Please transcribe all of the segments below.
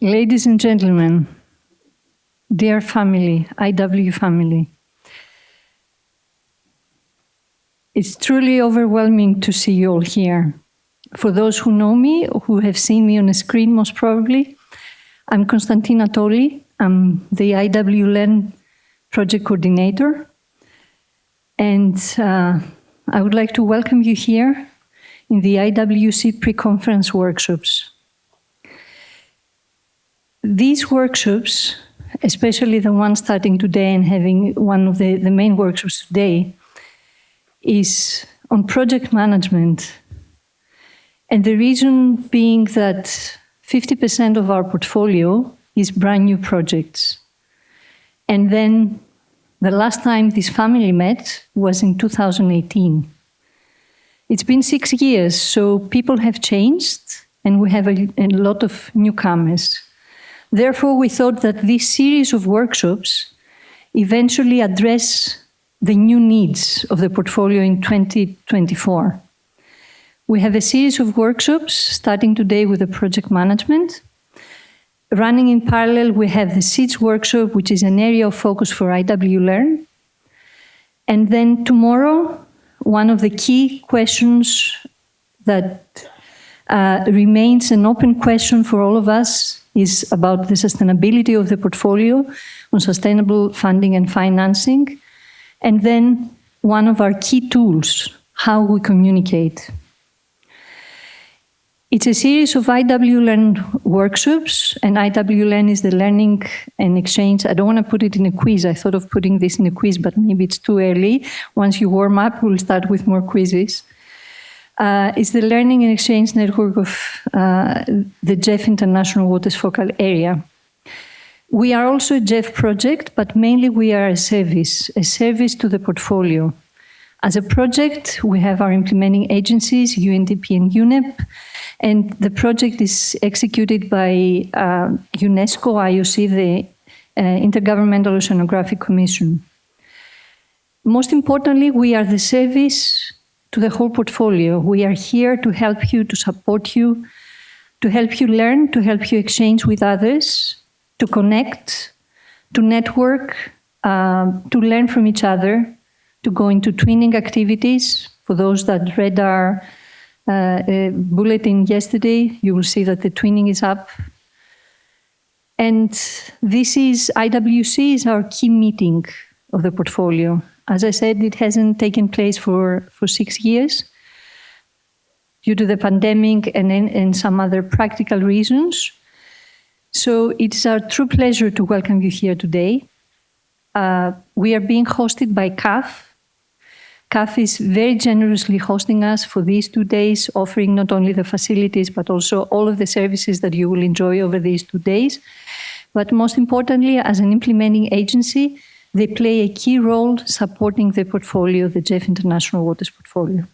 Ladies and gentlemen, dear family, IW family, it's truly overwhelming to see you all here. For those who know me, or who have seen me on a screen most probably, I'm Konstantina Toli. I'm the IWLEN project coordinator. And I would like to welcome you here in the IWC pre-conference workshops. These workshops, especially the one starting today and having one of the main workshops today, is on project management. And the reason being that 50% of our portfolio is brand new projects. And then the last time this family met was in 2018. It's been 6 years, so people have changed and we have a lot of newcomers. Therefore, we thought that this series of workshops eventually address the new needs of the portfolio in 2024. We have a series of workshops starting today with the project management. Running in parallel, we have the SEEDS workshop, which is an area of focus for IWLearn. And then tomorrow, one of the key questions that remains an open question for all of us is about the sustainability of the portfolio on sustainable funding and financing. And then one of our key tools, how we communicate. It's a series of IWLearn workshops, and IWLearn is the learning and exchange. I don't want to put it in a quiz. I thought of putting this in a quiz, but maybe it's too early. Once you warm up, we'll start with more quizzes. It's the learning and exchange network of the JEF International Waters Focal Area. We are also a JEF project, but mainly we are a service to the portfolio. As a project, we have our implementing agencies, UNDP and UNEP, and the project is executed by UNESCO, IOC, the Intergovernmental Oceanographic Commission. Most importantly, we are the service to the whole portfolio. We are here to help you, to support you, to help you learn, to help you exchange with others, to connect, to network, to learn from each other, to go into twinning activities. For those that read our bulletin yesterday, you will see that the twinning is up. And this is, IWC is our key meeting of the portfolio. As I said, it hasn't taken place for 6 years due to the pandemic and some other practical reasons. So it's our true pleasure to welcome you here today. We are being hosted by CAF. CAF is very generously hosting us for these 2 days, offering not only the facilities, but also all of the services that you will enjoy over these 2 days. But most importantly, as an implementing agency, they play a key role supporting the portfolio, the JEF International Waters portfolio.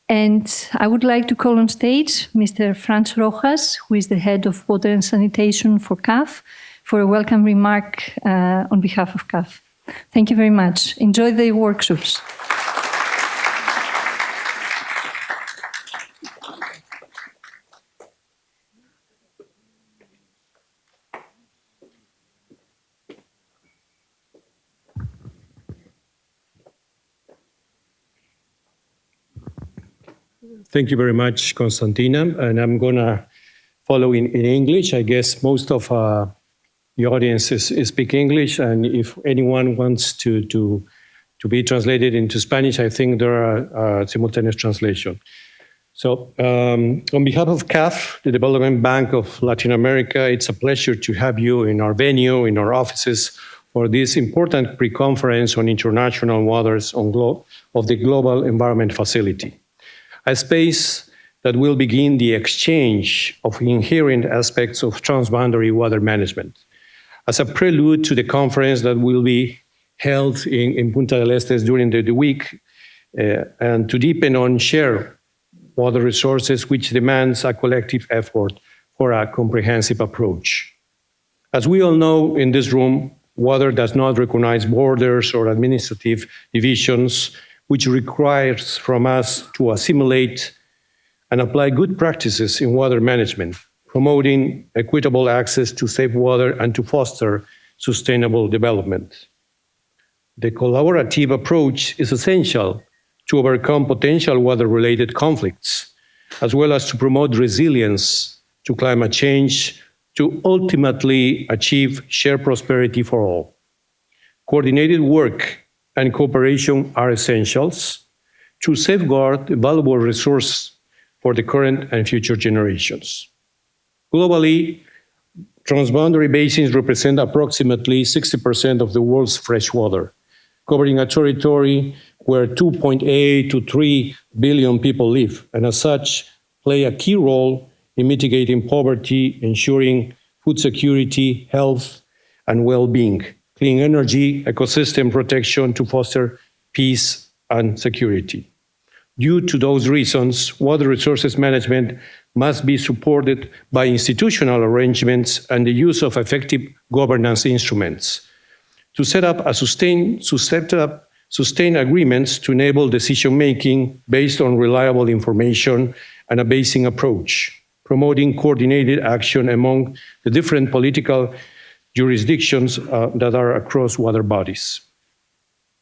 And I would like to call on stage Mr. Franz Rojas, who is the head of water and sanitation for CAF, for a welcome remark on behalf of CAF. Thank you very much. Enjoy the workshops. Thank you very much, Konstantina. And I'm going to follow in English. I guess most of the audience speak English. And if anyone wants to be translated into Spanish, I think there are simultaneous translation. So on behalf of CAF, the Development Bank of Latin America, it's a pleasure to have you in our venue, in our offices, for this important pre-conference on international waters of the Global Environment Facility, a space that will begin the exchange of inherent aspects of transboundary water management. As a prelude to the conference that will be held in Punta del Este during the week, and to deepen on shared water resources, which demands a collective effort for a comprehensive approach. As we all know in this room, water does not recognize borders or administrative divisions, which requires from us to assimilate and apply good practices in water management, promoting equitable access to safe water and to foster sustainable development. The collaborative approach is essential to overcome potential water-related conflicts, as well as to promote resilience to climate change to ultimately achieve shared prosperity for all. Coordinated work and cooperation are essentials to safeguard a valuable resource for the current and future generations. Globally, transboundary basins represent approximately 60% of the world's fresh water, covering a territory where 2.8 to 3 billion people live, and as such, play a key role in mitigating poverty, ensuring food security, health, and well-being, clean energy, ecosystem protection to foster peace and security. Due to those reasons, water resources management must be supported by institutional arrangements and the use of effective governance instruments to set up sustained agreements to enable decision-making based on reliable information and a basing approach, promoting coordinated action among the different political jurisdictions that are across water bodies.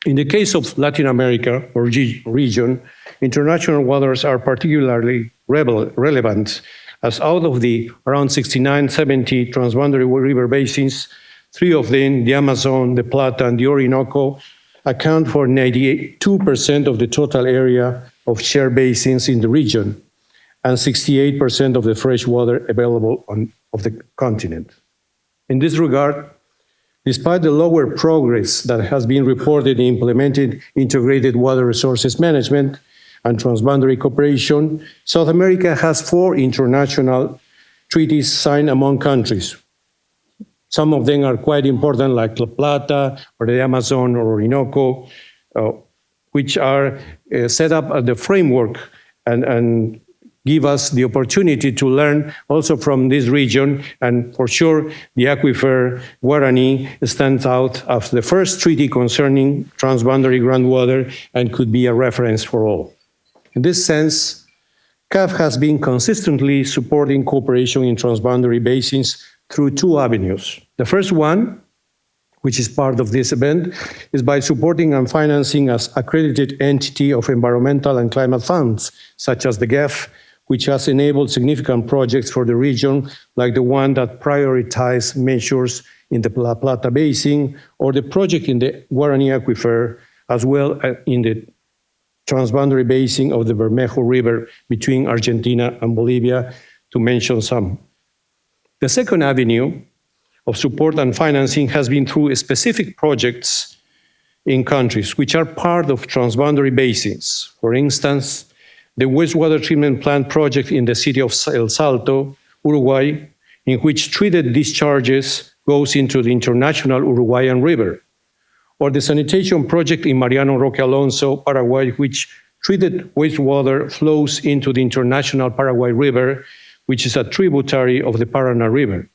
In the case of Latin America or region, international waters are particularly relevant, as out of the around 69, 70 transboundary river basins, 3 of them, the Amazon, the Plata, and the Orinoco, account for 92% of the total area of shared basins in the region, and 68% of the fresh water available of the continent. In this regard, despite the lower progress that has been reported in implementing integrated water resources management and transboundary cooperation, South America has 4 international treaties signed among countries. Some of them are quite important, like La Plata or the Amazon or Orinoco, which are set up at the framework and give us the opportunity to learn also from this region. And for sure, the aquifer Guarani stands out as the first treaty concerning transboundary groundwater and could be a reference for all. In this sense, CAF has been consistently supporting cooperation in transboundary basins through 2 avenues. The first one, which is part of this event, is by supporting and financing as accredited entity of environmental and climate funds, such as the GEF, which has enabled significant projects for the region, like the one that prioritized measures in the La Plata Basin, or the project in the Guarani Aquifer, as well as in the transboundary basin of the Bermejo River between Argentina and Bolivia, to mention some. The second avenue of support and financing has been through specific projects in countries which are part of transboundary basins. For instance, the wastewater treatment plant project in the city of El Salto, Uruguay, in which treated discharges goes into the international Uruguayan River, or the sanitation project in Mariano Roque Alonso, Paraguay, which treated wastewater flows into the international Paraguay River, which is a tributary of the Paraná River,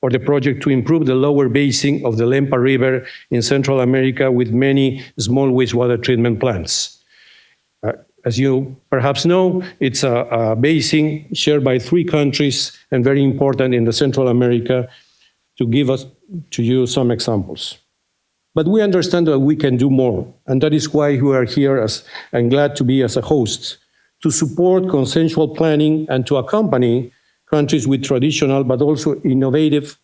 or the project to improve the lower basin of the Lempa River in Central America with many small wastewater treatment plants. As you perhaps know, it's a basin shared by 3 countries and very important in the Central America, to give to you some examples. But we understand that we can do more, and that is why we are here and glad to be as a host, to support consensual planning and to accompany countries with traditional but also innovative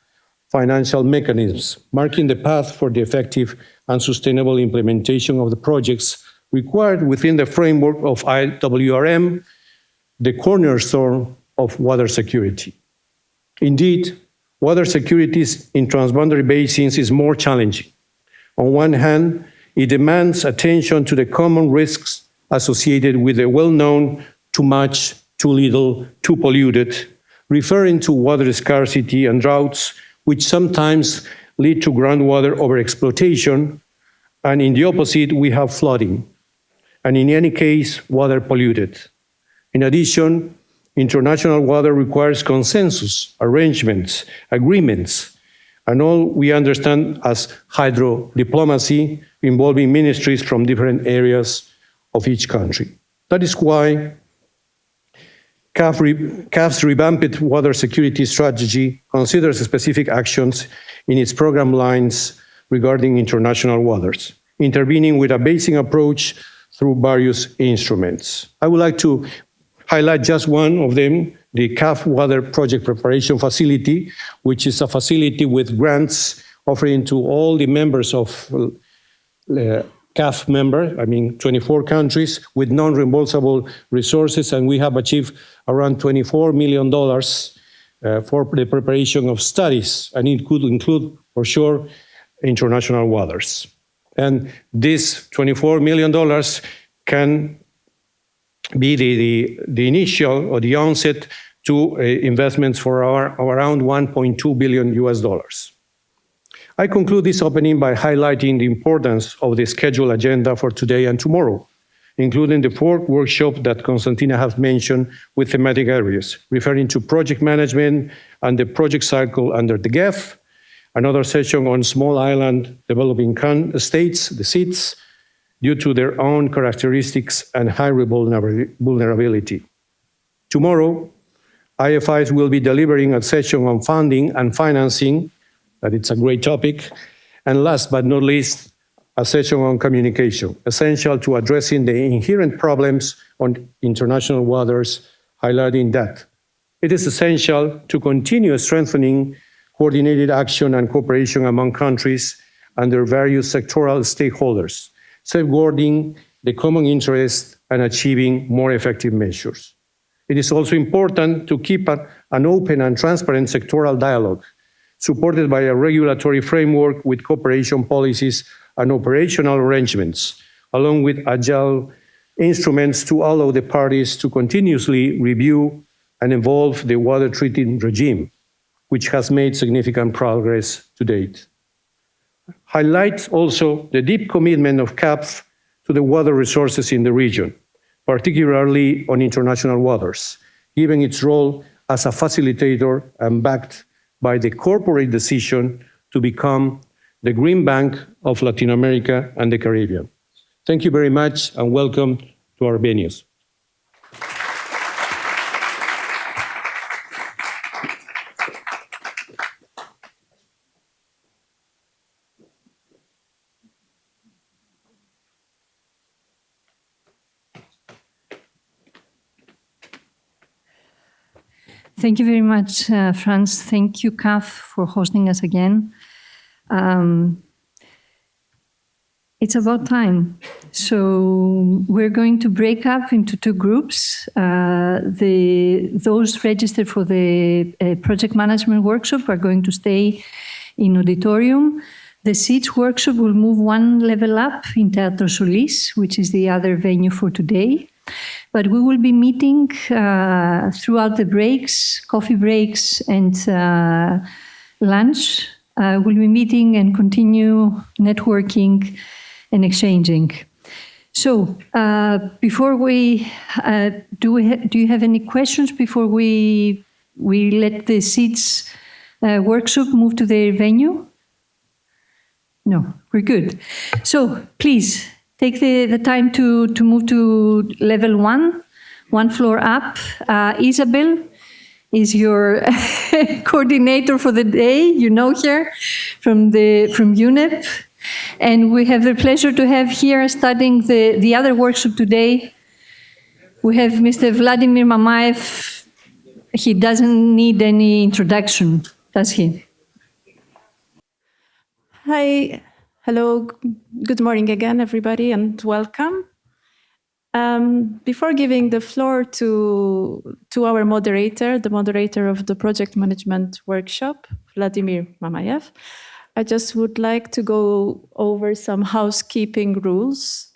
financial mechanisms, marking the path for the effective and sustainable implementation of the projects required within the framework of IWRM, the cornerstone of water security. Indeed, water security in transboundary basins is more challenging. On one hand, it demands attention to the common risks associated with the well-known too much, too little, too polluted, referring to water scarcity and droughts, which sometimes lead to groundwater overexploitation, and in the opposite, we have flooding, and in any case, water polluted. In addition, international water requires consensus, arrangements, agreements, and all we understand as hydro diplomacy involving ministries from different areas of each country. That is why CAF's revamped water security strategy considers specific actions in its program lines regarding international waters, intervening with a basing approach through various instruments. I would like to highlight just one of them, the CAF Water Project Preparation Facility, which is a facility with grants offering to all the members of CAF 24 countries with non-reimbursable resources, and we have achieved around $24 million for the preparation of studies, and it could include, for sure, international waters. And this $24 million can be the initial or the onset to investments for around $1.2 billion US. I conclude this opening by highlighting the importance of the scheduled agenda for today and tomorrow, including the 4 workshops that Constantina has mentioned with thematic areas, referring to project management and the project cycle under the GEF, another session on small island developing states, the SIDS, due to their own characteristics and high vulnerability. Tomorrow, IFIs will be delivering a session on funding and financing, that it's a great topic, and last but not least, a session on communication, essential to addressing the inherent problems on international waters, highlighting that it is essential to continue strengthening coordinated action and cooperation among countries and their various sectoral stakeholders, safeguarding the common interest and achieving more effective measures. It is also important to keep an open and transparent sectoral dialogue, supported by a regulatory framework with cooperation policies and operational arrangements, along with agile instruments to allow the parties to continuously review and evolve the water treating regime, which has made significant progress to date. Highlights also the deep commitment of CAF to the water resources in the region, particularly on international waters, given its role as a facilitator and backed by the corporate decision to become the Green Bank of Latin America and the Caribbean. Thank you very much and welcome to our venues. Thank you very much, Franz. Thank you, CAF, for hosting us again. It's about time. So we're going to break up into 2 groups. Those registered for the project management workshop are going to stay in auditorium. The SIDS workshop will move 1 level up in Teatro Solis, which is the other venue for today. But we will be meeting throughout the breaks, coffee breaks, and lunch. We'll be meeting and continue networking and exchanging. So, before we do you have any questions before we let the SIDS workshop move to their venue? No, we're good. So, please. Take the time to move to level 1 floor up. Isabel is your coordinator for the day, you know her, from UNEP. And we have the pleasure to have here studying the other workshop today. We have Mr. Vladimir Mamayev. He doesn't need any introduction, does he? Hi. Hello, good morning again, everybody, and welcome. Before giving the floor to our moderator, the moderator of the project management workshop, Vladimir Mamayev, I just would like to go over some housekeeping rules.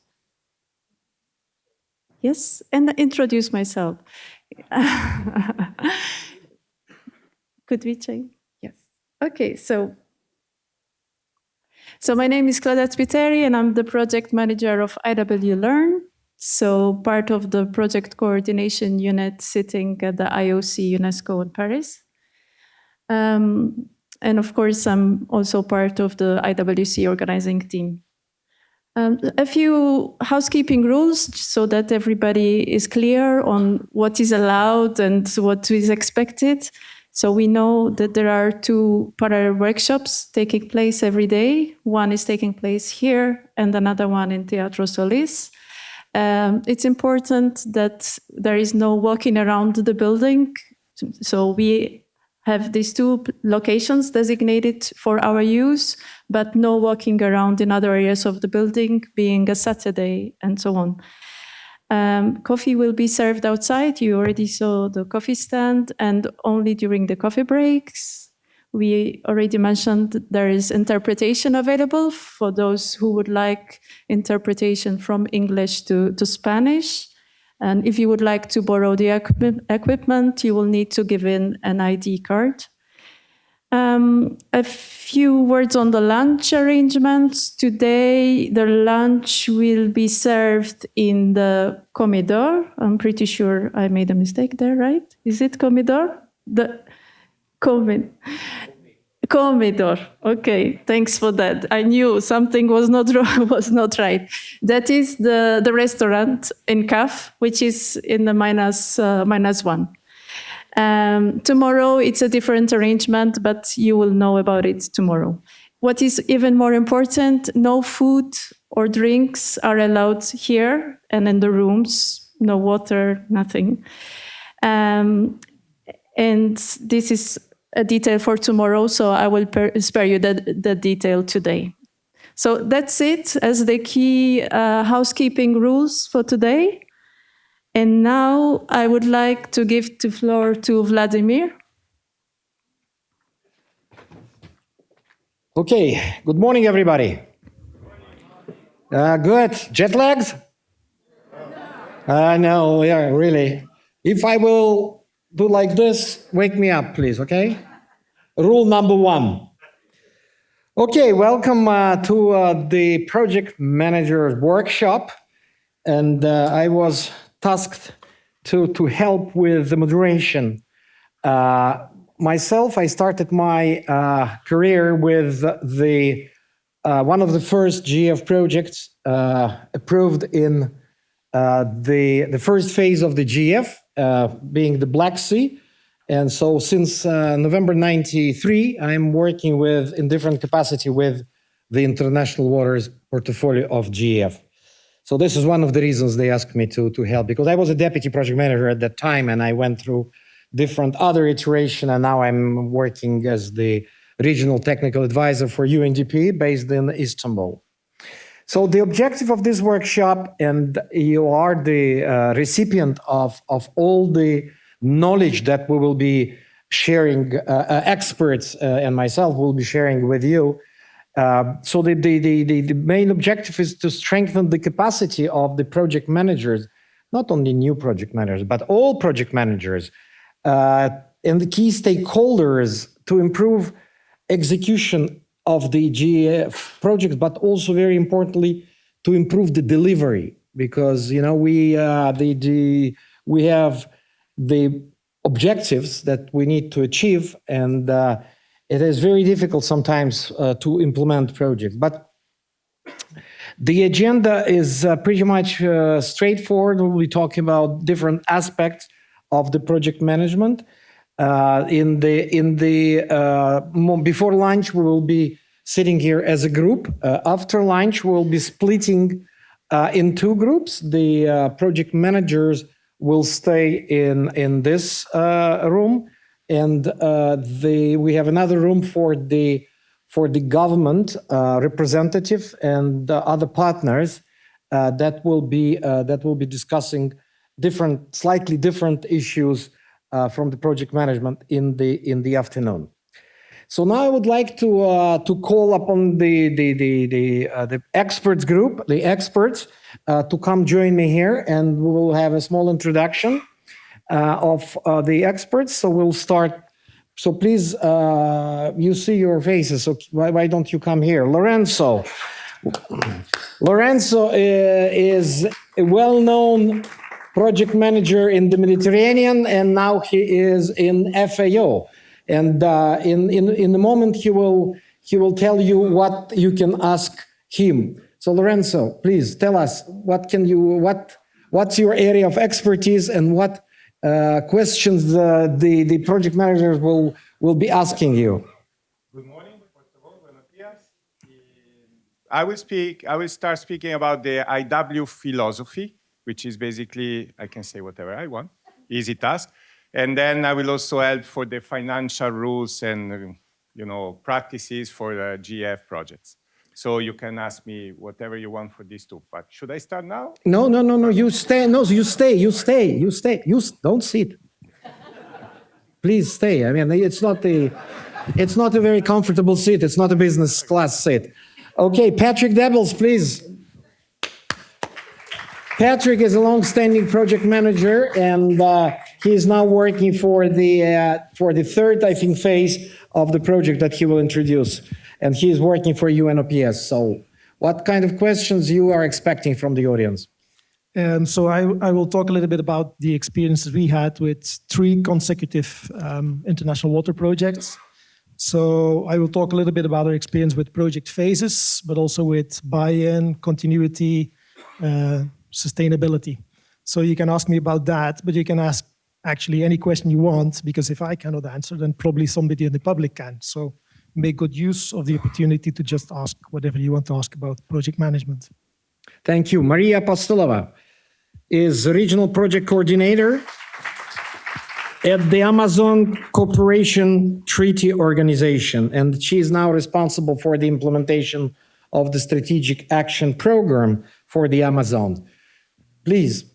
Yes, and introduce myself. Could we change? Yes. Okay, so my name is Claudia Spiteri, and I'm the project manager of IWC10, so part of the project coordination unit sitting at the IOC UNESCO in Paris. And of course, I'm also part of the IWC organizing team. A few housekeeping rules so that everybody is clear on what is allowed and what is expected. So we know that there are 2 parallel workshops taking place every day. One is taking place here and another one in Teatro Solis. It's important that there is no walking around the building. So we have these 2 locations designated for our use, but no walking around in other areas of the building, being a Saturday and so on. Coffee will be served outside. You already saw the coffee stand, and only during the coffee breaks. We already mentioned there is interpretation available for those who would like interpretation from English to Spanish. And if you would like to borrow the equipment, you will need to give in an ID card. A few words on the lunch arrangements. Today, the lunch will be served in the comedor. I'm pretty sure I made a mistake there, right? Is it comedor? The comedor. Okay, thanks for that. I knew something was not right. That is the restaurant in CAF, which is in the -1. Tomorrow it's a different arrangement, but you will know about it tomorrow. What is even more important, no food or drinks are allowed here and in the rooms, no water, nothing. And this is a detail for tomorrow, so I will spare you the detail today. So that's it as the key housekeeping rules for today. And now I would like to give the floor to Vladimir. Okay, good morning, everybody. Good. Jet lagged? No, yeah, really. If I will do like this, wake me up, please, okay? Rule number 1. Okay, welcome to the project manager's workshop. And I was tasked to help with the moderation. Myself, I started my career with the one of the first GF projects approved in the first phase of the GF, being the Black Sea. And so since November 93, I'm working in different capacity with the International Waters portfolio of GF. So this is one of the reasons they asked me to help, because I was a deputy project manager at that time, and I went through different other iteration, and now I'm working as the regional technical advisor for UNDP based in Istanbul. So the objective of this workshop, and you are the recipient of all the knowledge that we will be sharing, experts and myself will be sharing with you. So the main objective is to strengthen the capacity of the project managers, not only new project managers, but all project managers and the key stakeholders to improve execution of the GF project, but also very importantly to improve the delivery, because we have the objectives that we need to achieve, and it is very difficult sometimes to implement projects. But the agenda is pretty much straightforward. We'll be talking about different aspects of the project management. Before lunch, we will be sitting here as a group. After lunch, we'll be splitting in 2 groups. The project managers will stay in this room, and we have another room for the government representative and other partners that will be discussing slightly different issues from the project management in the afternoon. So now I would like to call upon the experts group, the experts, to come join me here, and we will have a small introduction of the experts. So we'll start. So please, you see your faces. So why don't you come here, Lorenzo? Lorenzo is a well-known project manager in the Mediterranean, and now he is in FAO. And in a moment, he will tell you what you can ask him. So Lorenzo, please tell us what's your area of expertise and what questions the project managers will be asking you. Good morning, first of all, buenos días. I will start speaking about the IW philosophy, which is basically, I can say whatever I want, easy task. And then I will also help for the financial rules and practices for the GF projects. So you can ask me whatever you want for these two. But should I start now? No. You stay. No, you stay. You don't sit. Please stay. I mean, it's not a very comfortable seat. It's not a business class seat. Okay, Patrick Debbles, please. Patrick is a long-standing project manager, and he is now working for the third, I think, phase of the project that he will introduce. And he is working for UNOPS. So what kind of questions you are expecting from the audience? So I will talk a little bit about the experiences we had with 3 consecutive international water projects. So I will talk a little bit about our experience with project phases, but also with buy-in, continuity, sustainability. So you can ask me about that, but you can ask actually any question you want, because if I cannot answer, then probably somebody in the public can. So make good use of the opportunity to just ask whatever you want to ask about project management. Thank you. Maria Apostolova is Regional Project Coordinator at the Amazon Cooperation Treaty Organization, and she is now responsible for the implementation of the Strategic Action Program for the Amazon. Please.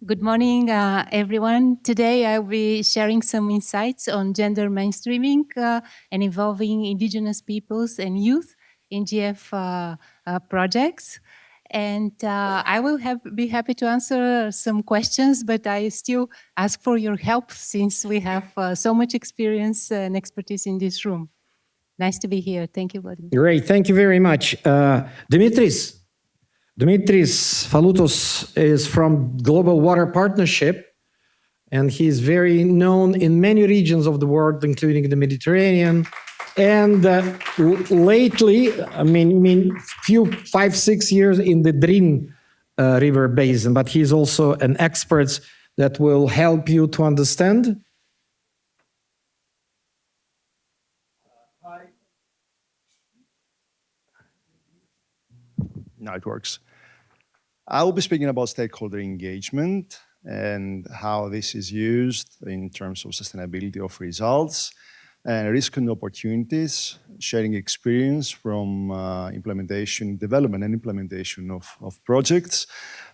Good morning, everyone. Today I will be sharing some insights on gender mainstreaming and involving indigenous peoples and youth in GF projects. And I will be happy to answer some questions, but I still ask for your help since we have so much experience and expertise in this room. Nice to be here. Thank you, Vladimir. Great. Thank you very much. Dimitris Faloutos is from Global Water Partnership, and he is very known in many regions of the world, including the Mediterranean. And lately, I mean, 5-6 years in the Drin River Basin, but he's also an expert that will help you to understand. Now it works. I will be speaking about stakeholder engagement and how this is used in terms of sustainability of results and risk and opportunities, sharing experience from development and implementation of projects.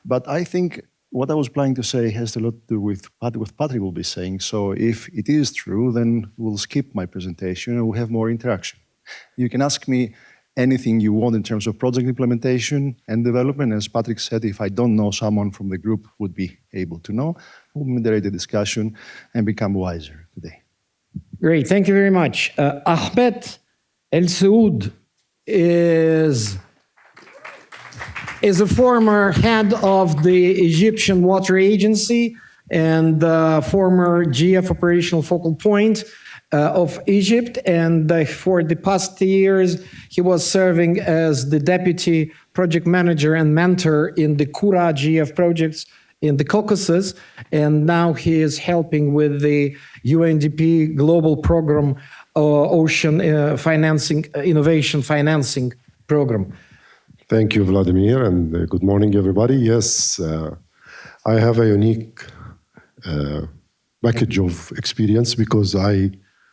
But I think what I was planning to say has a lot to do with what Patrick will be saying. So if it is true, then we'll skip my presentation and we'll have more interaction. You can ask me anything you want in terms of project implementation and development. As Patrick said, if I don't know, someone from the group would be able to know. We'll moderate the discussion and become wiser today. Great, thank you very much. Ahmed El Saoud is a former head of the Egyptian Water Agency and former GF operational focal point of Egypt, and for the past years he was serving as the deputy project manager and mentor in the Kura GF projects in the Caucasus, and now he is helping with the UNDP global program ocean innovation financing program. Thank you, Vladimir, and good morning, everybody. Yes, I have a unique package of experience because I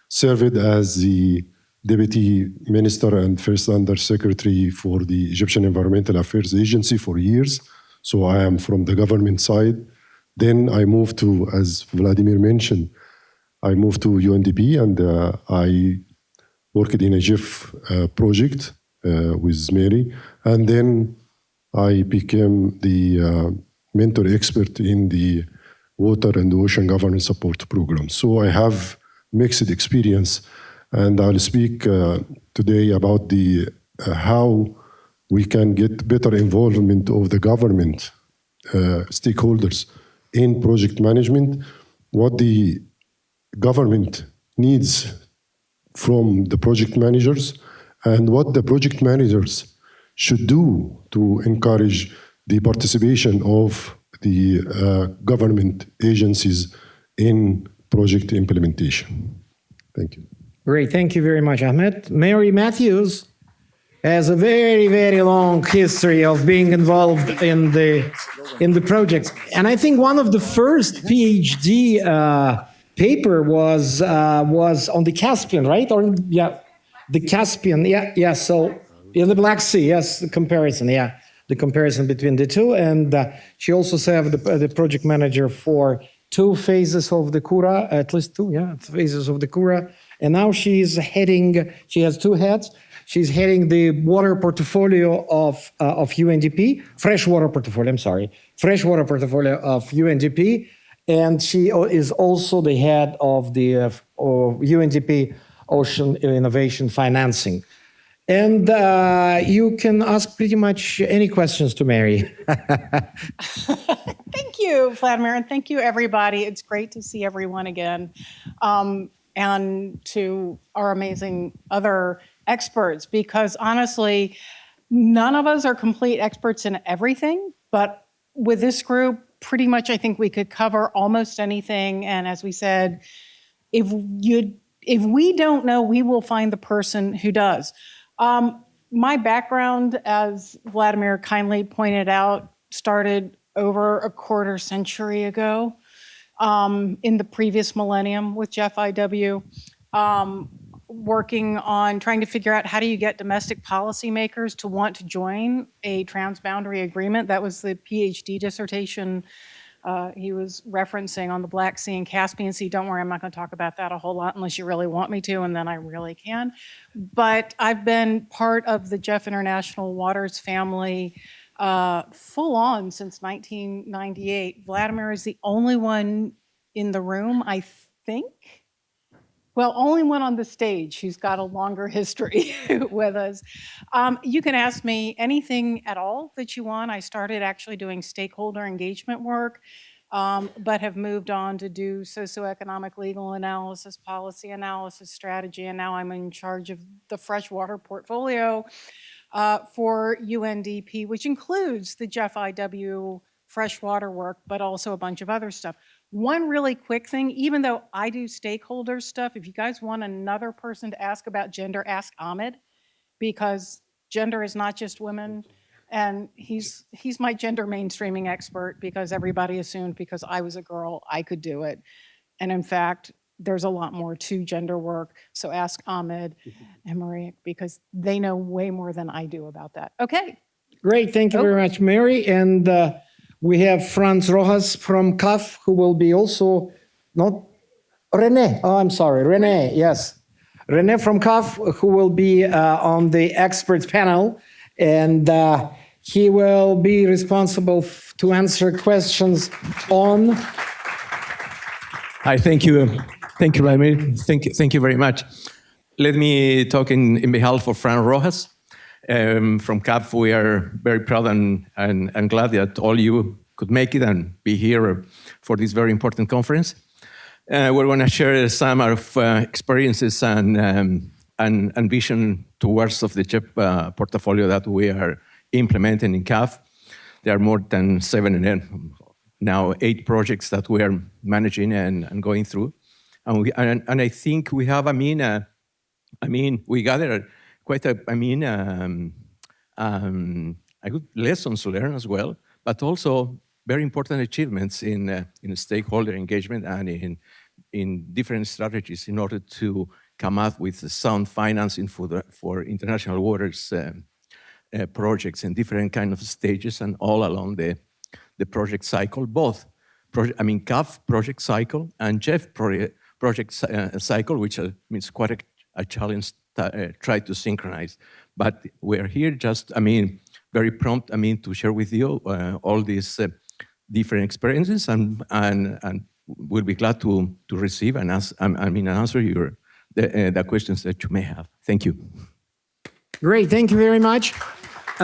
served as the Deputy Minister and First Under Secretary for the Egyptian Environmental Affairs Agency for years. So I am from the government side. Then I moved to, as Vladimir mentioned, I moved to UNDP and I worked in a GIF project with Mary. And then I became the mentor expert in the water and ocean governance support program. So I have mixed experience, and I'll speak today about the how we can get better involvement of the government stakeholders in project management, what the government needs from the project managers, and what the project managers should do to encourage the participation of the government agencies in project implementation. Thank you. Great, thank you very much, Ahmed. Mary Matthews has a very, very long history of being involved in the project. And I think one of the first PhD paper was on the Caspian, right? Or yeah, the Caspian. Yeah. So in the Black Sea, yes, the comparison. Yeah, the comparison between the two. And she also served the project manager for 2 phases of the Kura, at least 2, yeah, phases of the Kura. And now she's heading. She has 2 heads. She's heading the water portfolio of UNDP, freshwater portfolio of UNDP. And she is also the head of the UNDP Ocean Innovation Financing. And you can ask pretty much any questions to Mary. Thank you, Vladimir, and thank you, everybody. It's great to see everyone again. And to our amazing other experts, because honestly, none of us are complete experts in everything, but with this group, pretty much I think we could cover almost anything. And as we said, if we don't know, we will find the person who does. My background, as Vladimir kindly pointed out, started over a quarter century ago in the previous millennium with Jeff IW, working on trying to figure out how do you get domestic policymakers to want to join a transboundary agreement. That was the PhD dissertation he was referencing on the Black Sea and Caspian Sea. Don't worry, I'm not going to talk about that a whole lot unless you really want me to, and then I really can. But I've been part of the Jeff International Waters family full on since 1998. Vladimir is the only one in the room, I think. Well, only one on the stage who's got a longer history with us. You can ask me anything at all that you want. I started actually doing stakeholder engagement work, but have moved on to do socioeconomic legal analysis, policy analysis, strategy, and now I'm in charge of the freshwater portfolio for UNDP, which includes the Jeff IW freshwater work, but also a bunch of other stuff. One really quick thing, even though I do stakeholder stuff, if you guys want another person to ask about gender, ask Ahmed, because gender is not just women. And he's my gender mainstreaming expert, because everybody assumed because I was a girl, I could do it. And in fact, there's a lot more to gender work. So ask Ahmed and Maria, because they know way more than I do about that. Okay. Great, thank you very much, Mary. And we have Franz Rojas from CAF, who will be also, not, René, oh, I'm sorry, René, yes. René from CAF, who will be on the experts panel, and he will be responsible to answer questions on. Hi, thank you. Thank you, Vladimir. Thank you very much. Let me talk in behalf of Franz Rojas. From CAF, we are very proud and glad that all you could make it and be here for this very important conference. We're going to share some of experiences and vision towards of the JEP portfolio that we are implementing in CAF. There are more than 7 and now 8 projects that we are managing and going through. And I think we have, we gather quite a good lessons learned as well, but also very important achievements in stakeholder engagement and in different strategies in order to come up with sound financing for international waters projects in different kind of stages and all along the project cycle, both CAF project cycle and JEF project cycle, which means quite a challenge try to synchronize. But we're here just, very prompt, to share with you all these different experiences, and we'll be glad to receive and answer the questions that you may have. Thank you. Great, thank you very much.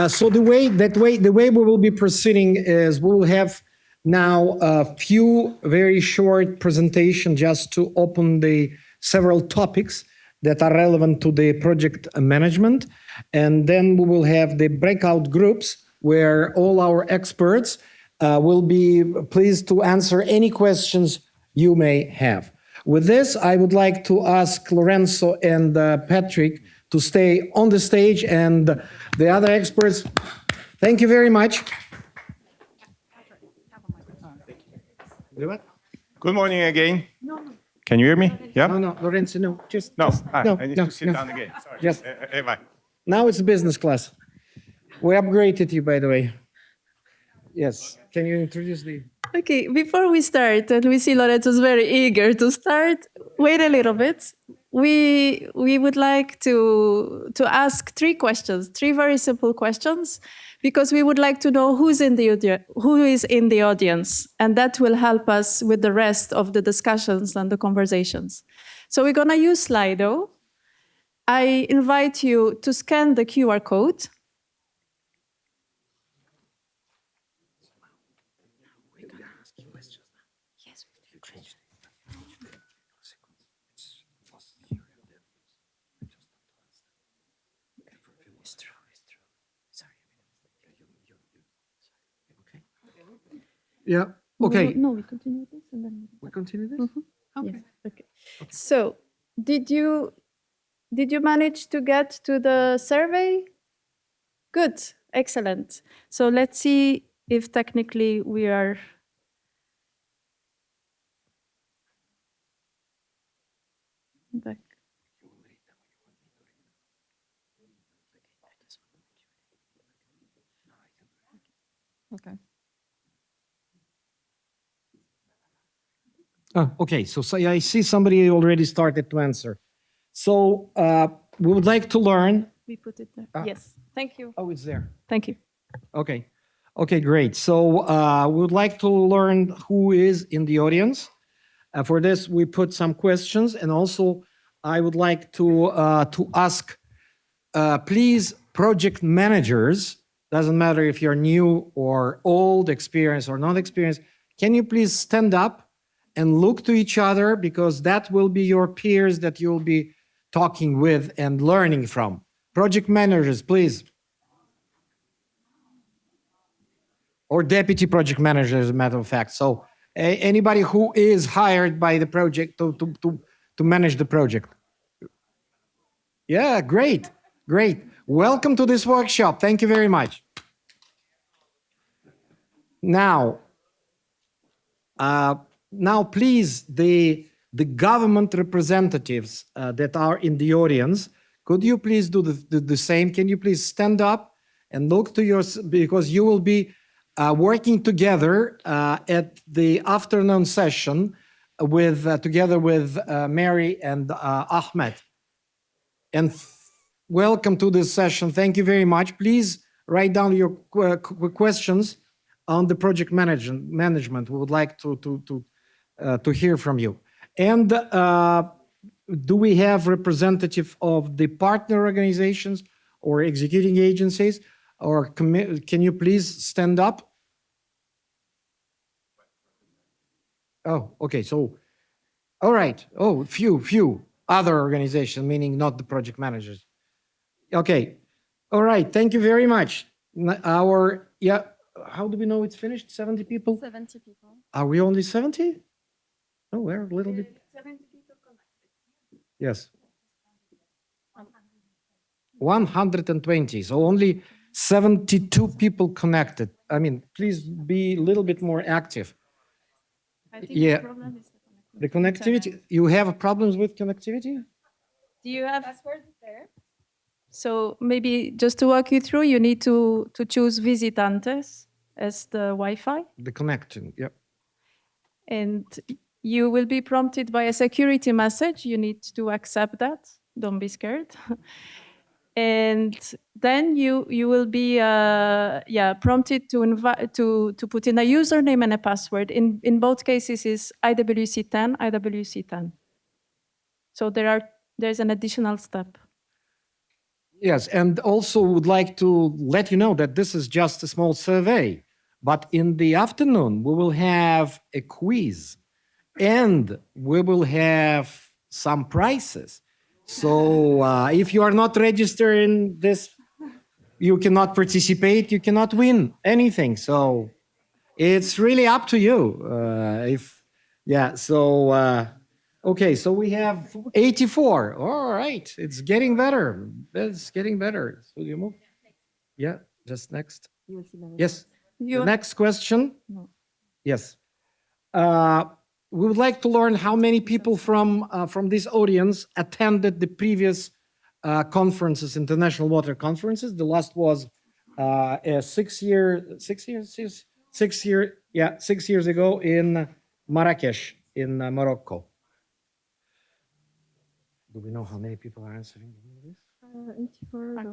So the way we will be proceeding is we will have now a few very short presentation just to open the several topics. that are relevant to the project management. And then we will have the breakout groups where all our experts will be pleased to answer any questions you may have. With this, I would like to ask Lorenzo and Patrick to stay on the stage, and the other experts. Thank you very much. Good morning again. Can you hear me? Yeah? No, Lorenzo, no. No, no, I need no, to sit no. down again. Sorry. Yes. Bye. Now it's business class. We upgraded you, by the way. Yes. Can you introduce the... Okay, before we start, and we see Lorenzo's very eager to start, wait a little bit. We would like to ask three very simple questions, because we would like to know who is in the audience, and that will help us with the rest of the discussions and the conversations. So we're going to use Slido. I invite you to scan the QR code. Yeah. Okay. No, we continue this and then We continue this? Okay. Yes. Okay. So, did you manage to get to the survey? Good. Excellent. So let's see if technically we are. Back. Okay. Okay, so I see somebody already started to answer. So we would like to learn. We put it there. Yes. Thank you. Oh, it's there. Thank you. Okay. Okay, great. So we would like to learn who is in the audience. For this, we put some questions, and also I would like to ask, please, project managers. Doesn't matter if you're new or old, experienced or not experienced. Can you please stand up and look to each other, because that will be your peers that you'll be talking with and learning from. Project managers, please. Or deputy project managers, as a matter of fact. So anybody who is hired by the project to manage the project. Yeah, great, great. Welcome to this workshop. Thank you very much. Now, please, the government representatives that are in the audience, could you please do the same? Can you please stand up and look to yours, because you will be working together at the afternoon session together with Mary and Ahmed. And welcome to this session. Thank you very much. Please write down your questions on the project management. We would like to hear from you. And do we have representative of the partner organizations or executing agencies? Or can you please stand up? Oh, okay. So, all right. Oh, few other organizations, meaning not the project managers. Okay. All right. Thank you very much. How do we know it's finished? 70 people? 70 people. Are we only 70? Oh, we're a little bit. 70 people connected. Yes. 120. So only 72 people connected. I mean, please be a little bit more active. I think Yeah. the problem is The connectivity. You have problems with connectivity? Do you have? Password there. So maybe just to walk you through, you need to choose Visitantes as the Wi-Fi. The connection, yeah. And you will be prompted by a security message. You need to accept that. Don't be scared. And then you will be prompted to put in a username and a password. In both cases is IWC10, IWC10. So there's an additional step. Yes, and also would like to let you know that this is just a small survey, but in the afternoon we will have a quiz and we will have some prizes. So if you are not registered in this, you cannot participate, you cannot win anything. So it's really up to you. Okay, so we have 84. All right, it's getting better. It's getting better. So you move. Yeah, just next. Yes. The next question. No. Yes. We would like to learn how many people from this audience attended the previous conferences, international water conferences. The last was 6 years ago in Marrakesh, in Morocco. Do we know how many people are answering this? 84.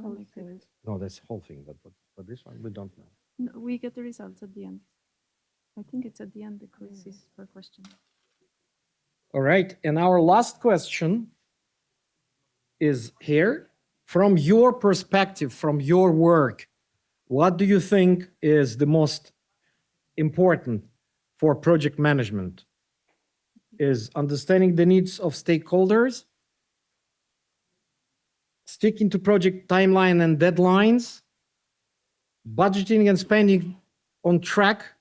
No, that's whole thing, but this one we don't know. No, we get the results at the end. I think it's at the end because it's per question. All right, and our last question is here. From your perspective, from your work, what do you think is the most important for project management? Is understanding the needs of stakeholders, sticking to project timeline and deadlines, budgeting and spending on track,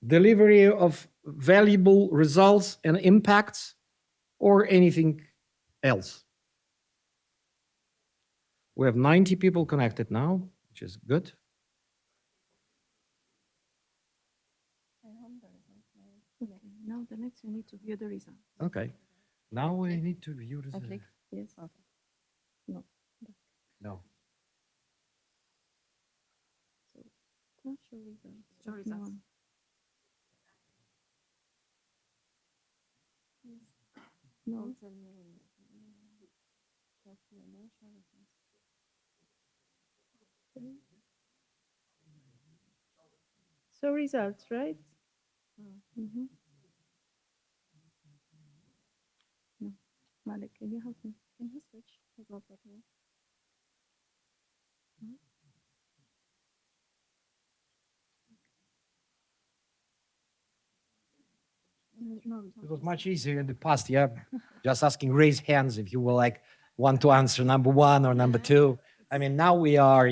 delivery of valuable results and impacts, or anything else? We have 90 people connected now, which is good. Okay, now the next you need to view the results. Okay. Now we need to view the I click? Yes. Okay. No. No. No, show results. Show results. No. So results, right? Mm-hmm. No. Malik, can you help me? Can you switch? It won't let me. No, It was much easier in the past, yeah. Just asking raise hands if you will like want to answer number one or number two. I mean, now we are,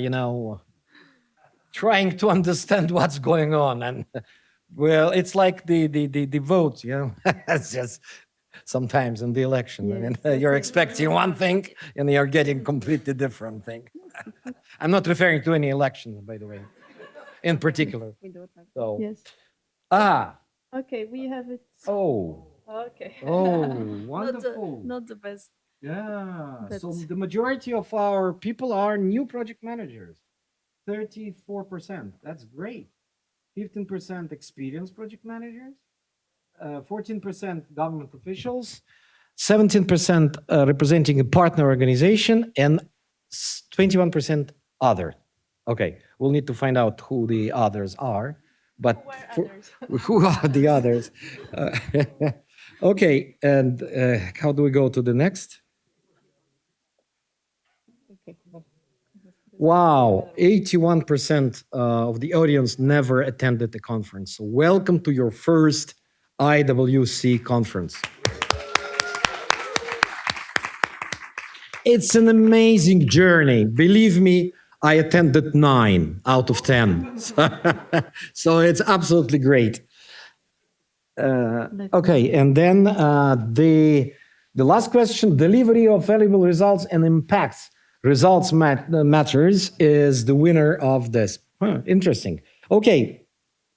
trying to understand what's going on. And well, it's like the vote, it's just sometimes in the election. I mean, you're expecting one thing and you're getting completely different thing. I'm not referring to any election, by the way, in particular. We do it like So, Yes. Okay, we have it. Oh, Okay. wonderful. Not the best. Yeah, so But- the majority of our people are new project managers, 34%. That's great. 15% experienced project managers, 14% government officials, 17% representing a partner organization, and 21% other. Okay, we'll need to find out who the others are, but who are the others? Okay, and how do we go to the next? Wow, 81% of the audience never attended the conference. So welcome to your first IWC conference. It's an amazing journey. Believe me, I attended 9 out of 10. So it's absolutely great. Okay, and then the last question, delivery of valuable results and impacts. Results matters is the winner of this. Interesting. Okay,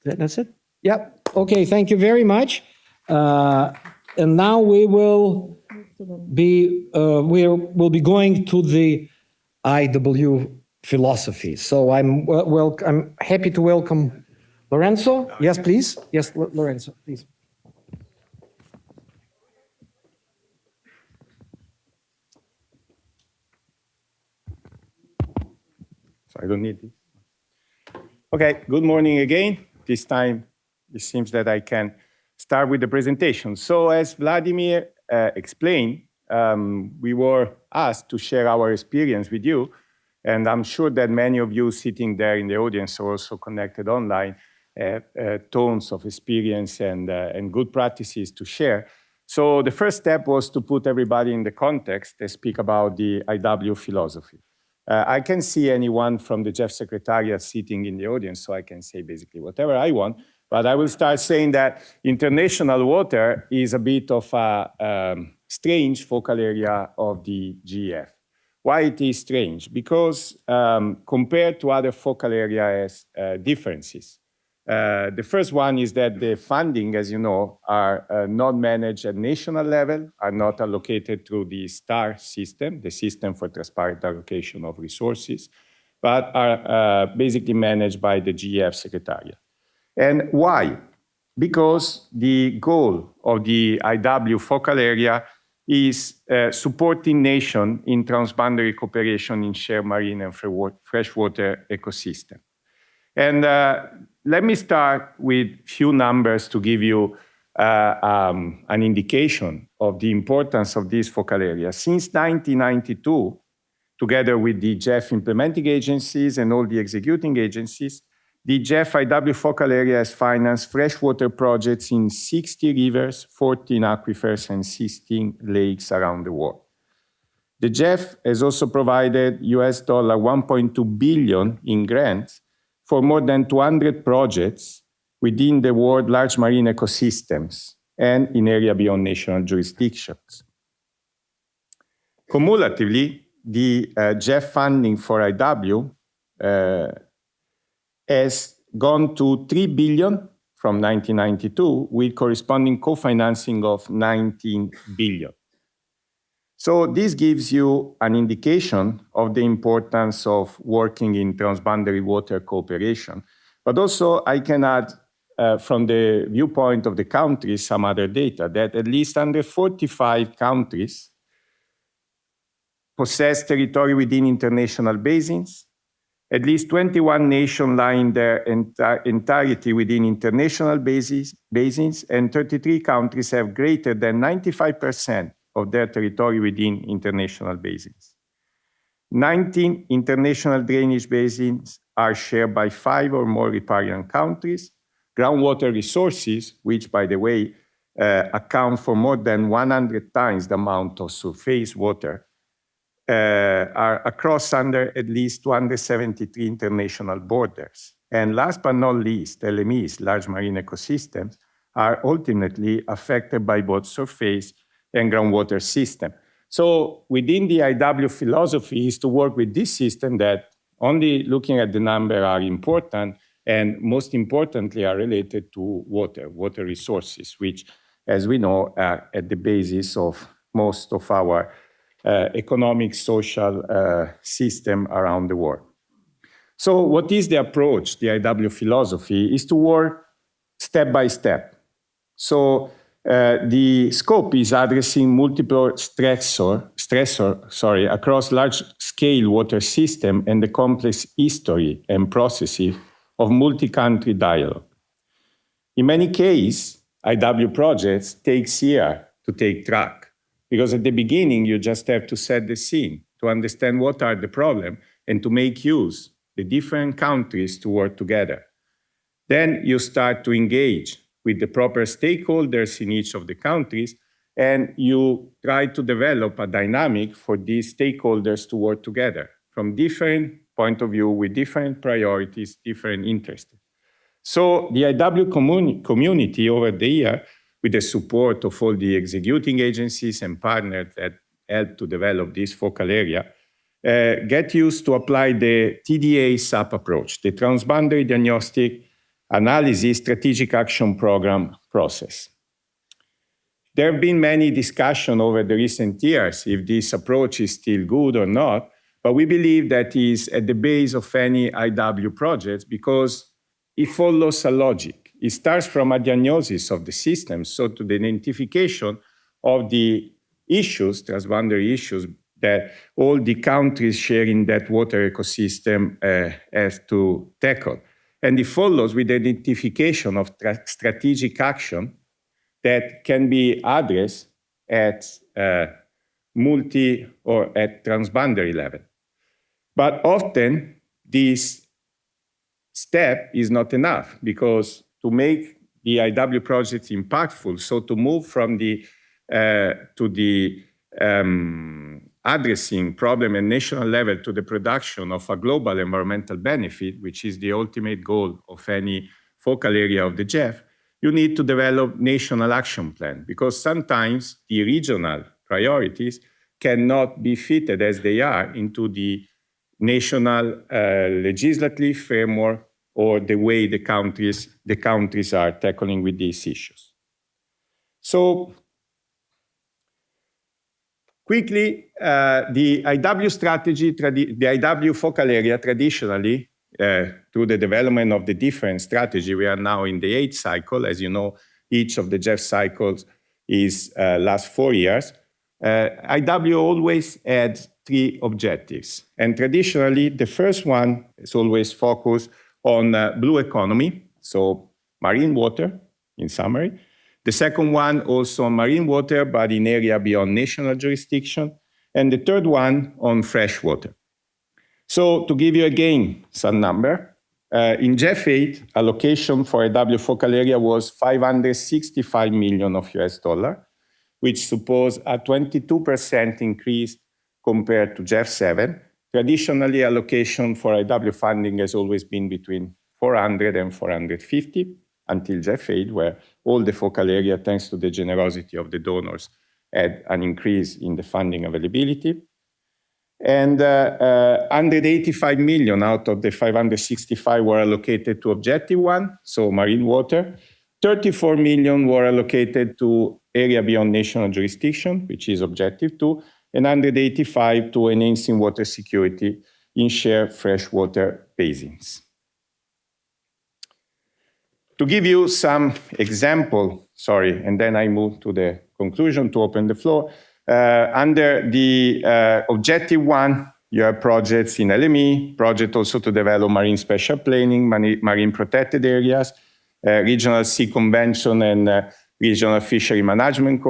that's it? Yep. Okay, thank you very much. And now we will be going to the IW philosophy. So I'm happy to welcome Lorenzo. Yes, please. Yes, Lorenzo, please. So I don't need this. Okay, good morning again. This time it seems that I can start with the presentation. So as Vladimir explained, we were asked to share our experience with you. And I'm sure that many of you sitting there in the audience are also connected online, tons of experience and good practices to share. So the first step was to put everybody in the context and speak about the IW philosophy. I can see anyone from the Jeff Secretariat sitting in the audience, so I can say basically whatever I want, but I will start saying that international water is a bit of a strange focal area of the GEF. Why it is strange? Because compared to other focal areas, differences. The first one is that the funding, as you know, are not managed at national level, are not allocated through the STAR system, the system for transparent allocation of resources, but are basically managed by the GEF Secretariat. And why? Because the goal of the IW focal area is supporting nations in transboundary cooperation in shared marine and freshwater ecosystem. And let me start with few numbers to give you an indication of the importance of this focal area. Since 1992, together with the GEF implementing agencies and all the executing agencies, the GEF IW focal area has financed freshwater projects in 60 rivers, 14 aquifers, and 16 lakes around the world. The GEF has also provided US $1.2 billion in grants for more than 200 projects within the world large marine ecosystems and in area beyond national jurisdictions. Cumulatively, the GEF funding for IW has gone to $3 billion from 1992 with corresponding co-financing of $19 billion. So this gives you an indication of the importance of working in transboundary water cooperation. But also I can add from the viewpoint of the countries some other data that at least 145 countries possess territory within international basins. At least 21 nations lie in their entirety within international basins, and 33 countries have greater than 95% of their territory within international basins. 19 international drainage basins are shared by 5 or more riparian countries. Groundwater resources, which, by the way, account for more than 100 times the amount of surface water, are across under at least 273 international borders. And last but not least, LMEs, large marine ecosystems, are ultimately affected by both surface and groundwater system. So within the IW philosophy is to work with this system that only looking at the number are important, and most importantly are related to water resources, which, as we know, are at the basis of most of our economic, social system around the world. So what is the approach? The IW philosophy is to work step by step. So the scope is addressing multiple stressor across large-scale water system and the complex history and processes of multi-country dialogue. In many cases, IW projects take years to take track, because at the beginning, you just have to set the scene, to understand what are the problems, and to make use the different countries to work together. Then you start to engage with the proper stakeholders in each of the countries, and you try to develop a dynamic for these stakeholders to work together from different point of view, with different priorities, different interests. So the IW community over the year, with the support of all the executing agencies and partners that help to develop this focal area, get used to apply the TDA SAP approach, the Transboundary Diagnostic Analysis Strategic Action Program process. There have been many discussions over the recent years if this approach is still good or not, but we believe that it is at the base of any IW project because it follows a logic. It starts from a diagnosis of the system, so to the identification of the issues, transboundary issues, that all the countries sharing that water ecosystem has to tackle. And it follows with the identification of strategic action that can be addressed at multi or at transboundary level. But often this step is not enough, because to make the IW project impactful, so to move from the to the addressing problem at national level to the production of a global environmental benefit, which is the ultimate goal of any focal area of the GEF, you need to develop national action plan, because sometimes the regional priorities cannot be fitted as they are into the national legislative framework or the way the countries are tackling with these issues. So quickly, the IW strategy, the IW focal area traditionally, through the development of the different strategy, we are now in the 8th cycle. As you know, each of the GEF cycles is last 4 years. IW always had 3 objectives. And traditionally, the first one is always focused on blue economy, so marine water, in summary. The second one also on marine water, but in area beyond national jurisdiction. And the third one on fresh water. So to give you again some number, in GEF 8, allocation for IW focal area was 565 million of US dollar, which suppose a 22% increase compared to GEF 7. Traditionally, allocation for IW funding has always been between 400 and 450 until GEF 8, where all the focal area, thanks to the generosity of the donors, had an increase in the funding availability. And 185 million out of the 565 were allocated to Objective 1, so marine water. 34 million were allocated to area beyond national jurisdiction, which is Objective 2, and 185 to enhancing water security in shared freshwater basins. To give you some example, and then I move to the conclusion to open the floor. Under the Objective 1, you have projects in LME, project also to develop marine special planning, marine protected areas, regional sea convention and regional fishery management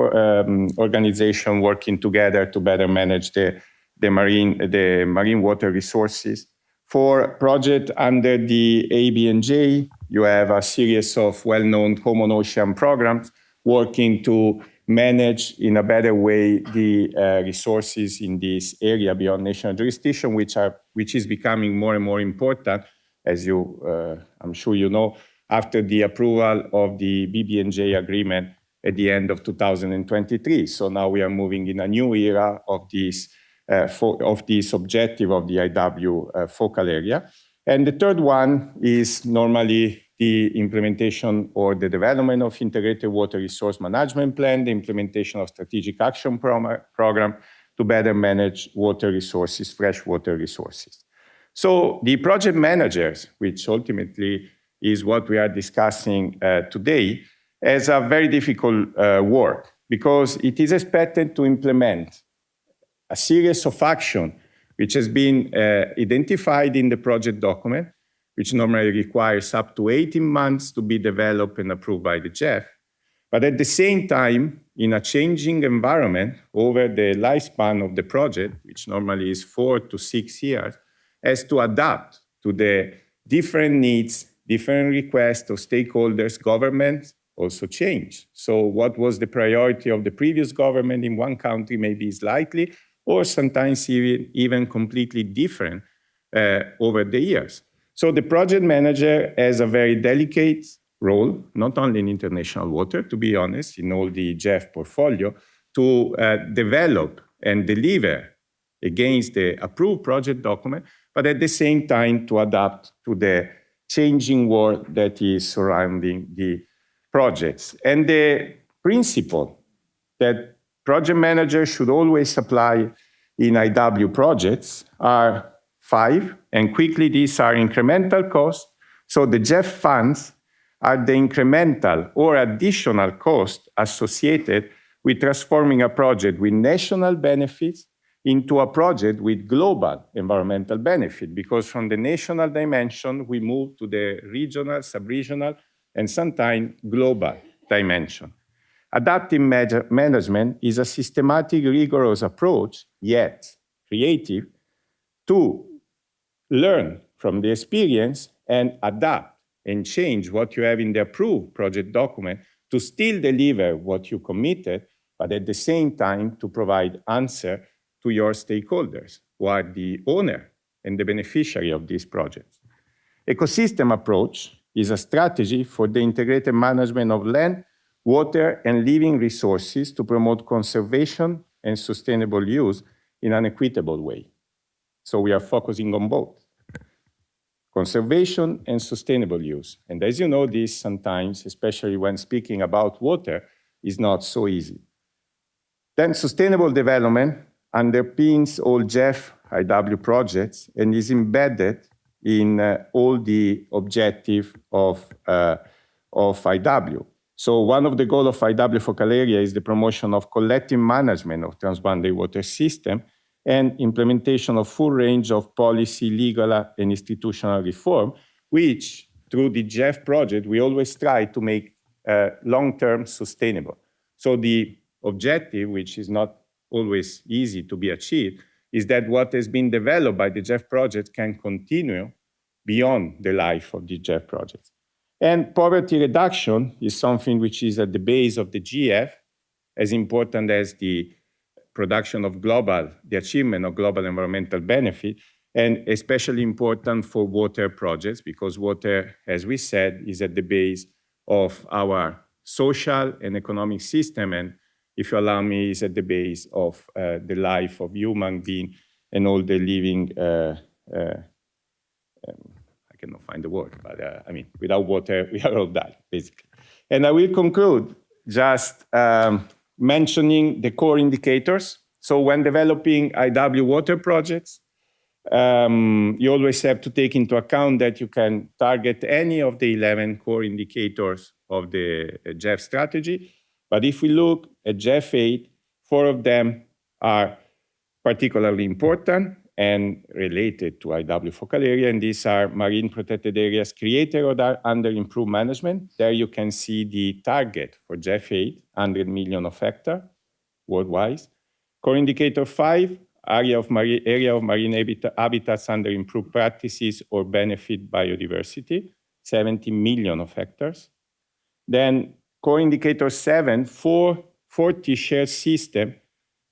organization working together to better manage the marine water resources. For project under the ABNJ, you have a series of well-known common ocean programs working to manage in a better way the resources in this area beyond national jurisdiction, which is becoming more and more important, as I'm sure you know, after the approval of the BBNJ agreement at the end of 2023. So now we are moving in a new era of this objective of the IW focal area. And the third one is normally the implementation or the development of integrated water resource management plan, the implementation of strategic action program to better manage water resources, freshwater resources. So the project managers, which ultimately is what we are discussing today, has a very difficult work because it is expected to implement a series of action which has been identified in the project document, which normally requires up to 18 months to be developed and approved by the GEF. But at the same time, in a changing environment over the lifespan of the project, which normally is 4 to 6 years, has to adapt to the different needs, different requests of stakeholders, governments also change. So what was the priority of the previous government in one country maybe slightly, or sometimes even completely different over the years. So the project manager has a very delicate role, not only in international water, to be honest, in all the GEF portfolio, to develop and deliver against the approved project document, but at the same time to adapt to the changing world that is surrounding the projects. And the principle that project managers should always apply in IW projects are 5, and quickly these are incremental costs. So the GEF funds are the incremental or additional cost associated with transforming a project with national benefits into a project with global environmental benefit, because from the national dimension, we move to the regional, sub-regional, and sometimes global dimension. Adaptive management is a systematic, rigorous approach, yet creative, to learn from the experience and adapt and change what you have in the approved project document to still deliver what you committed, but at the same time to provide answer to your stakeholders, who are the owner and the beneficiary of these projects. Ecosystem approach is a strategy for the integrated management of land, water, and living resources to promote conservation and sustainable use in an equitable way. So we are focusing on both conservation and sustainable use. And as you know, this sometimes, especially when speaking about water, is not so easy. Then sustainable development underpins all GEF IW projects and is embedded in all the objective of IW. So one of the goals of IW focal area is the promotion of collective management of transboundary water system and implementation of full range of policy, legal, and institutional reform, which through the GEF project, we always try to make long-term sustainable. So the objective, which is not always easy to be achieved, is that what has been developed by the GEF project can continue beyond the life of the GEF projects. And poverty reduction is something which is at the base of the GF, as important as the production of the achievement of global environmental benefit, and especially important for water projects, because water, as we said, is at the base of our social and economic system, and if you allow me, is at the base of the life of human being and all the living, I cannot find the word, but I mean, without water, we are all dead, basically. And I will conclude just mentioning the core indicators. So when developing IW water projects, you always have to take into account that you can target any of the 11 core indicators of the GEF strategy. But if we look at GEF 8, 4 of them are particularly important and related to IW focal area, and these are marine protected areas created or under improved management. There you can see the target for GEF 8, 100 million of hectares worldwide. Core indicator 5, area of marine habitats under improved practices or benefit biodiversity, 70 million of hectares. Then core indicator 7, 40 shared system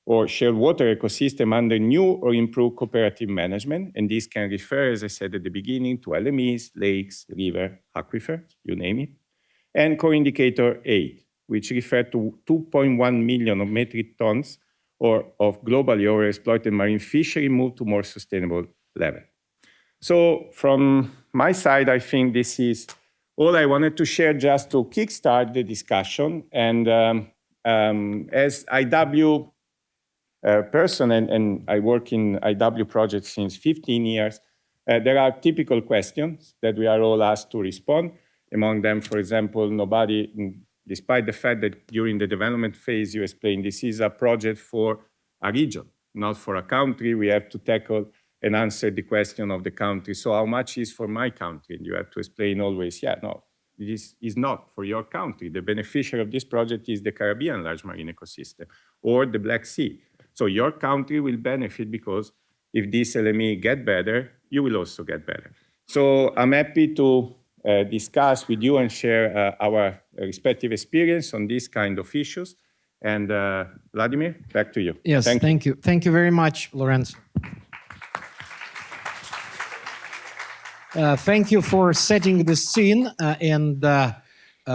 or shared water ecosystem under new or improved cooperative management. And this can refer, as I said at the beginning, to LMEs, lakes, river, aquifer, you name it. And core indicator 8, which refer to 2.1 million of metric tons of globally overexploited marine fishery moved to more sustainable level. So from my side, I think this is all I wanted to share just to kickstart the discussion. And as IW person, and I work in IW projects since 15 years, there are typical questions that we are all asked to respond. Among them, for example, nobody, despite the fact that during the development phase you explained this is a project for a region, not for a country. We have to tackle and answer the question of the country. So how much is for my country? And you have to explain always, yeah, no, this is not for your country. The beneficiary of this project is the Caribbean large marine ecosystem or the Black Sea. So your country will benefit because if this LME get better, you will also get better. So I'm happy to discuss with you and share our respective experience on these kind of issues. And Vladimir, back to you. Yes, thank you. Thank you very much, Lorenzo. Thank you for setting the scene and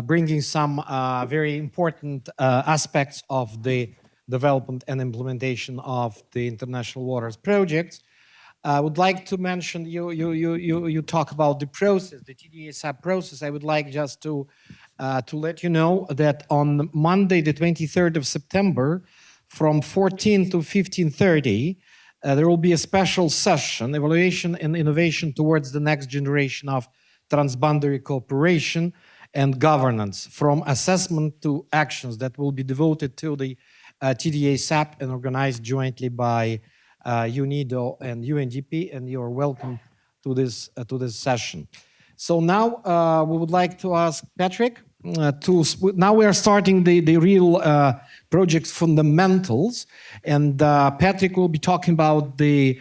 bringing some very important aspects of the development and implementation of the International Waters projects. I would like to mention, you talk about the process, the TDA SAP process. I would like just to let you know that on Monday, the 23rd of September, from 14 to 15:30, there will be a special session, Evaluation and Innovation Towards the Next Generation of Transboundary Cooperation and Governance, from Assessment to Actions, that will be devoted to the TDA SAP and organized jointly by UNIDO and UNDP, and you're welcome to this session. So now we would like to ask Patrick now we are starting the real project fundamentals, and Patrick will be talking about the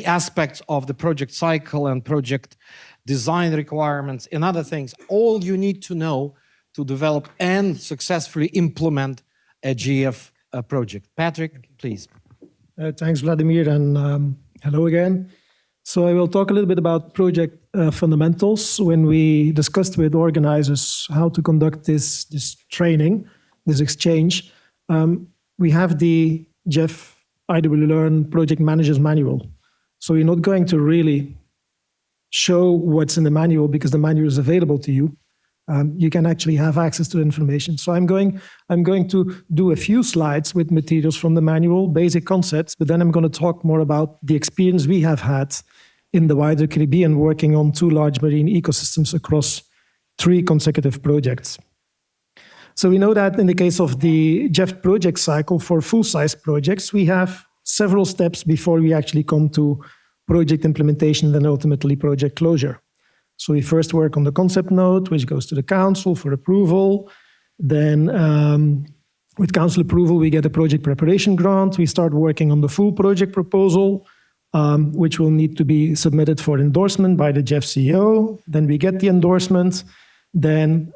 aspects of the project cycle and project design requirements and other things, all you need to know to develop and successfully implement a GF project. Patrick, please. Thanks, Vladimir, and hello again. So I will talk a little bit about project fundamentals. When we discussed with organizers how to conduct this training, this exchange, we have the GEF IWC10 Project Manager's Manual. So you're not going to really show what's in the manual because the manual is available to you. You can actually have access to the information. So I'm going to do a few slides with materials from the manual, basic concepts, but then I'm going to talk more about the experience we have had in the wider Caribbean working on 2 large marine ecosystems across 3 consecutive projects. So we know that in the case of the GEF project cycle for full-size projects, we have several steps before we actually come to project implementation and then ultimately project closure. So we first work on the concept note, which goes to the council for approval. Then with council approval, we get a project preparation grant. We start working on the full project proposal, which will need to be submitted for endorsement by the GEF CEO. Then we get the endorsement. Then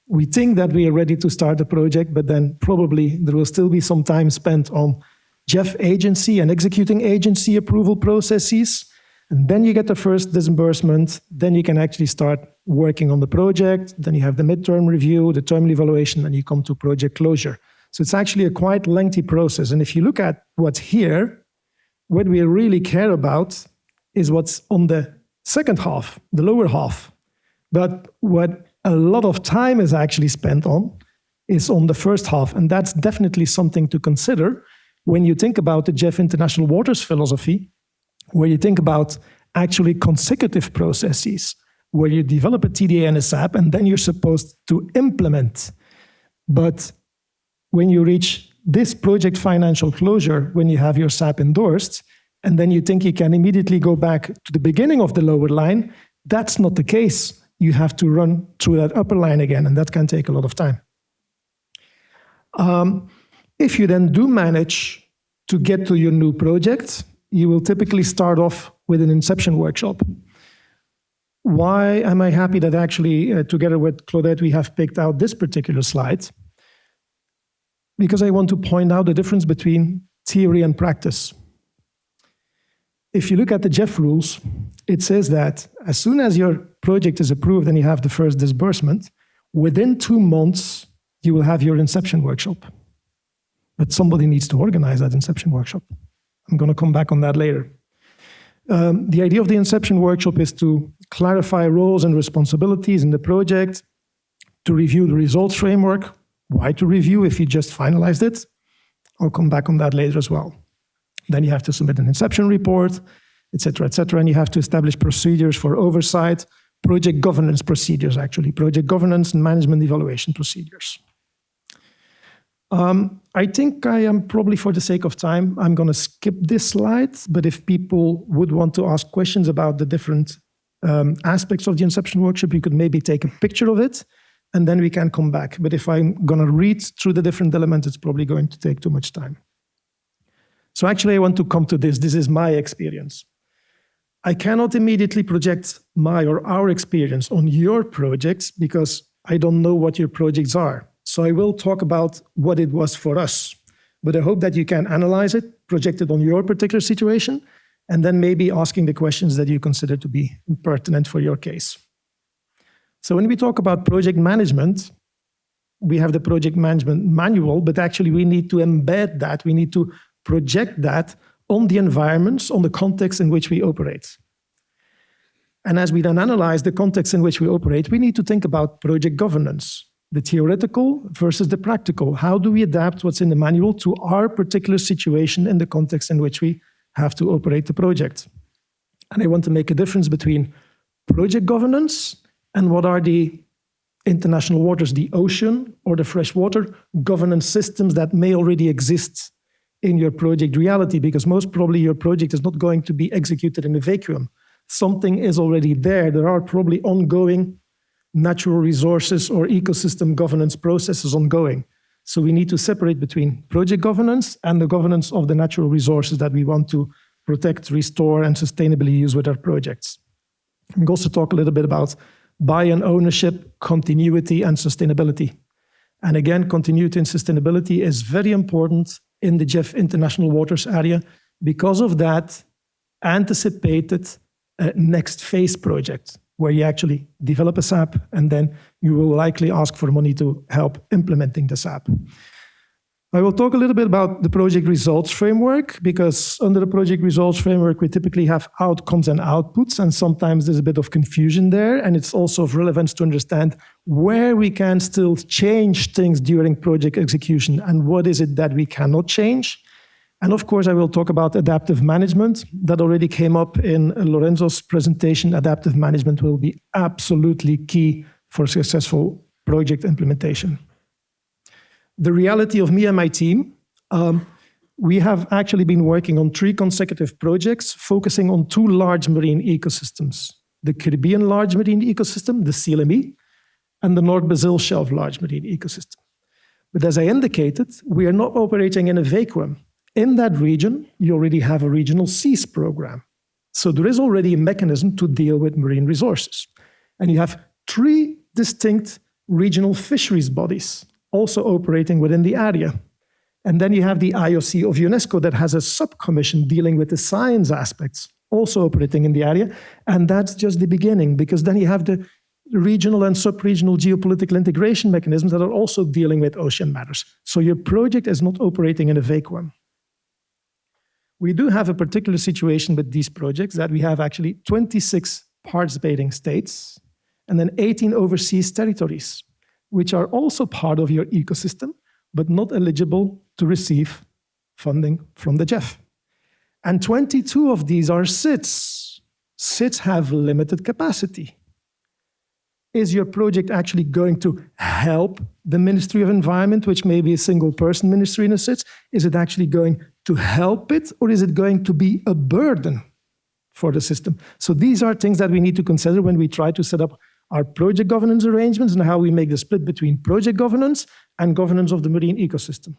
we think that we are ready to start the project, but then probably there will still be some time spent on GEF agency and executing agency approval processes. And then you get the first disbursement, then you can actually start working on the project, then you have the midterm review, the terminal evaluation, and you come to project closure. So it's actually a quite lengthy process. And if you look at what's here, what we really care about is what's on the second half, the lower half. But what a lot of time is actually spent on is on the first half. And that's definitely something to consider when you think about the GEF International Waters philosophy, where you think about actually consecutive processes, where you develop a TDA and a SAP, and then you're supposed to implement. But when you reach this project financial closure, when you have your SAP endorsed, and then you think you can immediately go back to the beginning of the lower line, that's not the case. You have to run through that upper line again, and that can take a lot of time. If you then do manage to get to your new project, you will typically start off with an inception workshop. Why am I happy that actually, together with Claudette, we have picked out this particular slide? Because I want to point out the difference between theory and practice. If you look at the GEF rules, it says that as soon as your project is approved and you have the first disbursement, within 2 months, you will have your inception workshop. But somebody needs to organize that inception workshop. I'm going to come back on that later. The idea of the inception workshop is to clarify roles and responsibilities in the project, to review the results framework. Why to review if you just finalized it? I'll come back on that later as well. Then you have to submit an inception report, etc., and you have to establish procedures for oversight, project governance procedures, actually, project governance and management evaluation procedures. I think I am probably, for the sake of time, I'm going to skip this slide, but if people would want to ask questions about the different aspects of the inception workshop, you could maybe take a picture of it, and then we can come back. But if I'm going to read through the different elements, it's probably going to take too much time. So actually, I want to come to this. This is my experience. I cannot immediately project my or our experience on your projects because I don't know what your projects are. So I will talk about what it was for us. But I hope that you can analyze it, project it on your particular situation, and then maybe asking the questions that you consider to be pertinent for your case. So when we talk about project management, we have the project management manual, but actually we need to embed that, we need to project that on the environments, on the context in which we operate. And as we then analyze the context in which we operate, we need to think about project governance, the theoretical versus the practical. How do we adapt what's in the manual to our particular situation in the context in which we have to operate the project? And I want to make a difference between project governance and what are the international waters, the ocean or the freshwater governance systems that may already exist in your project reality, because most probably your project is not going to be executed in a vacuum. Something is already there. There are probably ongoing natural resources or ecosystem governance processes ongoing. So we need to separate between project governance and the governance of the natural resources that we want to protect, restore, and sustainably use with our projects. We also talk a little bit about buy-in ownership, continuity, and sustainability. And again, continuity and sustainability is very important in the GEF International Waters area. Because of that, anticipated next phase project, where you actually develop a SAP and then you will likely ask for money to help implementing the SAP. I will talk a little bit about the project results framework, because under the project results framework, we typically have outcomes and outputs, and sometimes there's a bit of confusion there, and it's also of relevance to understand where we can still change things during project execution and what is it that we cannot change. And of course, I will talk about adaptive management. That already came up in Lorenzo's presentation. Adaptive management will be absolutely key for successful project implementation. The reality of me and my team, we have actually been working on 3 consecutive projects focusing on 2 large marine ecosystems: the Caribbean large marine ecosystem, the CLME, and the North Brazil Shelf large marine ecosystem. But as I indicated, we are not operating in a vacuum. In that region, you already have a regional seas program. So there is already a mechanism to deal with marine resources. And you have 3 distinct regional fisheries bodies also operating within the area. And then you have the IOC of UNESCO that has a subcommission dealing with the science aspects, also operating in the area. And that's just the beginning, because then you have the regional and sub-regional geopolitical integration mechanisms that are also dealing with ocean matters. So your project is not operating in a vacuum. We do have a particular situation with these projects that we have actually 26 participating states and then 18 overseas territories, which are also part of your ecosystem, but not eligible to receive funding from the GEF. And 22 of these are SITs. SITs have limited capacity. Is your project actually going to help the Ministry of Environment, which may be a single-person ministry in a SIT? Is it actually going to help it, or is it going to be a burden for the system? So these are things that we need to consider when we try to set up our project governance arrangements and how we make the split between project governance and governance of the marine ecosystem.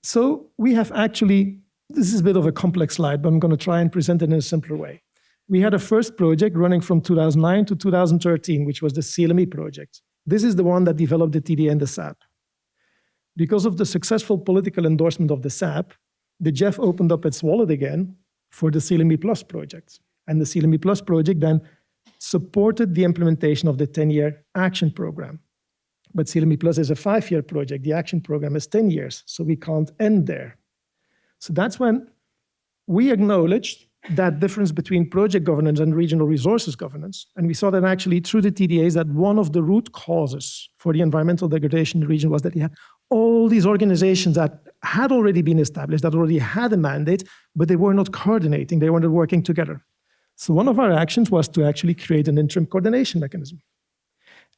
So we have actually, this is a bit of a complex slide, but I'm going to try and present it in a simpler way. We had a first project running from 2009 to 2013, which was the CLME project. This is the one that developed the TDA and the SAP. Because of the successful political endorsement of the SAP, the GEF opened up its wallet again for the CLME Plus project. And the CLME Plus project then supported the implementation of the 10-year action program. But CLME Plus is a 5-year project. The action program is 10 years, so we can't end there. So that's when we acknowledged that difference between project governance and regional resources governance. And we saw that actually through the TDAs that one of the root causes for the environmental degradation in the region was that you had all these organizations that had already been established, that already had a mandate, but they were not coordinating, they weren't working together. So one of our actions was to actually create an interim coordination mechanism.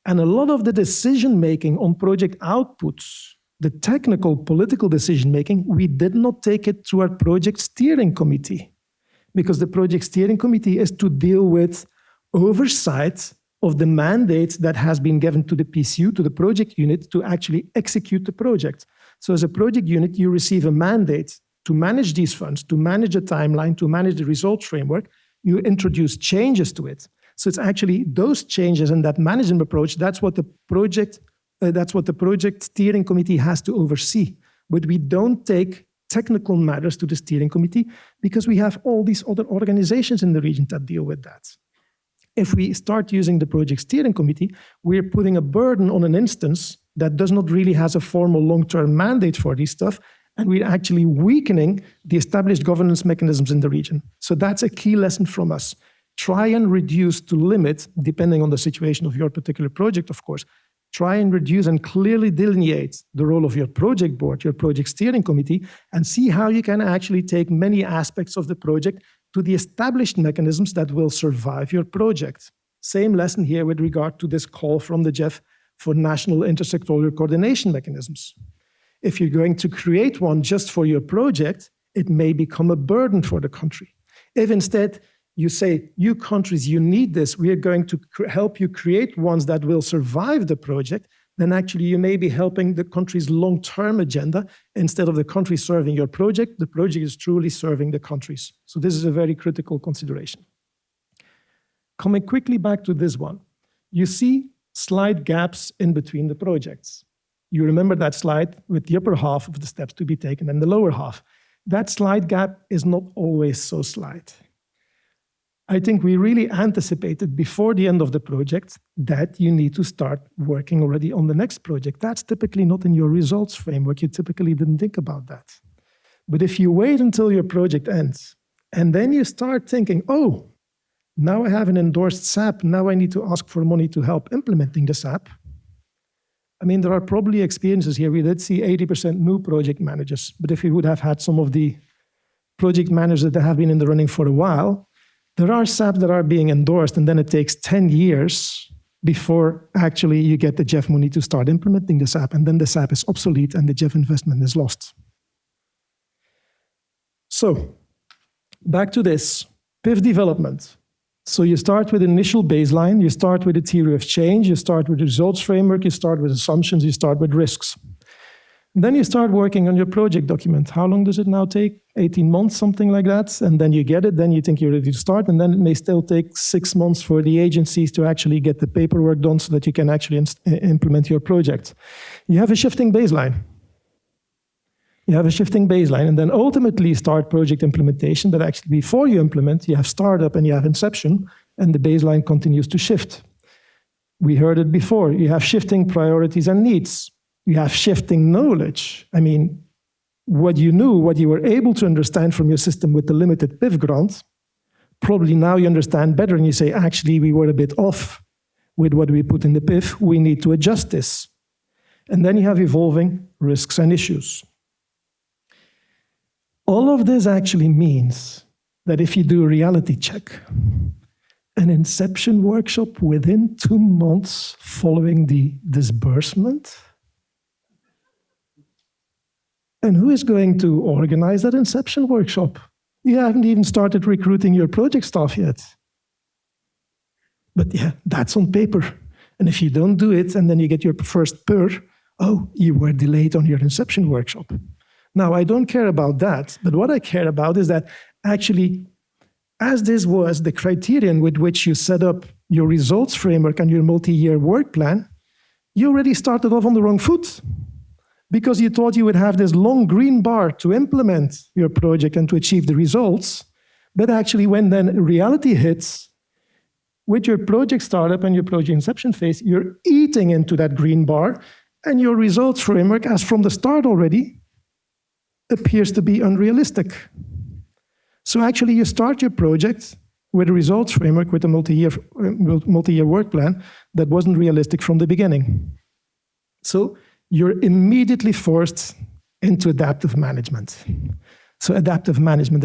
And a lot of the decision-making on project outputs, the technical political decision-making, we did not take it through our project steering committee, because the project steering committee is to deal with oversight of the mandate that has been given to the PCU, to the project unit, to actually execute the project. So as a project unit, you receive a mandate to manage these funds, to manage a timeline, to manage the results framework. You introduce changes to it. So it's actually those changes and that management approach, that's what the project steering committee has to oversee. But we don't take technical matters to the steering committee because we have all these other organizations in the region that deal with that. If we start using the project steering committee, we're putting a burden on an instance that does not really has a formal long-term mandate for this stuff, and we're actually weakening the established governance mechanisms in the region. So that's a key lesson from us. Try and reduce to limit, depending on the situation of your particular project, of course, try and reduce and clearly delineate the role of your project board, your project steering committee, and see how you can actually take many aspects of the project to the established mechanisms that will survive your project. Same lesson here with regard to this call from the GEF for national intersectoral coordination mechanisms. If you're going to create one just for your project, it may become a burden for the country. If instead you say, you countries, you need this, we are going to help you create ones that will survive the project, then actually you may be helping the country's long-term agenda. Instead of the country serving your project, the project is truly serving the countries. So this is a very critical consideration. Coming quickly back to this one, you see slight gaps in between the projects. You remember that slide with the upper half of the steps to be taken and the lower half. That slight gap is not always so slight. I think we really anticipated before the end of the project that you need to start working already on the next project. That's typically not in your results framework. You typically didn't think about that. But if you wait until your project ends, and then you start thinking, oh, now I have an endorsed SAP, now I need to ask for money to help implementing the SAP. I mean, there are probably experiences here. We did see 80% new project managers, but if we would have had some of the project managers that have been in the running for a while, there are SAP that are being endorsed, and then it takes 10 years before actually you get the JEF money to start implementing the SAP, and then the SAP is obsolete and the JEF investment is lost. So, back to this, PIF development. So you start with initial baseline, you start with a theory of change, you start with results framework, you start with assumptions, you start with risks. And then you start working on your project document. How long does it now take? 18 months, something like that. And then you get it, then you think you're ready to start, and then it may still take 6 months for the agencies to actually get the paperwork done so that you can actually implement your project. You have a shifting baseline. You have a shifting baseline, and then ultimately start project implementation, but actually before you implement, you have startup and you have inception, and the baseline continues to shift. We heard it before. You have shifting priorities and needs. You have shifting knowledge. I mean, what you knew, what you were able to understand from your system with the limited PIF grant, probably now you understand better and you say, actually, we were a bit off with what we put in the PIF. We need to adjust this. And then you have evolving risks and issues. All of this actually means that if you do a reality check, an inception workshop within 2 months following the disbursement, and who is going to organize that inception workshop? You haven't even started recruiting your project staff yet. But yeah, that's on paper. And if you don't do it and then you get your first PER, oh, you were delayed on your inception workshop. Now, I don't care about that, but what I care about is that actually, as this was the criterion with which you set up your results framework and your multi-year work plan, you already started off on the wrong foot. Because you thought you would have this long green bar to implement your project and to achieve the results. But actually, when then reality hits, with your project startup and your project inception phase, you're eating into that green bar, and your results framework, as from the start already, appears to be unrealistic. So actually, you start your project with a results framework, with a multi-year work plan that wasn't realistic from the beginning. So you're immediately forced into adaptive management. So adaptive management.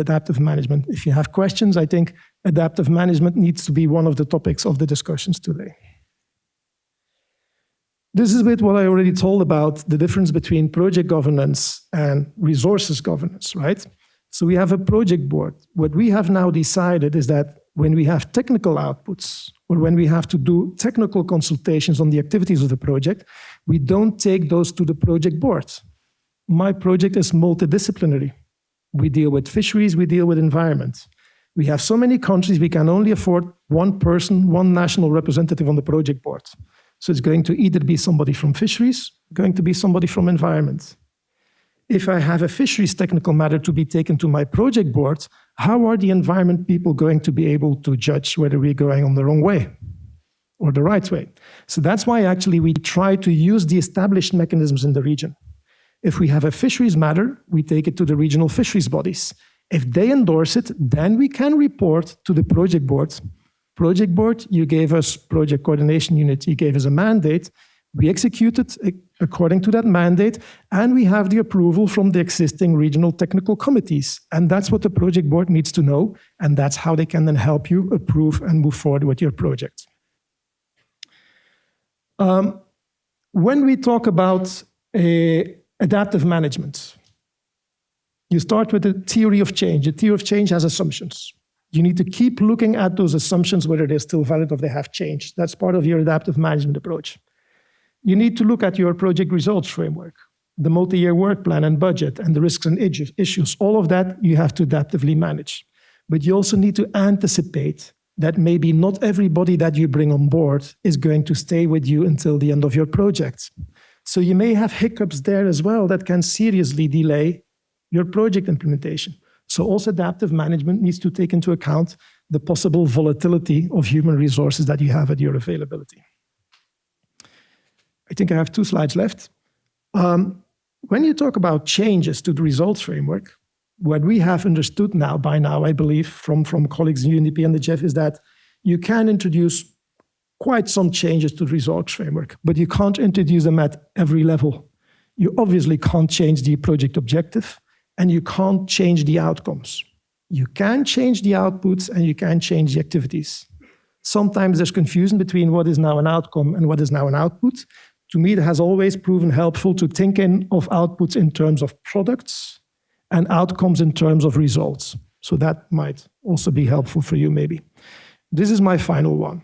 If you have questions, I think adaptive management needs to be one of the topics of the discussions today. This is a bit what I already told about the difference between project governance and resources governance, right? So we have a project board. What we have now decided is that when we have technical outputs or when we have to do technical consultations on the activities of the project, we don't take those to the project board. My project is multidisciplinary. We deal with fisheries, we deal with environment. We have so many countries, we can only afford one person, one national representative on the project board. So it's going to either be somebody from fisheries, going to be somebody from environment. If I have a fisheries technical matter to be taken to my project board, how are the environment people going to be able to judge whether we're going on the wrong way or the right way? So that's why actually we try to use the established mechanisms in the region. If we have a fisheries matter, we take it to the regional fisheries bodies. If they endorse it, then we can report to the project board. Project board, you gave us project coordination unit, you gave us a mandate. We executed according to that mandate, and we have the approval from the existing regional technical committees. And that's what the project board needs to know, and that's how they can then help you approve and move forward with your project. When we talk about adaptive management, you start with the theory of change. The theory of change has assumptions. You need to keep looking at those assumptions, whether they're still valid or they have changed. That's part of your adaptive management approach. You need to look at your project results framework, the multi-year work plan and budget, and the risks and issues. All of that you have to adaptively manage. But you also need to anticipate that maybe not everybody that you bring on board is going to stay with you until the end of your project. So you may have hiccups there as well that can seriously delay your project implementation. So also adaptive management needs to take into account the possible volatility of human resources that you have at your availability. I think I have 2 slides left. When you talk about changes to the results framework, what we have understood now, by now, I believe, from colleagues in UNDP and the GEF, is that you can introduce quite some changes to the results framework, but you can't introduce them at every level. You obviously can't change the project objective, and you can't change the outcomes. You can change the outputs, and you can change the activities. Sometimes there's confusion between what is now an outcome and what is now an output. To me, it has always proven helpful to think of outputs in terms of products and outcomes in terms of results. So that might also be helpful for you, maybe. This is my final one.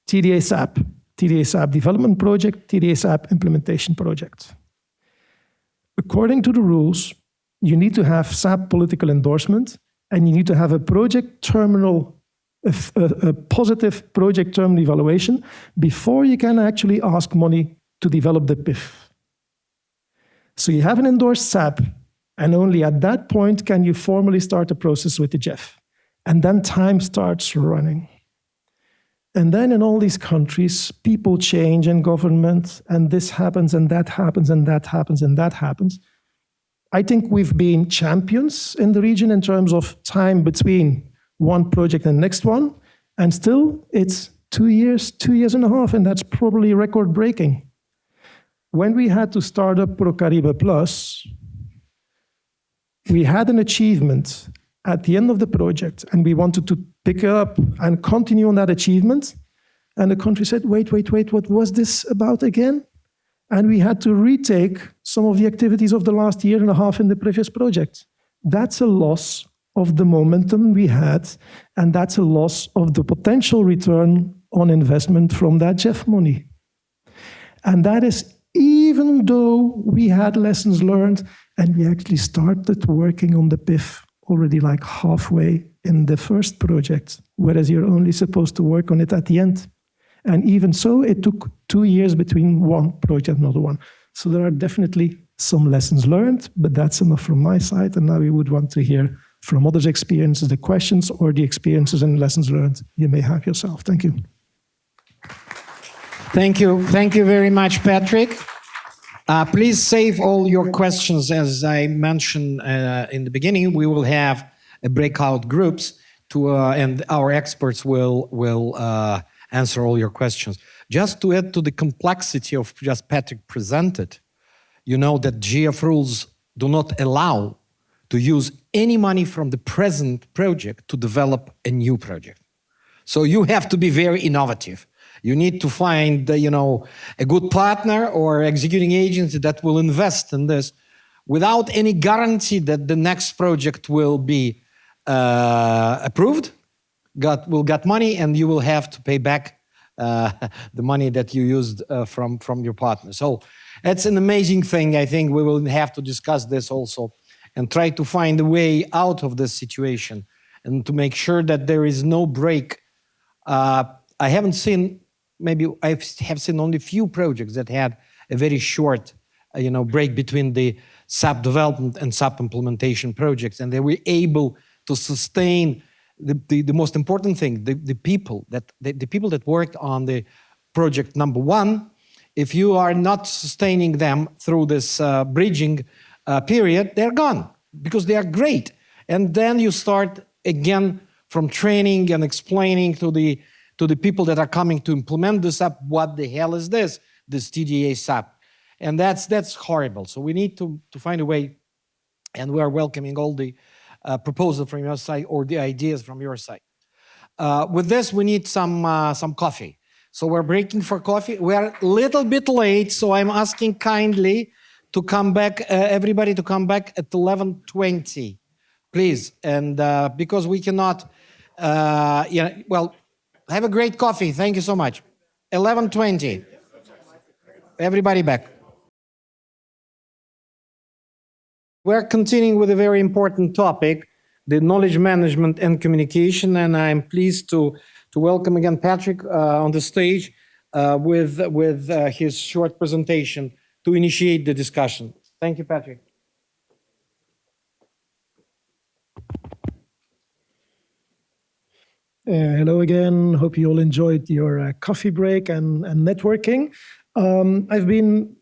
TDA SAP development project, TDA SAP implementation project. According to the rules, you need to have SAP political endorsement, and you need to have a project terminal, a positive project terminal evaluation before you can actually ask money to develop the PIF. So you have an endorsed SAP, and only at that point can you formally start the process with the GEF. And then time starts running. And then in all these countries, people change in government, and this happens, and that happens, and that happens, and that happens. I think we've been champions in the region in terms of time between one project and the next one, and still it's 2 years and a half, and that's probably record-breaking. When we had to start up ProCaribe Plus, we had an achievement at the end of the project, and we wanted to pick up and continue on that achievement. And the country said, wait, what was this about again? And we had to retake some of the activities of the last year and a half in the previous project. That's a loss of the momentum we had, and that's a loss of the potential return on investment from that GEF money. And that is even though we had lessons learned, and we actually started working on the PIF already like halfway in the first project, whereas you're only supposed to work on it at the end. And even so, it took 2 years between one project and another one. So there are definitely some lessons learned, but that's enough from my side. And now we would want to hear from others' experiences, the questions or the experiences and lessons learned you may have yourself. Thank you. Thank you. Thank you very much, Patrick. Please save all your questions. As I mentioned in the beginning, we will have breakout groups and our experts will answer all your questions. Just to add to the complexity of just Patrick presented, you know that GF rules do not allow to use any money from the present project to develop a new project. So you have to be very innovative. You need to find, a good partner or executing agency that will invest in this without any guarantee that the next project will be approved, will get money, and you will have to pay back the money that you used from your partner. So it's an amazing thing. I think we will have to discuss this also and try to find a way out of this situation and to make sure that there is no break. I haven't seen, maybe I have seen only few projects that had a very short, break between the SAP development and SAP implementation projects, and they were able to sustain the most important thing, the people that worked on the project number one. If you are not sustaining them through this bridging period, they're gone because they are great. And then you start again from training and explaining to the people that are coming to implement this SAP, what the hell is this TDA SAP? And that's horrible. So we need to find a way, and we are welcoming all the proposals from your side or the ideas from your side. With this, we need some coffee. So we're breaking for coffee. We are a little bit late, so I'm asking kindly to come back, everybody to come back at 11:20, please. And because we cannot, have a great coffee. Thank you so much. 11:20. Everybody back. We're continuing with a very important topic, the knowledge management and communication. And I'm pleased to welcome again Patrick on the stage with his short presentation to initiate the discussion. Thank you, Patrick. Hello again. Hope you all enjoyed your coffee break and networking. I've been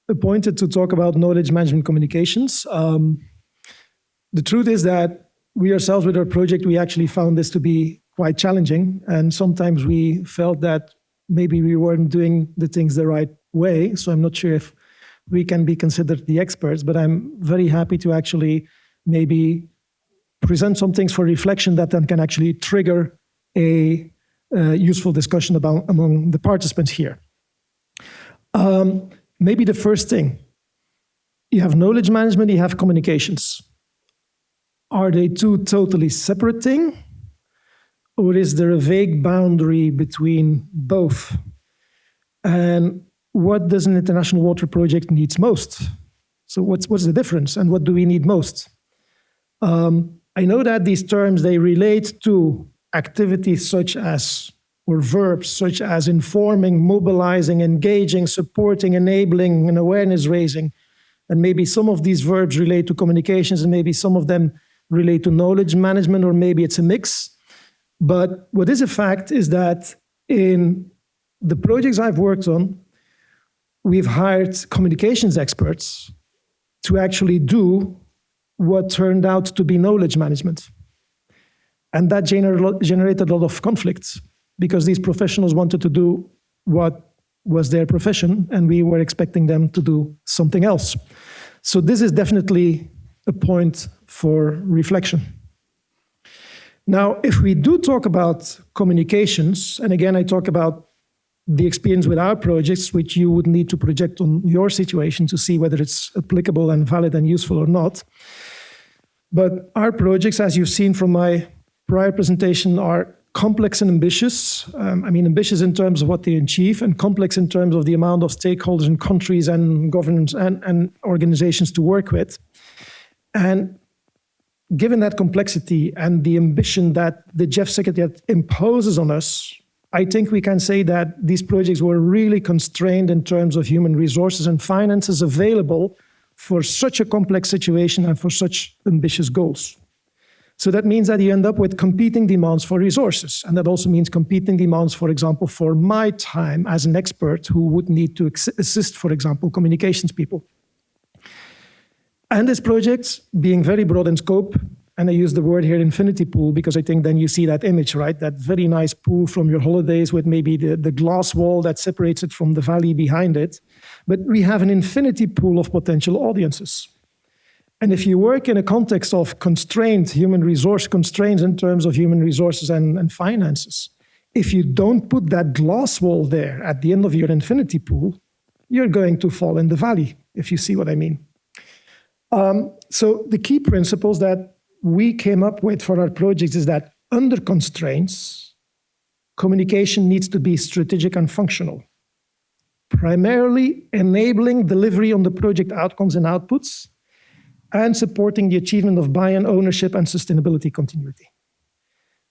appointed to talk about knowledge management communications. The truth is that we ourselves with our project, we actually found this to be quite challenging. And sometimes we felt that maybe we weren't doing the things the right way. So I'm not sure if we can be considered the experts, but I'm very happy to actually maybe present some things for reflection that then can actually trigger a useful discussion among the participants here. Maybe the first thing, you have knowledge management, you have communications. Are they two totally separate things? Or is there a vague boundary between both? And what does an international water project needs most? So what's the difference and what do we need most? I know that these terms, they relate to activities such as, or verbs such as informing, mobilizing, engaging, supporting, enabling, and awareness raising. And maybe some of these verbs relate to communications and maybe some of them relate to knowledge management, or maybe it's a mix. But what is a fact is that in the projects I've worked on, we've hired communications experts to actually do what turned out to be knowledge management. And that generated a lot of conflicts because these professionals wanted to do what was their profession and we were expecting them to do something else. So this is definitely a point for reflection. Now, if we do talk about communications, and again, I talk about the experience with our projects, which you would need to project on your situation to see whether it's applicable and valid and useful or not. But our projects, as you've seen from my prior presentation, are complex and ambitious. Ambitious in terms of what they achieve and complex in terms of the amount of stakeholders and countries and governments and organizations to work with. And given that complexity and the ambition that the GEF Secretariat imposes on us, I think we can say that these projects were really constrained in terms of human resources and finances available for such a complex situation and for such ambitious goals. So that means that you end up with competing demands for resources. And that also means competing demands, for example, for my time as an expert who would need to assist, for example, communications people. And this project, being very broad in scope, and I use the word here infinity pool because I think then you see that image, right? That very nice pool from your holidays with maybe the glass wall that separates it from the valley behind it. But we have an infinity pool of potential audiences. And if you work in a context of constrained human resource constraints in terms of human resources and finances, if you don't put that glass wall there at the end of your infinity pool, you're going to fall in the valley, if you see what I mean. So the key principles that we came up with for our projects is that under constraints, communication needs to be strategic and functional, primarily enabling delivery on the project outcomes and outputs, and supporting the achievement of buy-in, ownership, and sustainability continuity.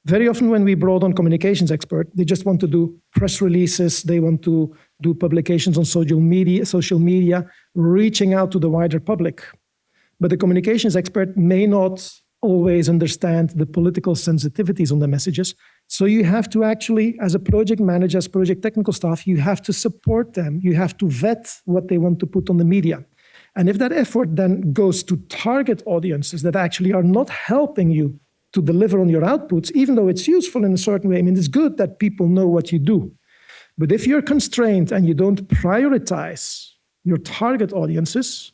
Very often when we brought on communications expert, they just want to do press releases, they want to do publications on social media, reaching out to the wider public. But the communications expert may not always understand the political sensitivities on the messages. So you have to actually, as a project manager, as project technical staff, you have to support them. You have to vet what they want to put on the media. And if that effort then goes to target audiences that actually are not helping you to deliver on your outputs, even though it's useful in a certain way, it's good that people know what you do. But if you're constrained and you don't prioritize your target audiences,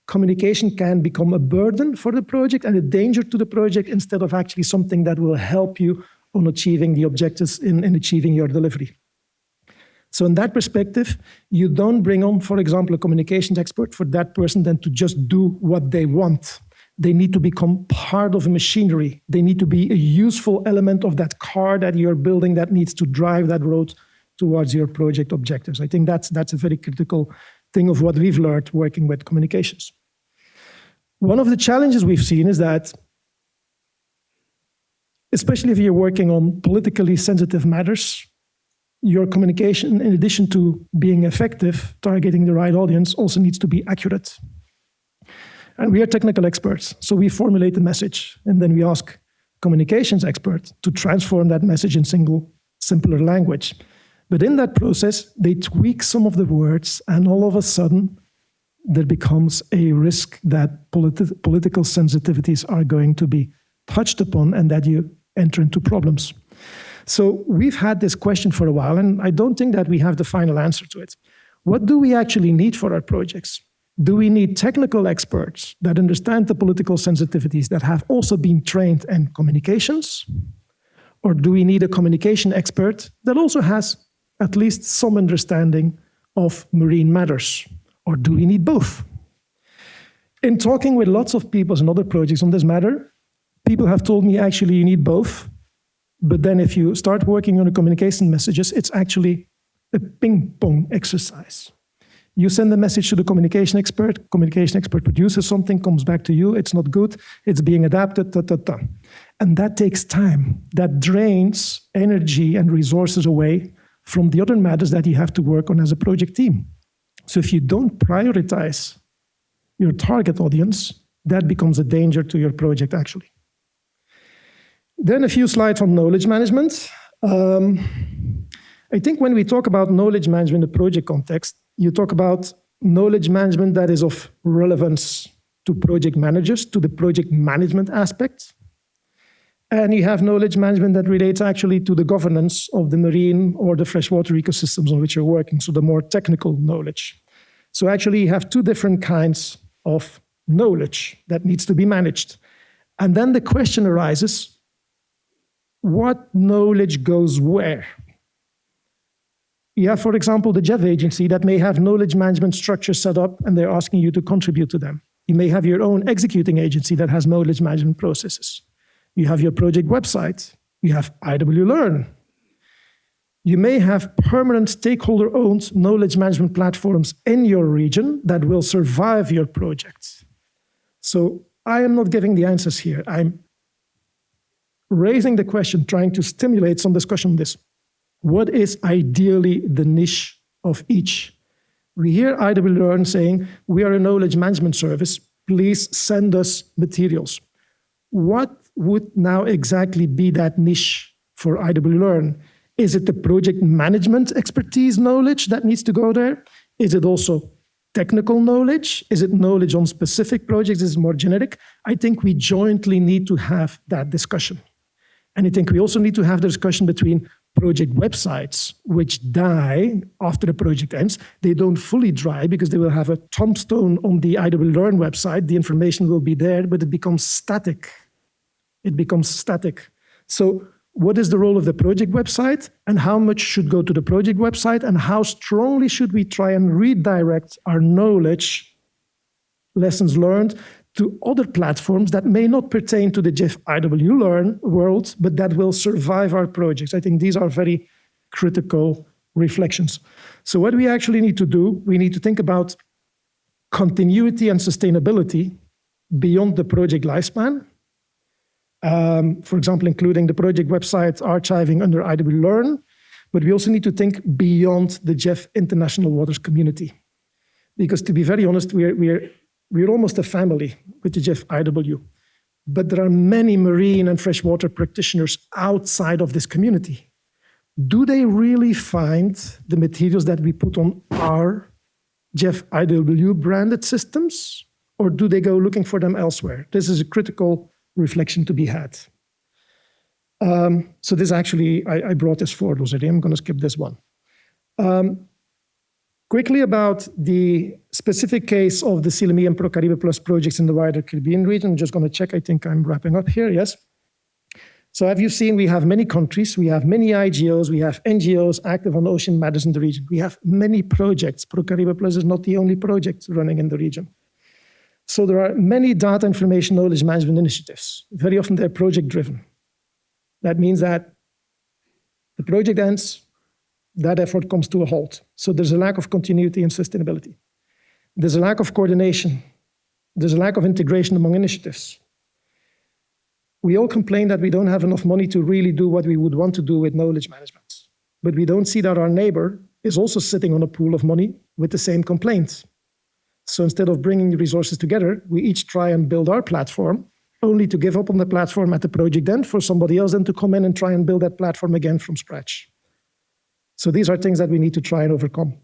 communication can become a burden for the project and a danger to the project instead of actually something that will help you on achieving the objectives in achieving your delivery. So in that perspective, you don't bring on, for example, a communications expert for that person then to just do what they want. They need to become part of a machinery. They need to be a useful element of that car that you're building that needs to drive that road towards your project objectives. I think that's a very critical thing of what we've learned working with communications. One of the challenges we've seen is that especially if you're working on politically sensitive matters, your communication, in addition to being effective, targeting the right audience, also needs to be accurate. And we are technical experts, so we formulate the message, and then we ask communications experts to transform that message in simpler language. But in that process, they tweak some of the words, and all of a sudden, there becomes a risk that political sensitivities are going to be touched upon and that you enter into problems. So we've had this question for a while, and I don't think that we have the final answer to it. What do we actually need for our projects? Do we need technical experts that understand the political sensitivities that have also been trained in communications? Or do we need a communication expert that also has at least some understanding of marine matters? Or do we need both? In talking with lots of people in other projects on this matter, people have told me actually you need both. But then if you start working on the communication messages, it's actually a ping pong exercise. You send a message to the communication expert produces something, comes back to you, it's not good, it's being adapted, And that takes time. That drains energy and resources away from the other matters that you have to work on as a project team. So if you don't prioritize your target audience, that becomes a danger to your project, actually. Then a few slides on knowledge management. I think when we talk about knowledge management in the project context, you talk about knowledge management that is of relevance to project managers, to the project management aspect. And you have knowledge management that relates actually to the governance of the marine or the freshwater ecosystems on which you're working, so the more technical knowledge. So actually you have two different kinds of knowledge that needs to be managed. And then the question arises, what knowledge goes where? You have, for example, the JEF agency that may have knowledge management structures set up and they're asking you to contribute to them. You may have your own executing agency that has knowledge management processes. You have your project website. You have IWLearn. You may have permanent stakeholder-owned knowledge management platforms in your region that will survive your project. So I am not giving the answers here. I'm raising the question, trying to stimulate some discussion on this. What is ideally the niche of each? We hear IWLearn saying, we are a knowledge management service, please send us materials. What would now exactly be that niche for IWLearn? Is it the project management expertise knowledge that needs to go there? Is it also technical knowledge? Is it knowledge on specific projects? Is it more generic? I think we jointly need to have that discussion. And I think we also need to have the discussion between project websites, which die after the project ends. They don't fully dry because they will have a tombstone on the IWLearn website. The information will be there, but it becomes static. It becomes static. So what is the role of the project website and how much should go to the project website and how strongly should we try and redirect our knowledge, lessons learned, to other platforms that may not pertain to the JEF IWLearn world, but that will survive our projects. I think these are very critical reflections. So what we actually need to do, we need to think about continuity and sustainability beyond the project lifespan. For example, including the project website archiving under IWLearn, but we also need to think beyond the JEF International Waters community. Because to be very honest, we're almost a family with the JEF IW, but there are many marine and freshwater practitioners outside of this community. Do they really find the materials that we put on our JEF IW branded systems, or do they go looking for them elsewhere? This is a critical reflection to be had. So this actually, I brought this forward already. I'm going to skip this one. Quickly about the specific case of the CLME and ProCaribe Plus projects in the wider Caribbean region. I'm just going to check. I think I'm wrapping up here. Yes. So have you seen we have many countries, we have many IGOs, we have NGOs active on ocean matters in the region. We have many projects. ProCaribe Plus is not the only project running in the region. So there are many data information knowledge management initiatives. Very often they're project driven. That means that the project ends, that effort comes to a halt. So there's a lack of continuity and sustainability. There's a lack of coordination. There's a lack of integration among initiatives. We all complain that we don't have enough money to really do what we would want to do with knowledge management. But we don't see that our neighbor is also sitting on a pool of money with the same complaints. So instead of bringing the resources together, we each try and build our platform, only to give up on the platform at the project end for somebody else then to come in and try and build that platform again from scratch. So these are things that we need to try and overcome.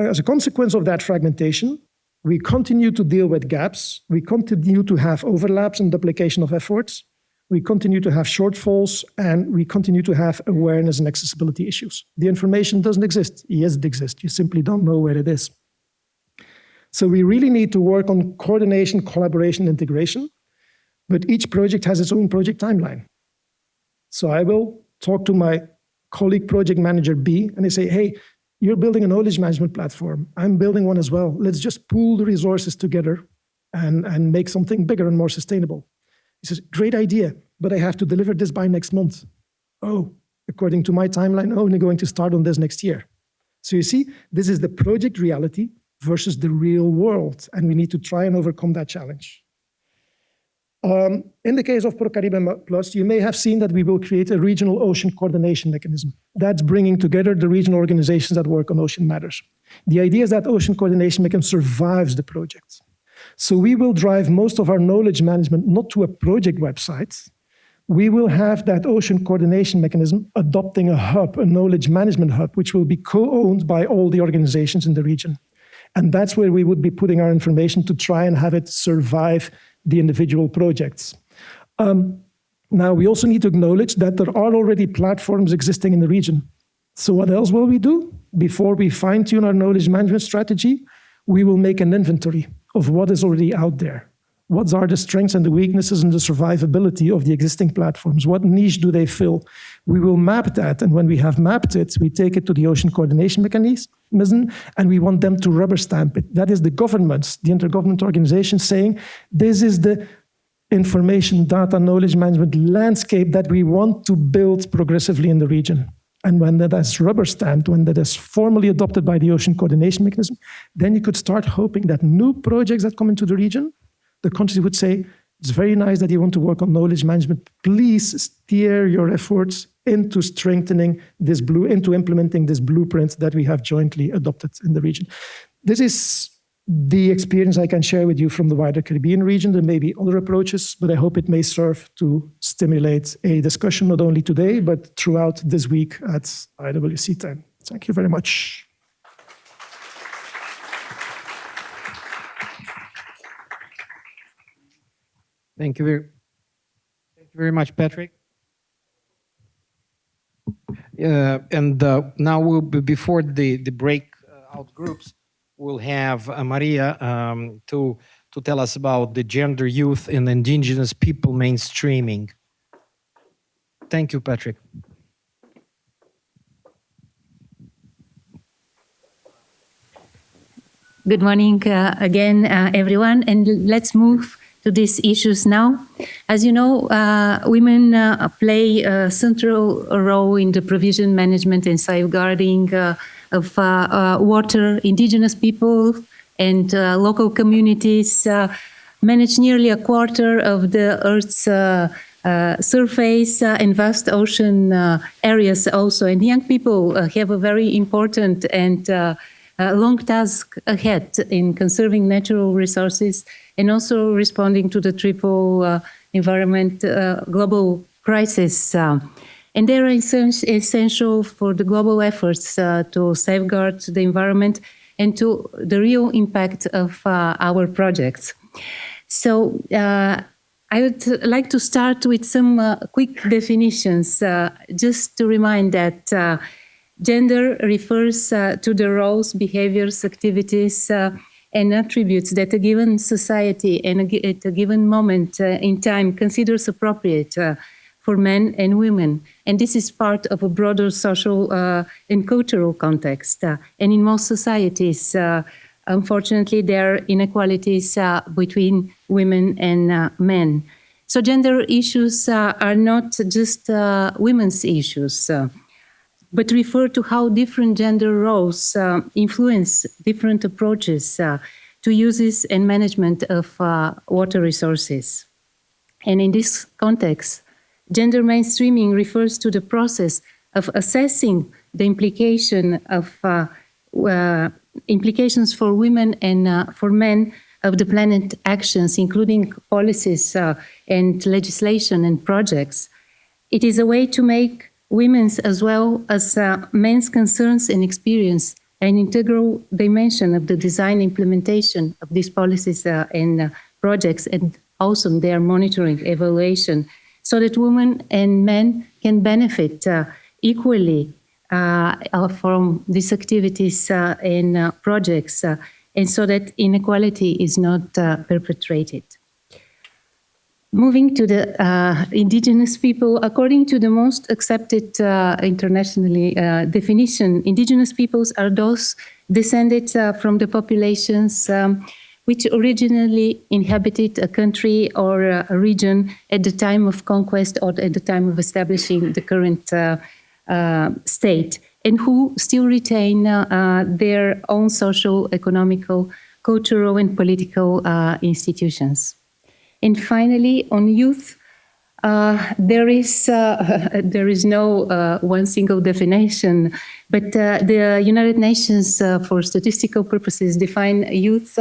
As a consequence of that fragmentation, we continue to deal with gaps. We continue to have overlaps and duplication of efforts. We continue to have shortfalls, and we continue to have awareness and accessibility issues. The information doesn't exist. Yes, it exists. You simply don't know where it is. So we really need to work on coordination, collaboration, integration, but each project has its own project timeline. So I will talk to my colleague project manager B, and I say, hey, you're building a knowledge management platform. I'm building one as well. Let's just pool the resources together and make something bigger and more sustainable. He says, great idea, but I have to deliver this by next month. Oh, according to my timeline, I'm only going to start on this next year. So you see, this is the project reality versus the real world, and we need to try and overcome that challenge. In the case of ProCaribe Plus, you may have seen that we will create a regional ocean coordination mechanism. That's bringing together the regional organizations that work on ocean matters. The idea is that ocean coordination mechanism survives the project. So we will drive most of our knowledge management not to a project website. We will have that ocean coordination mechanism adopting a hub, a knowledge management hub, which will be co-owned by all the organizations in the region. And that's where we would be putting our information to try and have it survive the individual projects. Now, we also need to acknowledge that there are already platforms existing in the region. So what else will we do? Before we fine-tune our knowledge management strategy, we will make an inventory of what is already out there. What are the strengths and the weaknesses and the survivability of the existing platforms? What niche do they fill? We will map that, and when we have mapped it, we take it to the ocean coordination mechanism, and we want them to rubber stamp it. That is the governments, the intergovernmental organizations saying, this is the information, data, knowledge management landscape that we want to build progressively in the region. And when that is rubber stamped, when that is formally adopted by the ocean coordination mechanism, then you could start hoping that new projects that come into the region, the countries would say, it's very nice that you want to work on knowledge management. Please steer your efforts into strengthening this into implementing this blueprint that we have jointly adopted in the region. This is the experience I can share with you from the wider Caribbean region. There may be other approaches, but I hope it may serve to stimulate a discussion not only today, but throughout this week at IWC10. Thank you very much. Thank you very much, Patrick. Now we'll be before the breakout groups, we'll have Maria to tell us about the gender, youth, and indigenous people mainstreaming. Thank you, Patrick. Good morning again, everyone, and let's move to these issues now. As you know, women play a central role in the provision, management, and safeguarding of water. Indigenous people and local communities manage nearly a quarter of the Earth's surface and vast ocean areas also. And young people have a very important and long task ahead in conserving natural resources and also responding to the triple environment global crisis. And they are essential for the global efforts to safeguard the environment and to the real impact of our projects. So I would like to start with some quick definitions, just to remind that gender refers to the roles, behaviors, activities, and attributes that a given society and at a given moment in time considers appropriate for men and women. And this is part of a broader social and cultural context. And in most societies, unfortunately, there are inequalities between women and men. So gender issues are not just women's issues, but refer to how different gender roles influence different approaches to uses and management of water resources. And in this context, gender mainstreaming refers to the process of assessing the implications for women and for men of the planned actions, including policies and legislation and projects. It is a way to make women's as well as men's concerns and experience an integral dimension of the design implementation of these policies and projects, and also their monitoring evaluation, so that women and men can benefit equally from these activities and projects, and so that inequality is not perpetrated. Moving to the indigenous people, according to the most accepted internationally definition, indigenous peoples are those descended from the populations which originally inhabited a country or a region at the time of conquest or at the time of establishing the current state, and who still retain their own social, economical, cultural, and political institutions. And finally, on youth, there is no one single definition, but the United Nations, for statistical purposes, define youth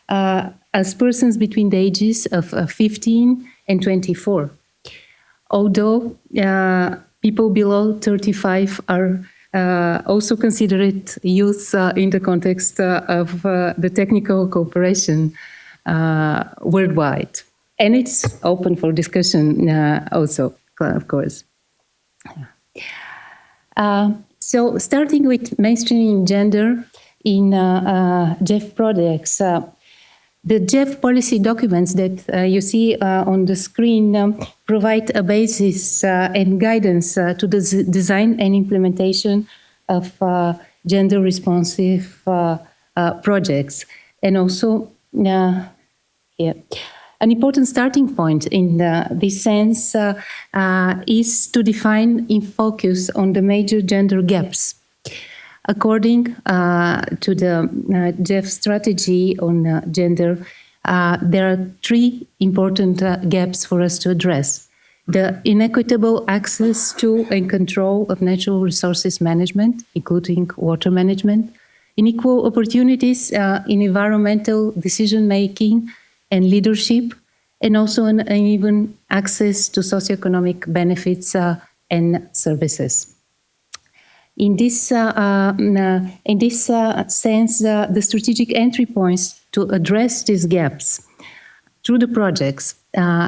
as persons between the ages of 15 and 24. Although people below 35 are also considered youth in the context of the technical cooperation worldwide. And it's open for discussion also, of course. So starting with mainstreaming gender in GEF projects, the GEF policy documents that you see on the screen provide a basis and guidance to the design and implementation of gender-responsive projects. And also, an important starting point in this sense is to define in focus on the major gender gaps. According to the GEF strategy on gender, there are three important gaps for us to address. The inequitable access to and control of natural resources management, including water management, unequal opportunities in environmental decision-making and leadership, and also an uneven access to socioeconomic benefits and services. In this sense, the strategic entry points to address these gaps through the projects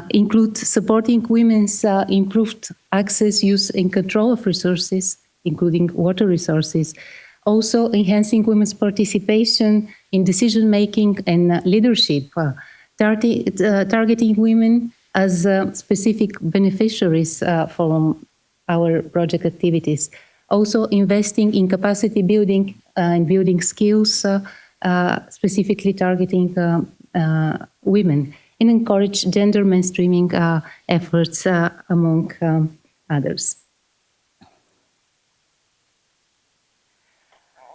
include supporting women's improved access, use, and control of resources, including water resources, also enhancing women's participation in decision-making and leadership, targeting women as specific beneficiaries from our project activities. Also investing in capacity building and building skills, specifically targeting women, and encourage gender mainstreaming efforts among others.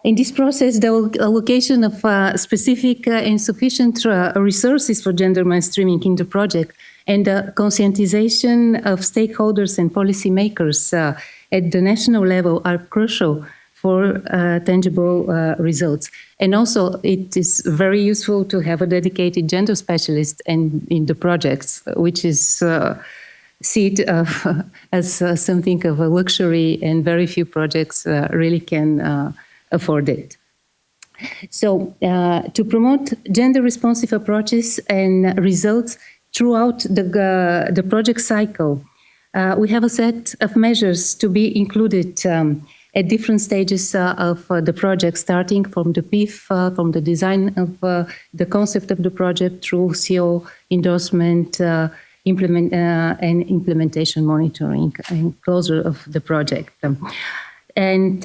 In this process, the allocation of specific and sufficient resources for gender mainstreaming in the project and the conscientization of stakeholders and policymakers at the national level are crucial for tangible results. And also, it is very useful to have a dedicated gender specialist in the projects, which is seen as something of a luxury, and very few projects really can afford it. So, to promote gender-responsive approaches and results throughout the project cycle, we have a set of measures to be included at different stages of the project, starting from the PIF, from the design of the concept of the project through CO endorsement, and implementation monitoring and closure of the project. And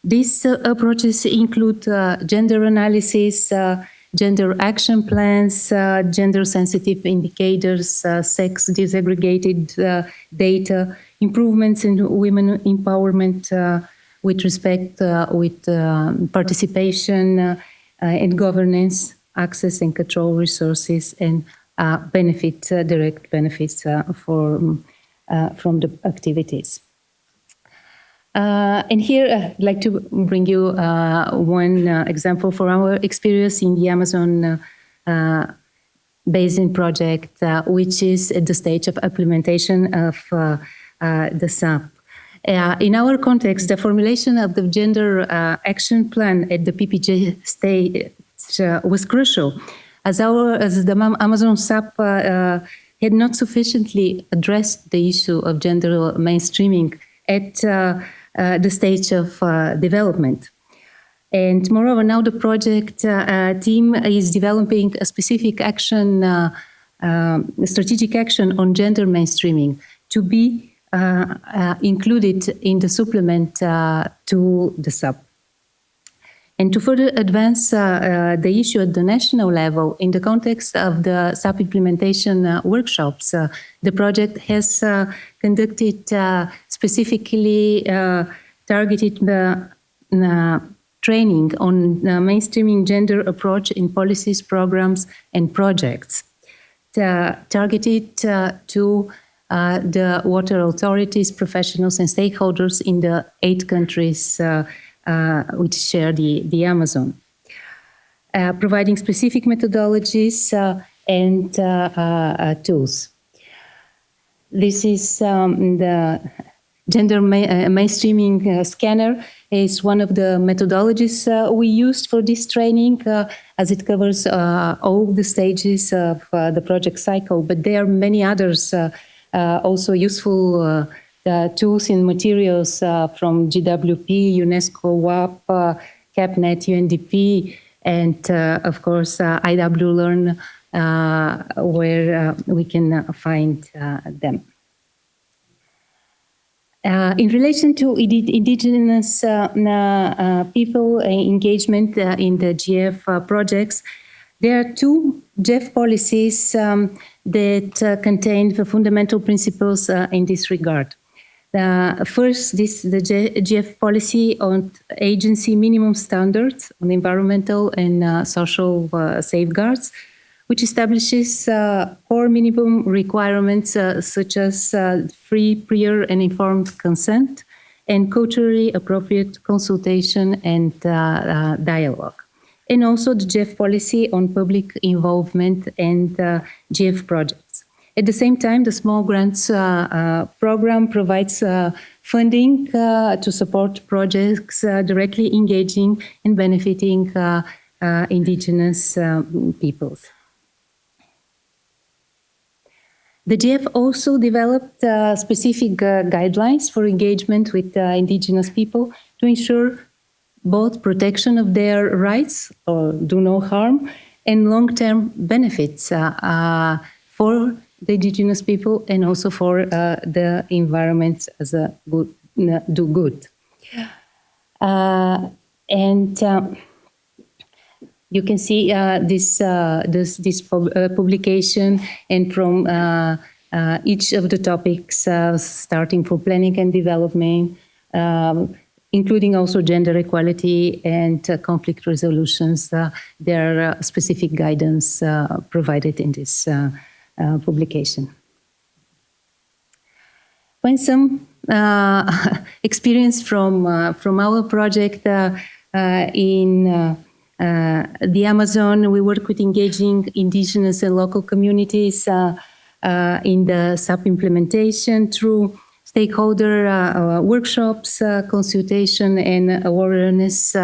these approaches include gender analysis, gender action plans, gender-sensitive indicators, sex disaggregated data, improvements in women empowerment with respect with participation and governance, access and control resources, and direct benefits from the activities. And here I'd like to bring you one example for our experience in the Amazon Basin project, which is at the stage of implementation of the SAP. In our context, the formulation of the gender action plan at the PPJ stage was crucial, as the Amazon SAP had not sufficiently addressed the issue of gender mainstreaming at the stage of development. And moreover, now the project team is developing a specific action, strategic action on gender mainstreaming to be included in the supplement to the SAP. And to further advance the issue at the national level, in the context of the SAP implementation workshops, the project has conducted specifically targeted training on mainstreaming gender approach in policies, programs, and projects, targeted to the water authorities, professionals, and stakeholders in the 8 countries which share the Amazon, providing specific methodologies and tools. This is the gender mainstreaming scanner. Is one of the methodologies we used for this training, as it covers all the stages of the project cycle. But there are many others also useful tools and materials from GWP, UNESCO, WAP, CAPNet, UNDP, and of course IWLearn, where we can find them. In relation to indigenous people engagement in the GF projects, there are 2 GF policies that contain the fundamental principles in this regard. First, the GF policy on agency minimum standards on environmental and social safeguards, which establishes core minimum requirements such as free, prior, and informed consent, and culturally appropriate consultation and dialogue. And also the GF policy on public involvement and GF projects. At the same time, the Small Grants program provides funding to support projects directly engaging and benefiting indigenous peoples. The GF also developed specific guidelines for engagement with indigenous people to ensure both protection of their rights or do no harm and long-term benefits for the indigenous people and also for the environment as a good, do good. You can see this publication, and from each of the topics, starting from planning and development, including also gender equality and conflict resolutions, there are specific guidance provided in this publication. When some experience from our project in the Amazon, we work with engaging indigenous and local communities in the SAP implementation through stakeholder workshops, consultation, and awareness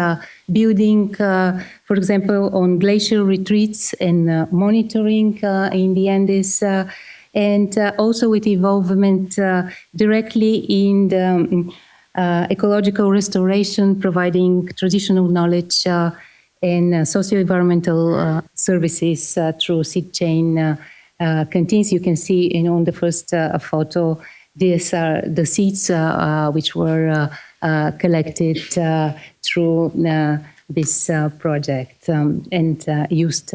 building, for example, on glacier retreats and monitoring in the Andes, and also with involvement directly in the ecological restoration, providing traditional knowledge and socio-environmental services through seed chain canteens. You can see on the first photo, these are the seeds which were collected through this project and used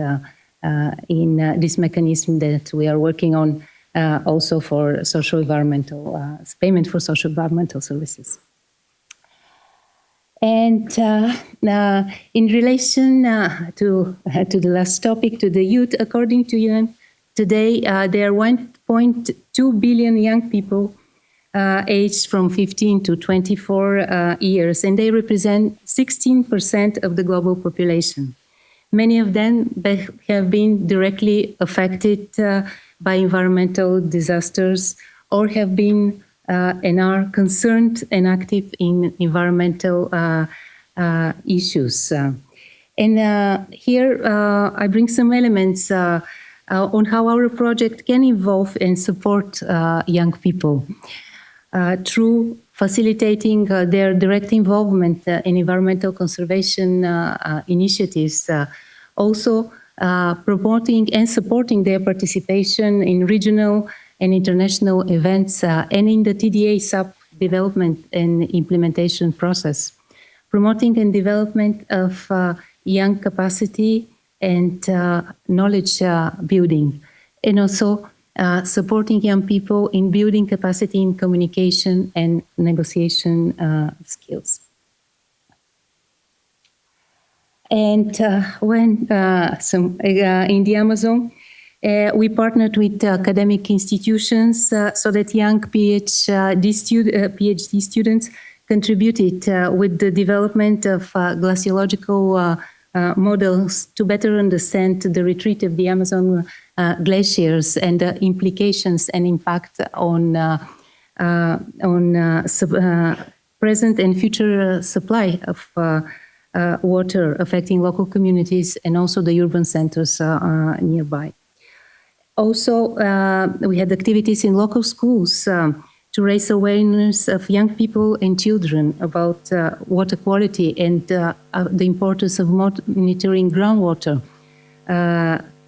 in this mechanism that we are working on also for social-environmental payment for social-environmental services. And in relation to the last topic, to the youth, according to UN Today, there are 1.2 billion young people aged from 15 to 24 years, and they represent 16% of the global population. Many of them have been directly affected by environmental disasters or have been and are concerned and active in environmental issues. And here I bring some elements on how our project can involve and support young people through facilitating their direct involvement in environmental conservation initiatives, also promoting and supporting their participation in regional and international events and in the TDA sub-development and implementation process, promoting and development of young capacity and knowledge building, and also supporting young people in building capacity in communication and negotiation skills. And in the Amazon, we partnered with academic institutions so that young PhD students contributed with the development of glaciological models to better understand the retreat of the Amazon glaciers and the implications and impact on present and future supply of water affecting local communities and also the urban centers nearby. Also, we had activities in local schools to raise awareness of young people and children about water quality and the importance of monitoring groundwater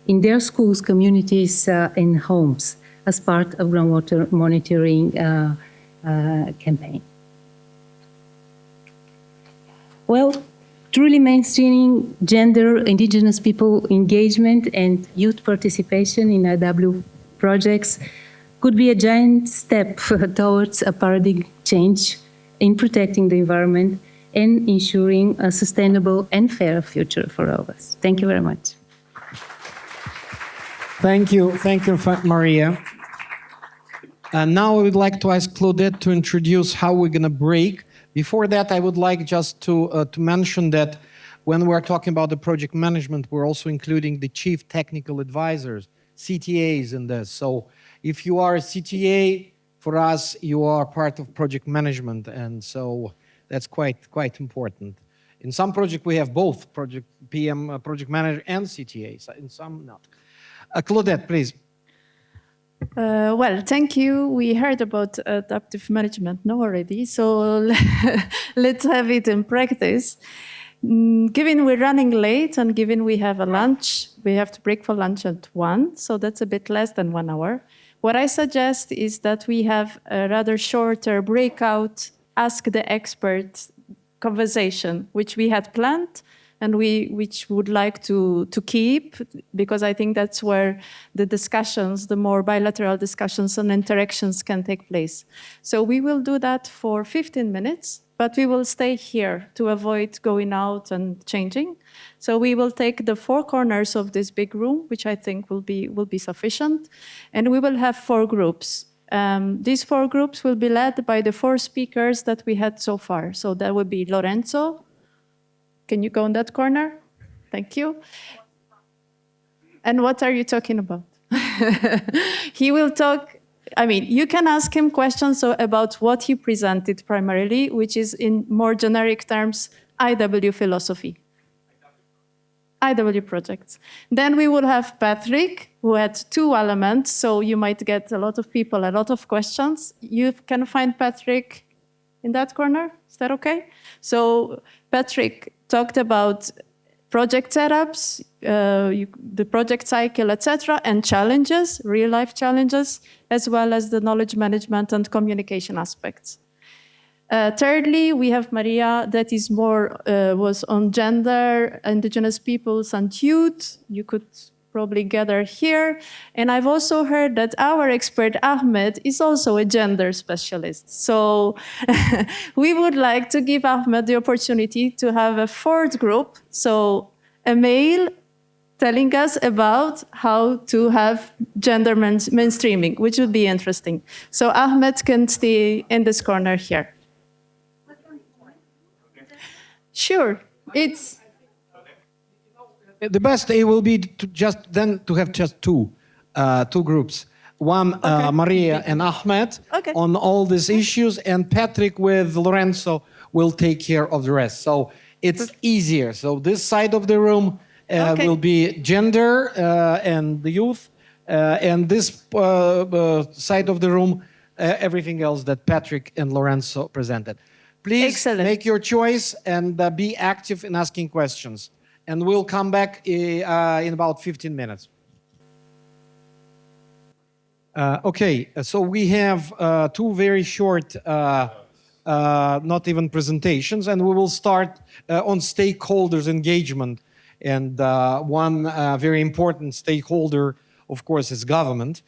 in their schools, communities, and homes as part of groundwater monitoring campaign. Well, truly mainstreaming gender, indigenous people engagement and youth participation in IW projects could be a giant step towards a paradigm change in protecting the environment and ensuring a sustainable and fair future for all of us. Thank you very much. Thank you, Maria. Now I would like to ask Claudette to introduce how we're going to break. Before that, I would like just to mention that when we're talking about the project management, we're also including the chief technical advisors, CTAs in this. So if you are a CTA, for us, you are part of project management, and so that's quite important. In some projects, we have both project PM, project manager, and CTAs. In some, not. Claudette, please. Well, thank you. We heard about adaptive management now already, so let's have it in practice. Given we're running late and given we have a lunch, we have to break for lunch at 1, so that's a bit less than 1 hour. What I suggest is that we have a rather shorter breakout, ask the expert conversation, which we had planned, and which would like to keep, because I think that's where the discussions, the more bilateral discussions and interactions can take place. So we will do that for 15 minutes, but we will stay here to avoid going out and changing. So we will take the 4 corners of this big room, which I think will be sufficient, and we will have 4 groups. These 4 groups will be led by the 4 speakers that we had so far. So that would be Lorenzo. Can you go in that corner? Thank you. And what are you talking about? He will talk, I mean, you can ask him questions about what he presented primarily, which is in more generic terms, IW philosophy. IW projects. Then we will have Patrick, who had 2 elements, so you might get a lot of people, a lot of questions. You can find Patrick in that corner. Is that okay? So Patrick talked about project setups, the project cycle, etc., and challenges, real-life challenges, as well as the knowledge management and communication aspects. Thirdly, we have Maria, that is more was on gender, indigenous peoples, and youth. You could probably gather here. And I've also heard that our expert Ahmed is also a gender specialist. So we would like to give Ahmed the opportunity to have a 4th group. So a male telling us about how to have gender mainstreaming, which would be interesting. So Ahmed can stay in this corner here. Sure, it's The best it will be to have just two groups. One, Maria and Ahmed on all these issues, and Patrick with Lorenzo will take care of the rest. So it's easier. So this side of the room will be gender and the youth, and this side of the room, everything else that Patrick and Lorenzo presented. Please make your choice and be active in asking questions. And we'll come back in about 15 minutes. Okay, so we have two very short, not even presentations, and we will start on stakeholders engagement. And one very important stakeholder, of course, is government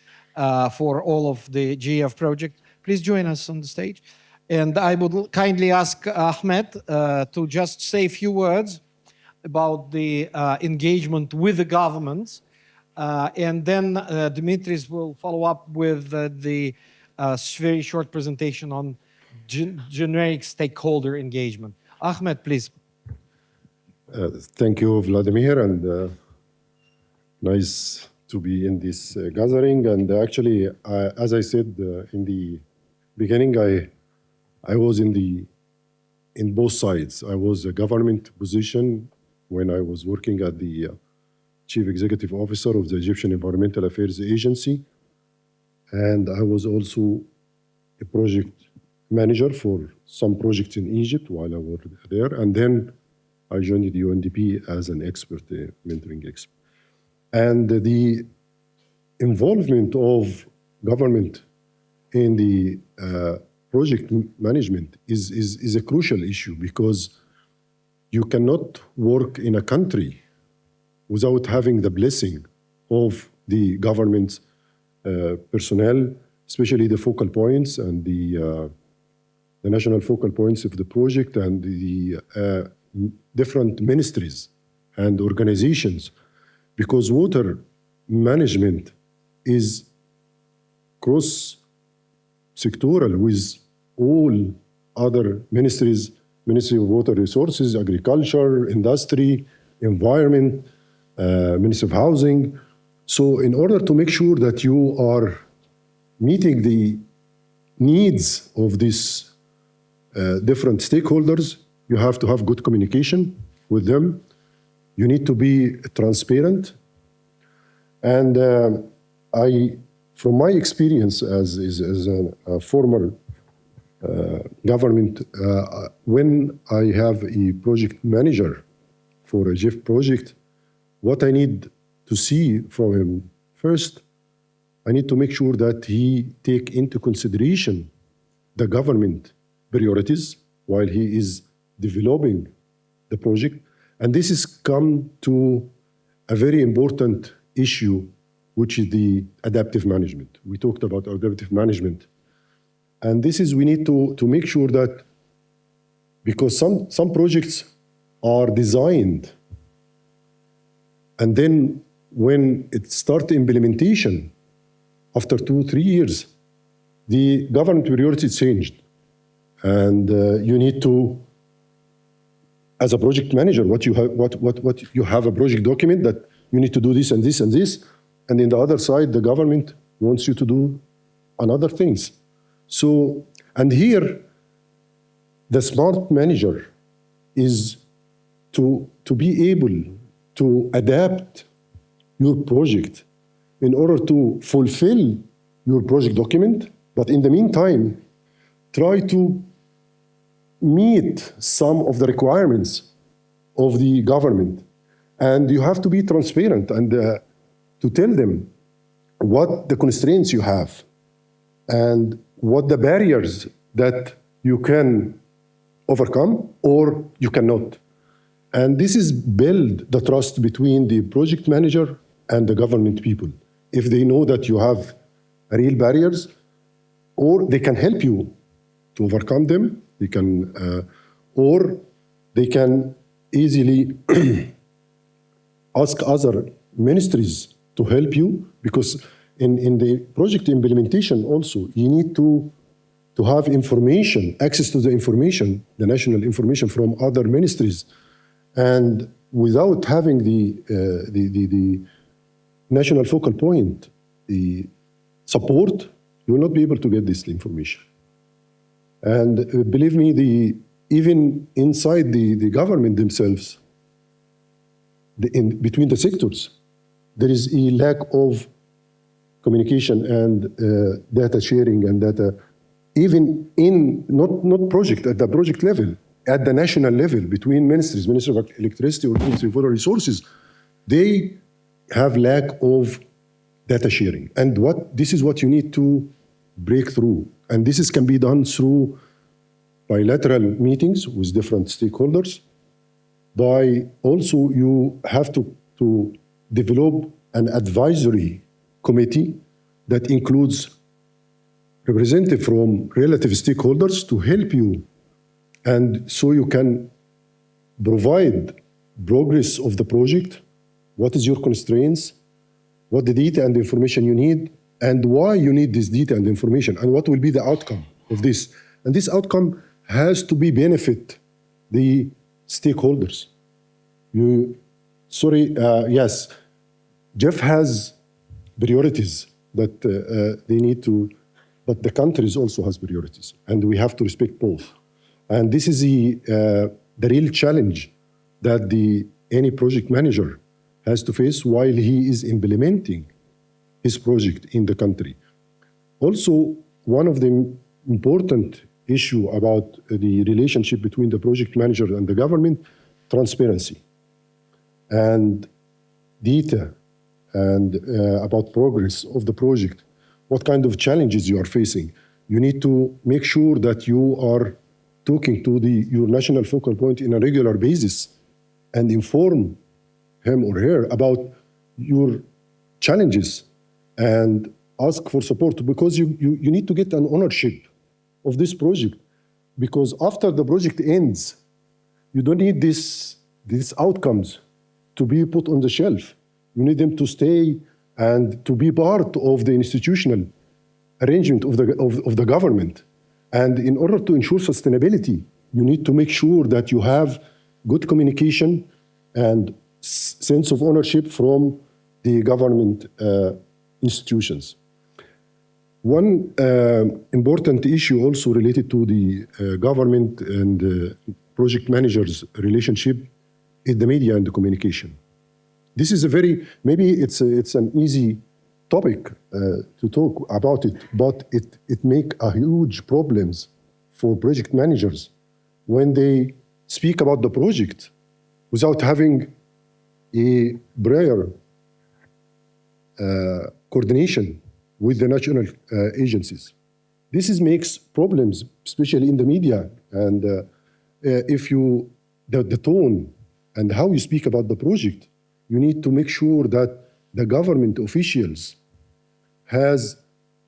for all of the GF project. Please join us on the stage. And I would kindly ask Ahmed to just say a few words about the engagement with the governments. And then Dimitris will follow up with the very short presentation on generic stakeholder engagement. Ahmed, please. Thank you, Vladimir, and nice to be in this gathering. And actually, as I said in the beginning, I was in both sides. I was a government position when I was working at the Chief Executive Officer of the Egyptian Environmental Affairs Agency. And I was also a project manager for some projects in Egypt while I was there. And then I joined the UNDP as an expert, mentoring expert. And the involvement of government in the project management is a crucial issue, because you cannot work in a country without having the blessing of the government's personnel, especially the focal points and the national focal points of the project and the different ministries and organizations, because water management is cross-sectoral with all other ministries, Ministry of Water Resources, Agriculture, Industry, Environment, Ministry of Housing. So in order to make sure that you are meeting the needs of these different stakeholders, you have to have good communication with them. You need to be transparent. And from my experience as a former government, when I have a project manager for a GIF project, what I need to see from him, first, I need to make sure that he take into consideration the government priorities while he is developing the project. And this has come to a very important issue, which is the adaptive management. We talked about adaptive management. And this is, we need to make sure that, because some projects are designed, and then when it starts implementation, after 2-3 years, the government priorities changed. And you need to, as a project manager, what you have a project document that you need to do this and this and this, and in the other side, the government wants you to do another things. So, and here, the smart manager is to be able to adapt your project in order to fulfill your project document, but in the meantime, try to meet some of the requirements of the government. And you have to be transparent and to tell them what the constraints you have and what the barriers that you can overcome or you cannot. And this is build the trust between the project manager and the government people. If they know that you have real barriers, or they can help you to overcome them, they can, or they can easily ask other ministries to help you, because in the project implementation also, you need to have information, access to the information, the national information from other ministries. And without having the national focal point, the support, you will not be able to get this information. And believe me, even inside the government themselves, between the sectors, there is a lack of communication and data sharing and data, even in not project at the project level, at the national level, between ministries, Ministry of Electricity or Ministry of Water Resources, they have lack of data sharing. And this is what you need to break through. And this can be done through bilateral meetings with different stakeholders. Also, you have to develop an advisory committee that includes representatives from relative stakeholders to help you, and so you can provide progress of the project, what is your constraints, what the data and information you need, and why you need this data and information, and what will be the outcome of this. And this outcome has to be benefit the stakeholders. Yes, Jeff has priorities that they need to, but the countries also has priorities, and we have to respect both. And this is the real challenge that any project manager has to face while he is implementing his project in the country. Also, one of the important issue about the relationship between the project manager and the government, transparency and data and about progress of the project, what kind of challenges you are facing. You need to make sure that you are talking to your national focal point in a regular basis and inform him or her about your challenges and ask for support, because you need to get an ownership of this project, because after the project ends, you don't need these outcomes to be put on the shelf. You need them to stay and to be part of the institutional arrangement of the government. And in order to ensure sustainability, you need to make sure that you have good communication and sense of ownership from the government institutions. One important issue also related to the government and project managers' relationship is the media and the communication. This is maybe it's an easy topic to talk about it, but it make a huge problems for project managers when they speak about the project without having a prior coordination with the national agencies. This makes problems, especially in the media. And if the tone and how you speak about the project, you need to make sure that the government officials has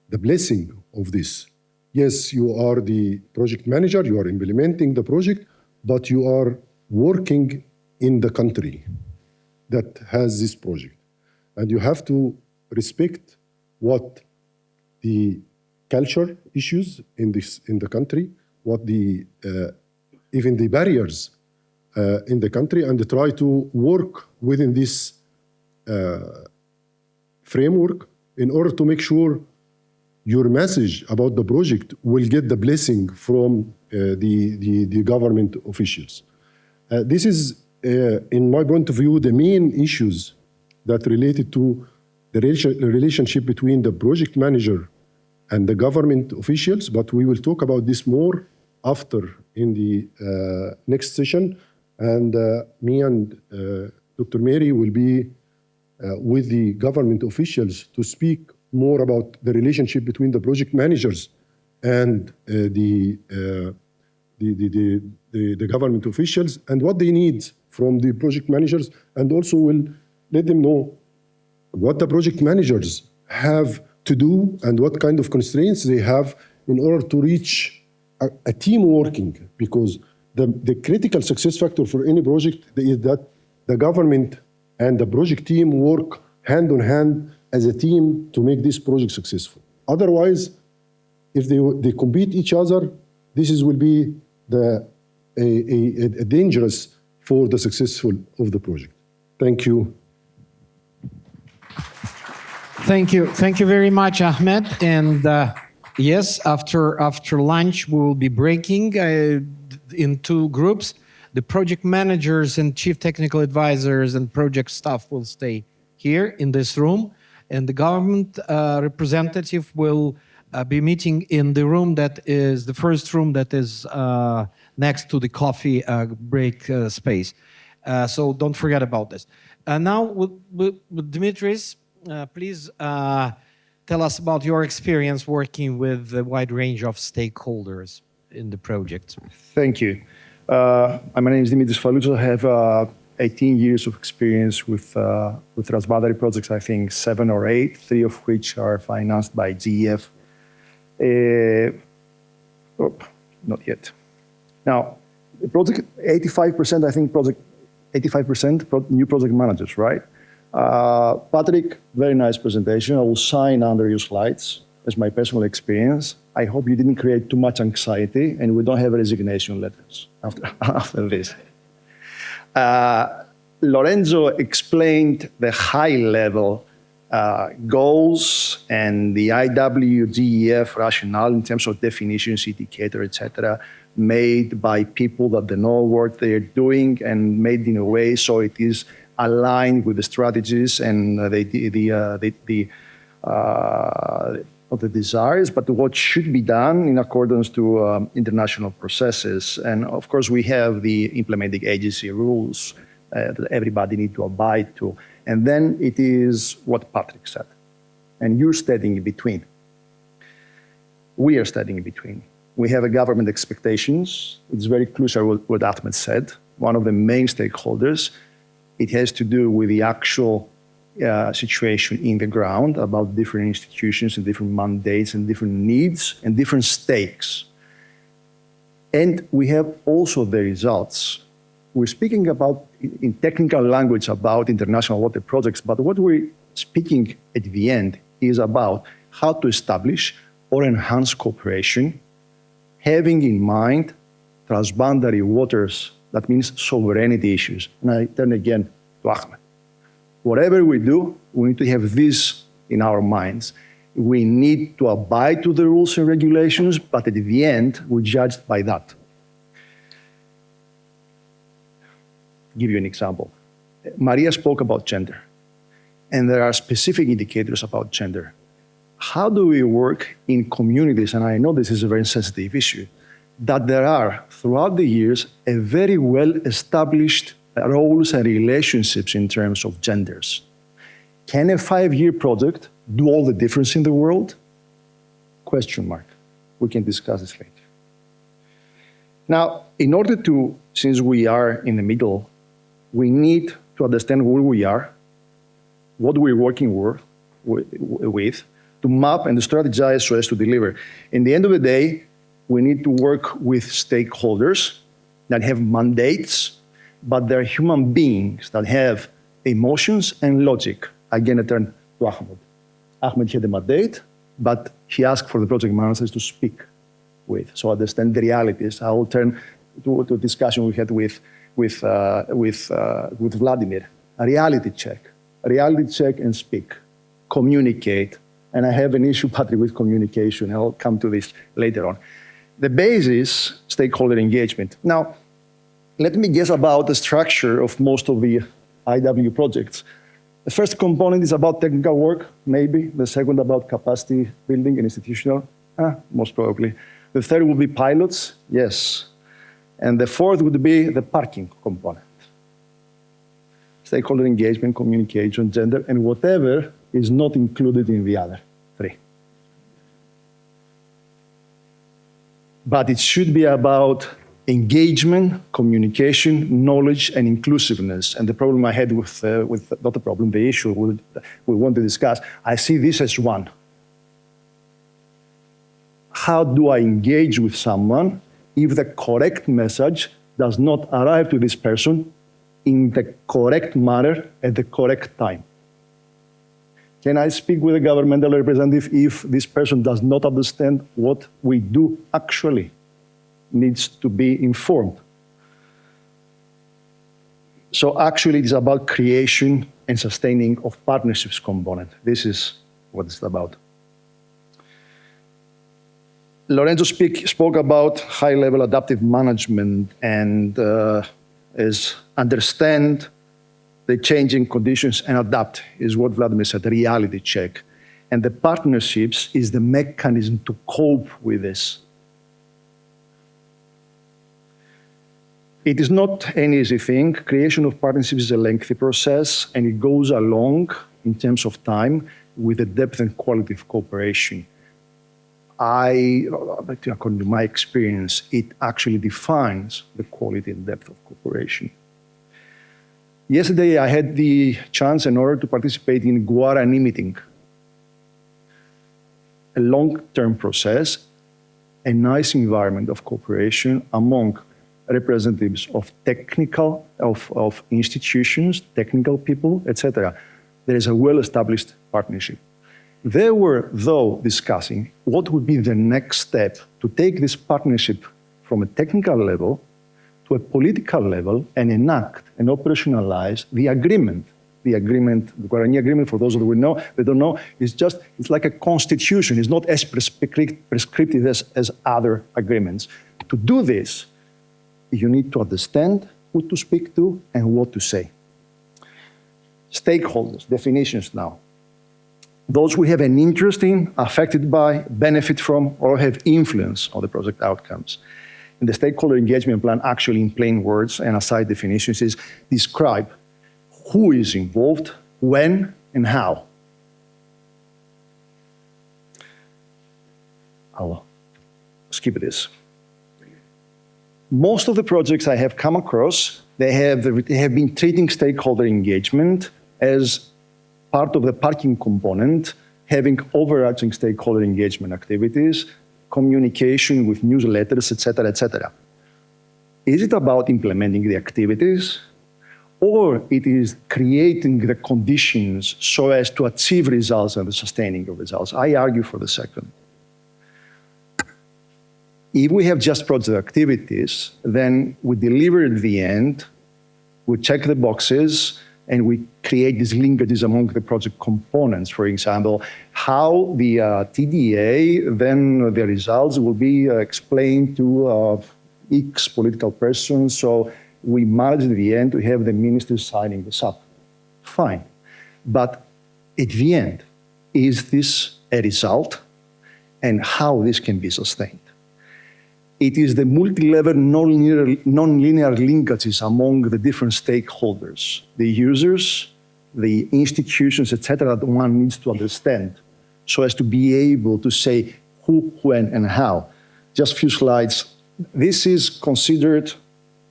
the blessing of this. Yes, you are the project manager, you are implementing the project, but you are working in the country that has this project. And you have to respect what the culture issues in the country, what even the barriers in the country, and try to work within this framework in order to make sure your message about the project will get the blessing from the government officials. This is, in my point of view, the main issues that related to the relationship between the project manager and the government officials, but we will talk about this more after in the next session. And me and Dr. Mary will be with the government officials to speak more about the relationship between the project managers and the government officials and what they need from the project managers, and also will let them know what the project managers have to do and what kind of constraints they have in order to reach a team working, because the critical success factor for any project is that the government and the project team work hand in hand as a team to make this project successful. Otherwise, if they compete each other, will be a dangerous for the successful of the project. Thank you. Thank you very much, Ahmed. And yes, after lunch, we will be breaking in two groups. The project managers and chief technical advisors and project staff will stay here in this room, and the government representative will be meeting in the room that is the first room that is next to the coffee break space. So don't forget about this. Now, with Dimitris, please tell us about your experience working with a wide range of stakeholders in the project. Thank you. My name is Dimitris Faloutzos. I have 18 years of experience with Transboundary projects, I think 7 or 8, 3 of which are financed by GEF. Not yet. Now, the project, 85%, I think, 85% new project managers, right? Patrick, very nice presentation. I will sign under your slides as my personal experience. I hope you didn't create too much anxiety and we don't have resignation letters after this. Lorenzo explained the high-level goals and the IWGEF rationale in terms of definitions, indicator, etc., made by people that they know what they're doing and made in a way so it is aligned with the strategies and not the desires, but what should be done in accordance to international processes. And of course, we have the implementing agency rules that everybody needs to abide to. And then it is what Patrick said. And you're standing in between. We are standing in between. We have a government expectations. It's very crucial what Ahmed said. One of the main stakeholders. It has to do with the actual situation in the ground about different institutions and different mandates and different needs and different stakes. And we have also the results. We're speaking about, in technical language, about international water projects, but what we're speaking at the end is about how to establish or enhance cooperation, having in mind transboundary waters, that means sovereignty issues. And I turn again to Ahmed. Whatever we do, we need to have this in our minds. We need to abide to the rules and regulations, but at the end, we're judged by that. Give you an example. Maria spoke about gender, and there are specific indicators about gender. How do we work in communities, and I know this is a very sensitive issue, that there are, throughout the years, a very well-established roles and relationships in terms of genders. Can a 5-year project do all the difference in the world? Question mark. We can discuss this later. Now, in order to, since we are in the middle, we need to understand who we are, what we're working with, to map and to strategize so as to deliver. In the end of the day, we need to work with stakeholders that have mandates, but they're human beings that have emotions and logic. Again, I turn to Ahmed. Ahmed had a mandate, but he asked for the project managers to speak with, so understand the realities. I will turn to a discussion we had with Vladimir. A reality check and speak, communicate. And I have an issue, Patrick, with communication. I'll come to this later on. The base is stakeholder engagement. Now, let me guess about the structure of most of the IW projects. The first component is about technical work, maybe. The second about capacity building and institutional, most probably. The third would be pilots, yes. And the fourth would be the parking component. Stakeholder engagement, communication, gender, and whatever is not included in the other 3. But it should be about engagement, communication, knowledge, and inclusiveness. And the problem I had with not the problem, the issue we want to discuss, I see this as one. How do I engage with someone if the correct message does not arrive to this person in the correct manner at the correct time. Can I speak with a governmental representative if this person does not understand what we do actually? Needs to be informed. So actually, it is about creation and sustaining of partnerships component. This is what it's about. Lorenzo spoke about high-level adaptive management and is understand the changing conditions and adapt is what Vladimir said, the reality check. And the partnerships is the mechanism to cope with this. It is not an easy thing. Creation of partnerships is a lengthy process, and it goes along in terms of time with the depth and quality of cooperation. According to my experience, it actually defines the quality and depth of cooperation. Yesterday, I had the chance and honor to participate in Guarani meeting, a long-term process, a nice environment of cooperation among representatives of of institutions, technical people, etc. There is a well-established partnership. They were, though, discussing what would be the next step to take this partnership from a technical level to a political level and enact and operationalize the agreement. The Guarani agreement, for those who don't know, it's like a constitution. It's not as prescriptive as other agreements. To do this, you need to understand who to speak to and what to say. Stakeholders, definitions now. Those who have an interest in, affected by, benefit from, or have influence on the project outcomes. And the stakeholder engagement plan, actually in plain words and aside definitions, is describe who is involved, when, and how. I'll skip this. Most of the projects I have come across, they have been treating stakeholder engagement as part of the parking component, having overarching stakeholder engagement activities, communication with newsletters, etc., etc. Is it about implementing the activities, or it is creating the conditions so as to achieve results and the sustaining of results? I argue for the second. If we have just project activities, then we deliver at the end, we check the boxes, and we create these linkages among the project components. For example, how the TDA, then the results will be explained to X political person, so we manage at the end to have the minister signing this up. Fine. But at the end, is this a result, and how this can be sustained? It is the multi-level non-linear linkages among the different stakeholders, the users, the institutions, etc., that one needs to understand so as to be able to say who, when, and how. Just a few slides. This is considered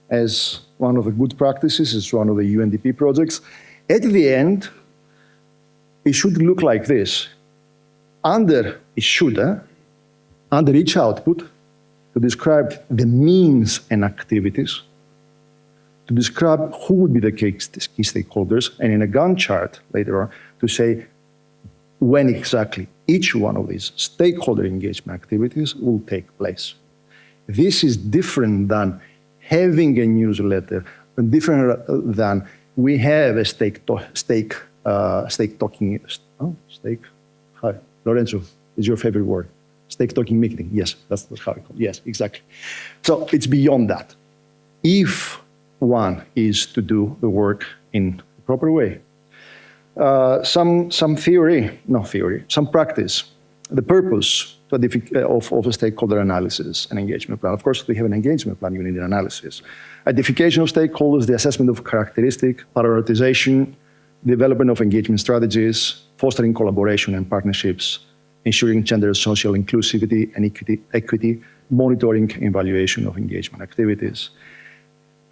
as one of the good practices. It's one of the UNDP projects. At the end, it should look like this. Under each output, to describe the means and activities, to describe who would be the key stakeholders, and in a Gantt chart later on, to say when exactly each one of these stakeholder engagement activities will take place. This is different than having a newsletter, and different than we have a Lorenzo, is your favorite word? Stake talking meeting, yes, that's how I call it. Yes, exactly. So it's beyond that. If one is to do the work in the proper way, some practice, the purpose of a stakeholder analysis and engagement plan. Of course, if we have an engagement plan, you need an analysis. Identification of stakeholders, the assessment of characteristic, prioritization, development of engagement strategies, fostering collaboration and partnerships, ensuring gender social inclusivity and equity, monitoring and evaluation of engagement activities.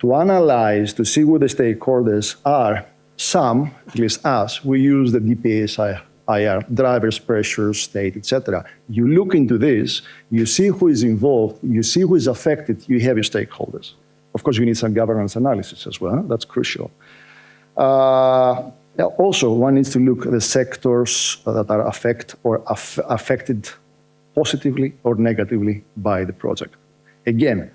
To analyze, to see who the stakeholders are, some, at least us, we use the DPS-IR, drivers, pressures, state, etc. You look into this, you see who is involved, you see who is affected, you have your stakeholders. Of course, you need some governance analysis as well. That's crucial. Also, one needs to look at the sectors that are affected positively or negatively by the project. Again,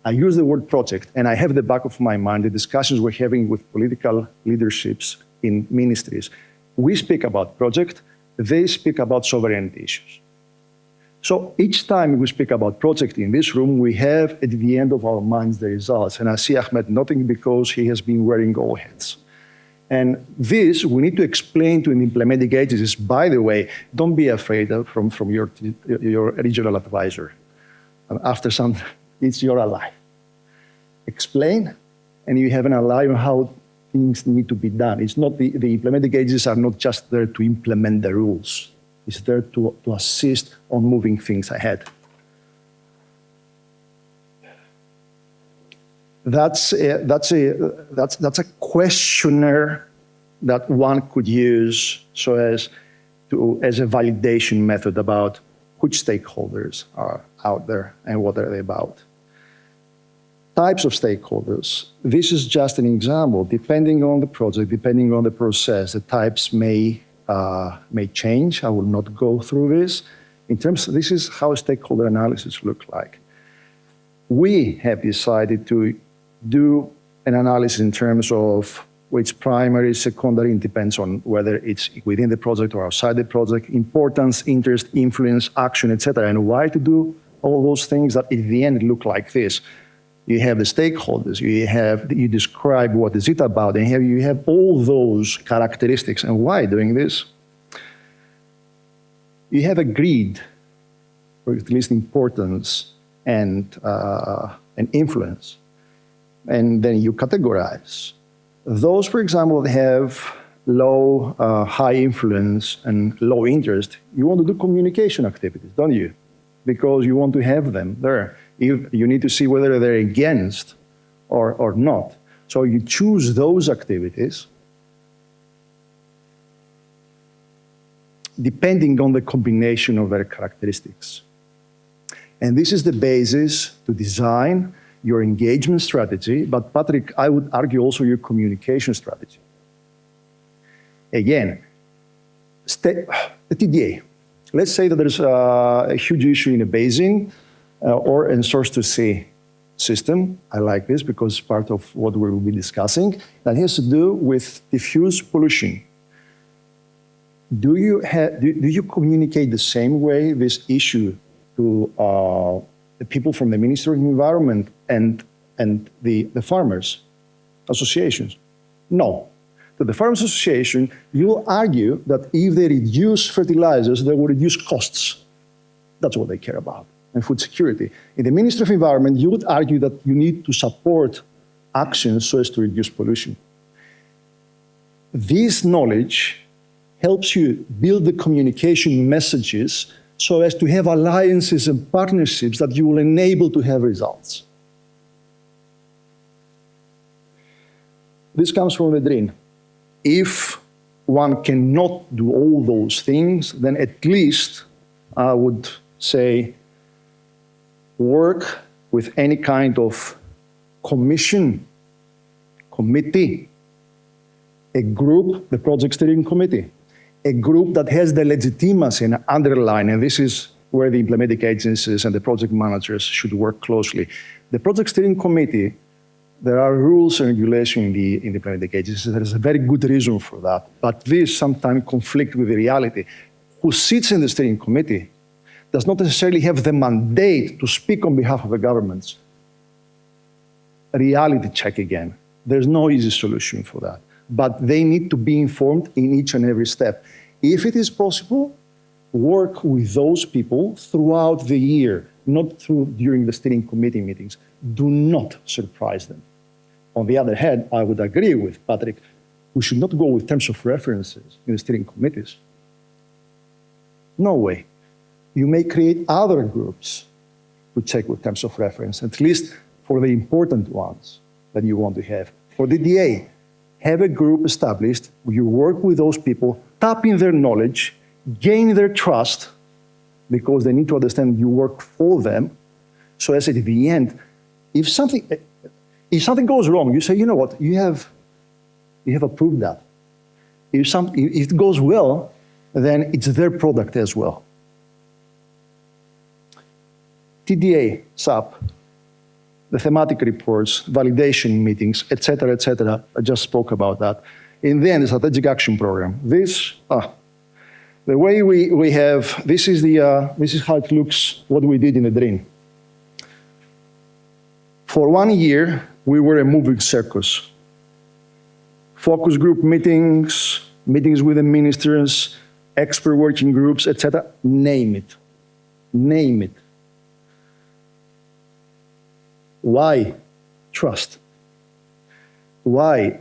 I use the word project, and I have in the back of my mind the discussions we're having with political leaderships in ministries. We speak about project, they speak about sovereignty issues. So each time we speak about project in this room, we have at the end of our minds the results. And I see Ahmed nodding because he has been wearing all hats. And this, we need to explain to the implementing agencies. By the way, don't be afraid from your regional advisor. After some, it's your ally. Explain, and you have an ally on how things need to be done. It's not the implementing agencies are not just there to implement the rules. It's there to assist on moving things ahead. That's a questionnaire that one could use so as a validation method about which stakeholders are out there and what are they about. Types of stakeholders. This is just an example. Depending on the project, depending on the process, the types may change. I will not go through this. This is how stakeholder analysis look like. We have decided to do an analysis in terms of which primary, secondary, it depends on whether it's within the project or outside the project, importance, interest, influence, action, etc. And why to do all those things that at the end look like this. You have the stakeholders, you describe what is it about, and you have all those characteristics. And why doing this? You have agreed, or at least importance and influence. And then you categorize. Those, for example, that have low, high influence and low interest, you want to do communication activities, don't you? Because you want to have them there. You need to see whether they're against or not. So you choose those activities depending on the combination of their characteristics. And this is the basis to design your engagement strategy, but Patrick, I would argue also your communication strategy. Again, the TDA. Let's say that there's a huge issue in a basin or in source-to-sea system. I like this because it's part of what we will be discussing. That has to do with diffuse pollution. Do you communicate the same way this issue to the people from the Ministry of Environment and the farmers associations? No. To the Farmers Association, you'll argue that if they reduce fertilizers, they will reduce costs. That's what they care about, and food security. In the Ministry of Environment, you would argue that you need to support actions so as to reduce pollution. This knowledge helps you build the communication messages so as to have alliances and partnerships that you will enable to have results. This comes from the dream. If one cannot do all those things, then at least I would say work with any kind of commission, committee, a group, the project steering committee, a group that has the legitimacy and underline, and this is where the implementing agencies and the project managers should work closely. The project steering committee, there are rules and regulations in the implementing agencies. There is a very good reason for that, but this sometimes conflict with the reality. Who sits in the steering committee does not necessarily have the mandate to speak on behalf of the governments. A reality check again. There's no easy solution for that, but they need to be informed in each and every step. If it is possible, work with those people throughout the year, not during the steering committee meetings. Do not surprise them. On the other hand, I would agree with Patrick, we should not go with terms of references in the steering committees. No way. You may create other groups to check with terms of reference, at least for the important ones that you want to have. For the DA, have a group established where you work with those people, tap in their knowledge, gain their trust, because they need to understand you work for them, so as at the end, if something, If something goes wrong, you say, you know what, you have approved that. If it goes well, then it's their product as well. TDA, SAP, the thematic reports, validation meetings, et cetera, I just spoke about that. In the end, the strategic action program. The way we have, this is how it looks, what we did in the dream. For 1 year, we were a moving circus. Focus group meetings, meetings with the ministers, expert working groups, etc. Name it. Name it. Why? Trust. Why?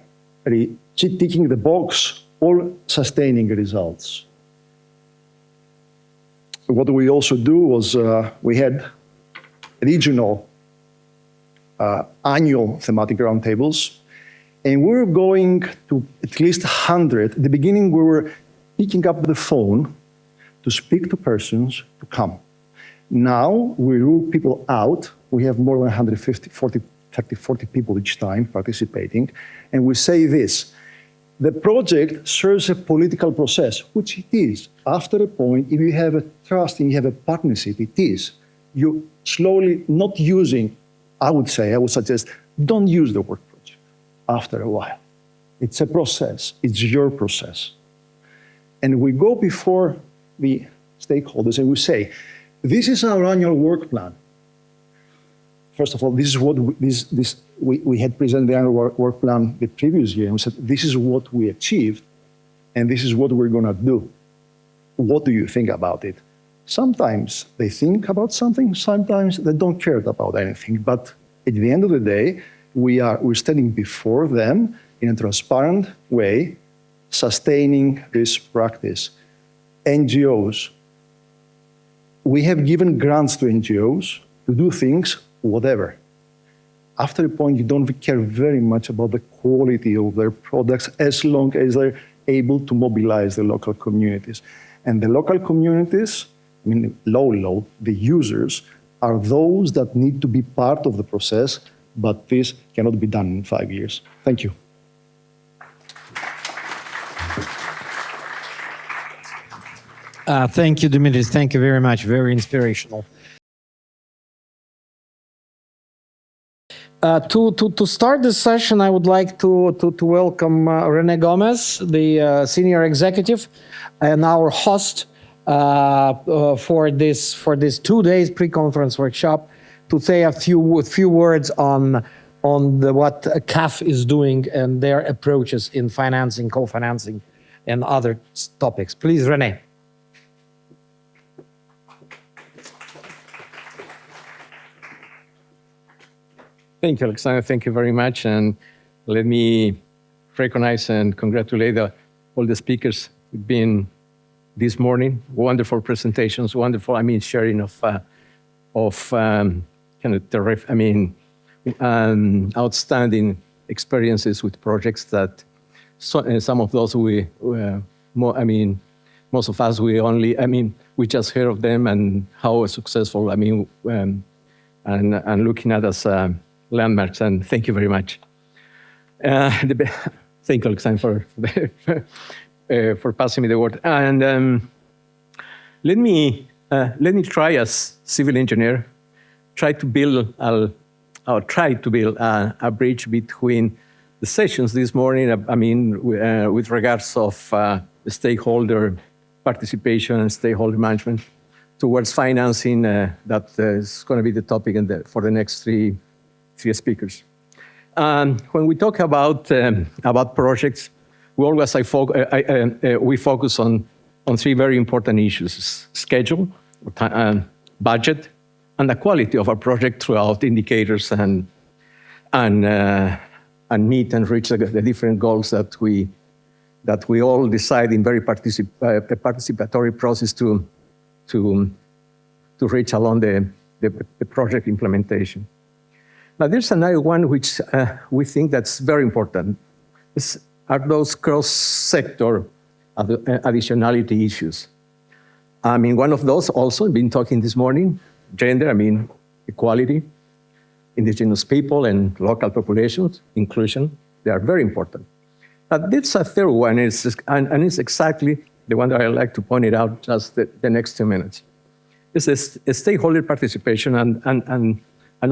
Ticking the box, all sustaining results. What we also do was we had regional annual thematic roundtables, and we were going to at least 100. At the beginning, we were picking up the phone to speak to persons to come. Now, we rule people out. We have more than 150, 40 people each time participating, and we say this: the project serves a political process, which it is. After a point, if you have a trust and you have a partnership, it is. You slowly not using, I would suggest, don't use the word project after a while. It's a process. It's your process. And we go before the stakeholders and we say, this is our annual work plan. First of all, this is what we had presented the annual work plan the previous year, and we said, this is what we achieved, and this is what we're going to do. What do you think about it? Sometimes they think about something, sometimes they don't care about anything. But at the end of the day, we're standing before them in a transparent way, sustaining this practice. NGOs, we have given grants to NGOs to do things, whatever. After a point, you don't care very much about the quality of their products as long as they're able to mobilize the local communities. And the local communities, I mean, the users, are those that need to be part of the process, but this cannot be done in 5 years. Thank you. Thank you, Dimitris. Thank you very much. Very inspirational. To start this session, I would like to welcome René Gomez, the senior executive and our host for this 2 days pre-conference workshop, to say a few words on what CAF is doing and their approaches in financing, co-financing, and other topics. Please, René. Thank you, Alexander. Thank you very much. And let me recognize and congratulate all the speakers who've been this morning. Wonderful presentations, wonderful, sharing of outstanding experiences with projects that some of those most of us, we just heard of them and how successful, and looking at us landmarks, and thank you very much. Thank you, Alexander, for passing me the word. And let me try, as civil engineer, try to build a bridge between the sessions this morning. With regards of the stakeholder participation and stakeholder management, towards financing. That is going to be the topic for the next three speakers. When we talk about projects, we always we focus on three very important issues: schedule, budget, and the quality of our project throughout indicators and meet and reach the different goals that we all decide in very participatory process to reach along the project implementation. Now, there's another one which we think that's very important. Are those cross-sector additionality issues. One of those also, been talking this morning, gender, equality. indigenous people and local populations, inclusion, they are very important. But this a third one, and it's exactly the one that I like to point it out just the next 2 minutes. It's a stakeholder participation and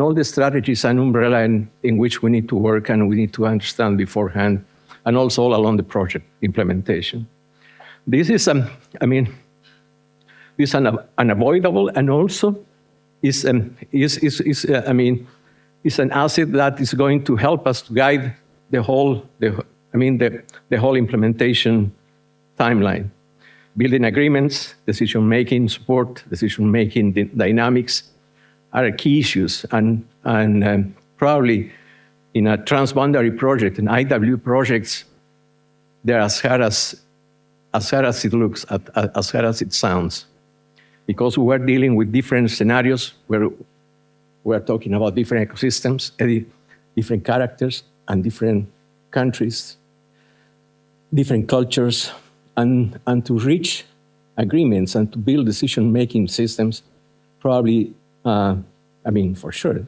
all the strategies and umbrella in which we need to work and we need to understand beforehand, and also all along the project implementation. This is, this is unavoidable, and also is an asset that is going to help us to guide the whole implementation timeline. Building agreements, decision-making support, decision-making dynamics are key issues, and probably in a transboundary project, in IW projects, they're as hard as it looks, as hard as it sounds, because we're dealing with different scenarios where we're talking about different ecosystems, different characters, and different countries, different cultures, and to reach agreements and to build decision-making systems, probably, for sure,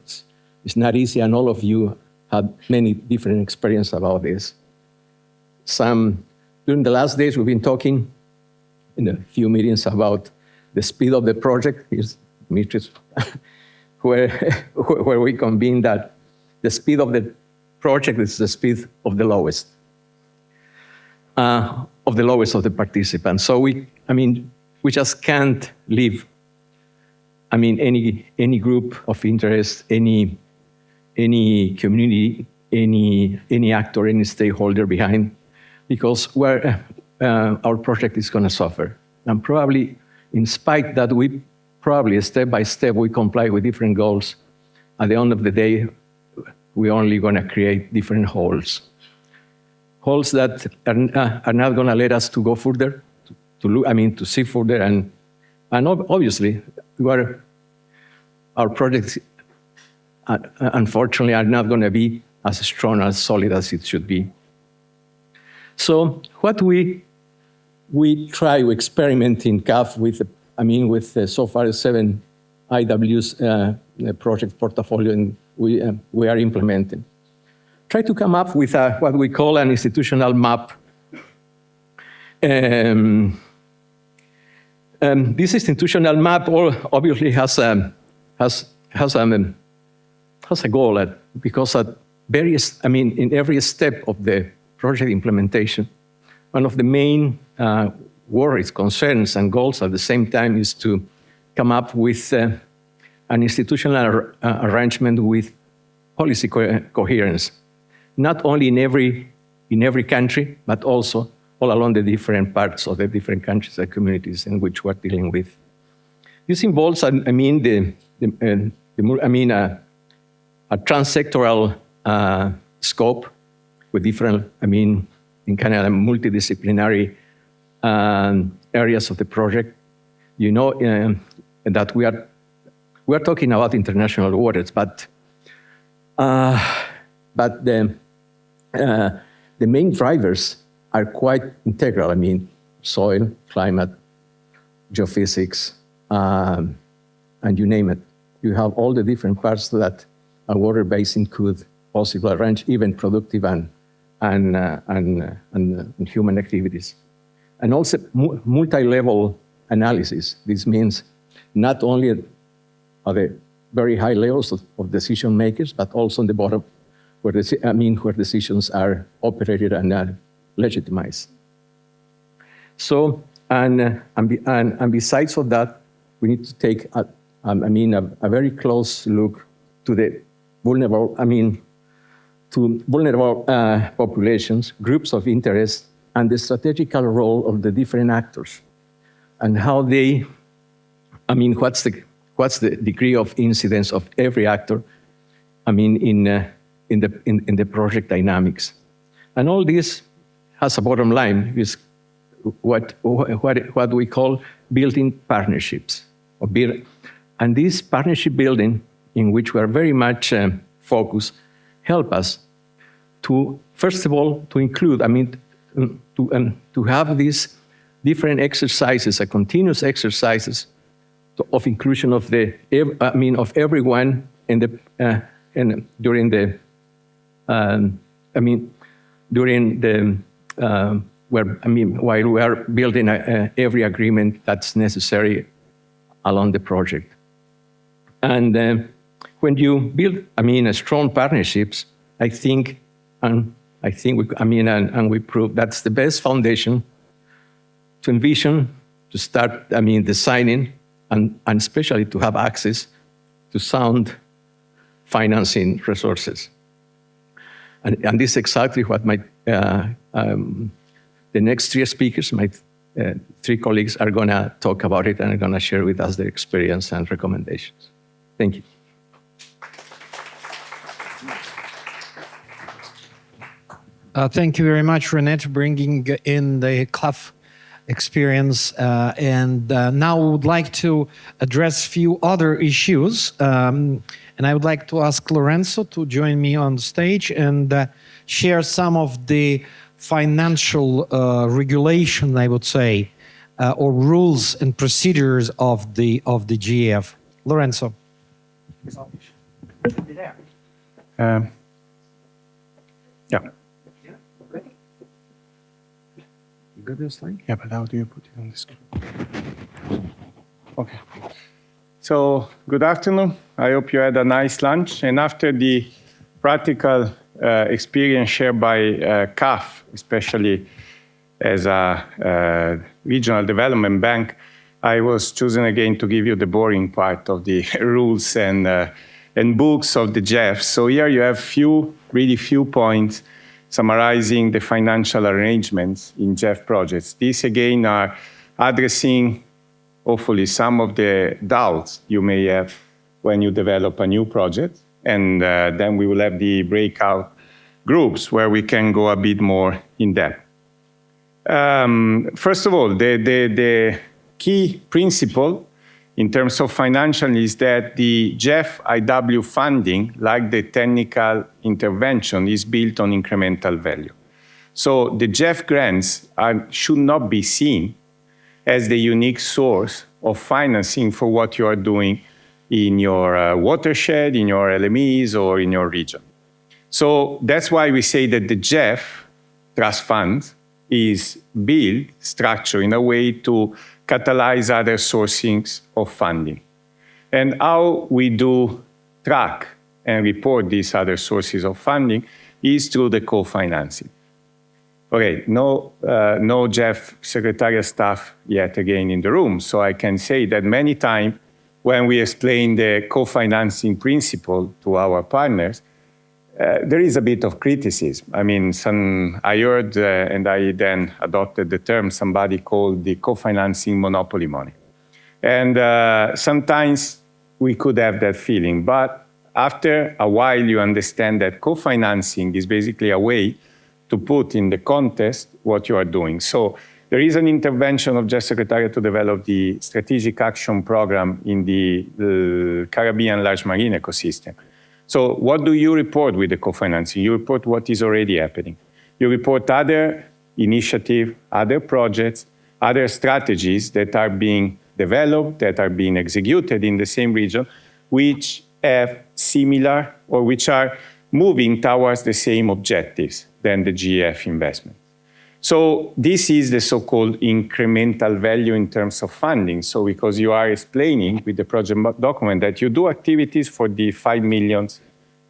it's not easy, and all of you have many different experiences about this. During the last days, we've been talking in a few meetings about the speed of the project. Here's Dimitris, where we convened that the speed of the project is the speed of the lowest of the participants. So we just can't leave, any group of interest, any community, any actor, any stakeholder behind, because our project is going to suffer. And probably, in spite that we probably step by step we comply with different goals, at the end of the day, we're only going to create different holes that are not going to let us to go further, to see further, and obviously, our projects, unfortunately, are not going to be as strong, as solid as it should be. So, what we try to experiment in CAF with so far 7 IW's project portfolio, and we are implementing. Try to come up with what we call an institutional map. This institutional map obviously has a goal, because at various, in every step of the project implementation, one of the main worries, concerns, and goals at the same time is to come up with an institutional arrangement with policy coherence, not only in every country, but also all along the different parts of the different countries and communities in which we're dealing with. This involves, a trans-sectoral scope with different, in kind of multidisciplinary areas of the project. You know that we are talking about international waters, but the main drivers are quite integral. Soil, climate, geophysics, and you name it. You have all the different parts that a water basin could possibly arrange, even productive and human activities. And also multi-level analysis. This means not only at the very high levels of decision makers, but also on the bottom, where decisions are operated and are legitimized. So, and besides of that, we need to take a very close look to the vulnerable, populations, groups of interest, and the strategical role of the different actors, and how they, what's the degree of incidence of every actor, in the project dynamics, and all this has a bottom line, is what we call building partnerships, and this partnership building, in which we are very much focused, help us to, first of all, to include, to have these different exercises, continuous exercises of inclusion of of everyone in the and during the, while we are building every agreement that's necessary along the project. And when you build, strong partnerships, I think we prove that's the best foundation to envision, to start, designing, and especially to have access to sound financing resources. And this is exactly what the next three speakers, my three colleagues, are going to talk about it and are going to share with us their experience and recommendations. Thank you. Thank you very much, René, bringing in the CLAF experience. And now I would like to address a few other issues. And I would like to ask Lorenzo to join me on stage and share some of the financial regulation, I would say, or rules and procedures of the GF. Lorenzo. Yeah. You got this thing? Yeah, but how do you put it on the screen? Okay. So, good afternoon. I hope you had a nice lunch. And after the practical experience shared by CAF, especially as a regional development bank, I was chosen again to give you the boring part of the rules and books of the GEF. So here you have really few points summarizing the financial arrangements in GEF projects. These again are addressing, hopefully, some of the doubts you may have when you develop a new project. And then we will have the breakout groups where we can go a bit more in depth. First of all, the key principle in terms of financial is that the GEF IW funding, like the technical intervention, is built on incremental value. So the GEF grants should not be seen as the unique source of financing for what you are doing in your watershed, in your LMEs, or in your region. So that's why we say that the GEF Trust Fund is built, structured in a way to catalyze other sourcing of funding. And how we do track and report these other sources of funding is through the co-financing. Okay, no GEF Secretariat staff yet again in the room, so I can say that many times when we explain the co-financing principle to our partners, there is a bit of criticism. I mean, I heard, and I then adopted the term, somebody called the co-financing monopoly money. And sometimes we could have that feeling, but after a while you understand that co-financing is basically a way to put in the context what you are doing. So there is an intervention of GEF Secretariat to develop the strategic action program in the Caribbean large marine ecosystem. So what do you report with the co-financing? You report what is already happening. You report other initiatives, other projects, other strategies that are being developed, that are being executed in the same region, which have similar or which are moving towards the same objectives than the GEF investment. So this is the so-called incremental value in terms of funding. So because you are explaining with the project document that you do activities for the 5 million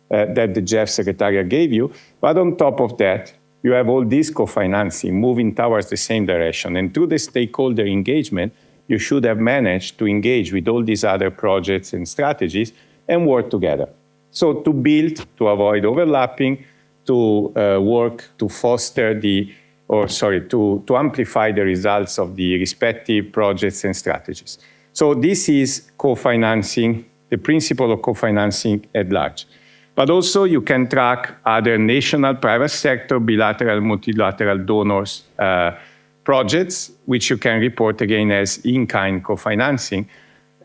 that the GEF Secretariat gave you, but on top of that, you have all this co-financing moving towards the same direction. And through the stakeholder engagement, you should have managed to engage with all these other projects and strategies and work together. So to build, to avoid overlapping, to work to foster to amplify the results of the respective projects and strategies. So this is co-financing, the principle of co-financing at large. But also you can track other national, private sector, bilateral, multilateral donors projects, which you can report again as in-kind co-financing.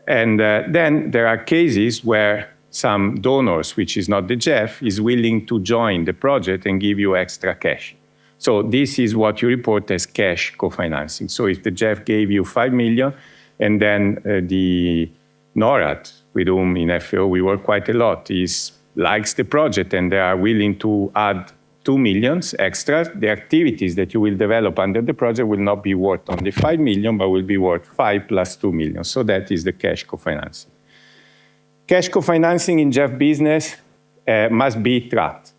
And then there are cases where some donors, which is not the GEF, is willing to join the project and give you extra cash. So this is what you report as cash co-financing. So if the GEF gave you 5 million, and then the NORAD, with whom in FAO we work quite a lot, is likes the project and they are willing to add 2 million extra, the activities that you will develop under the project will not be worth only 5 million, but will be worth 5 plus 2 million. So that is the cash co-financing. Cash co-financing in JEF business must be tracked.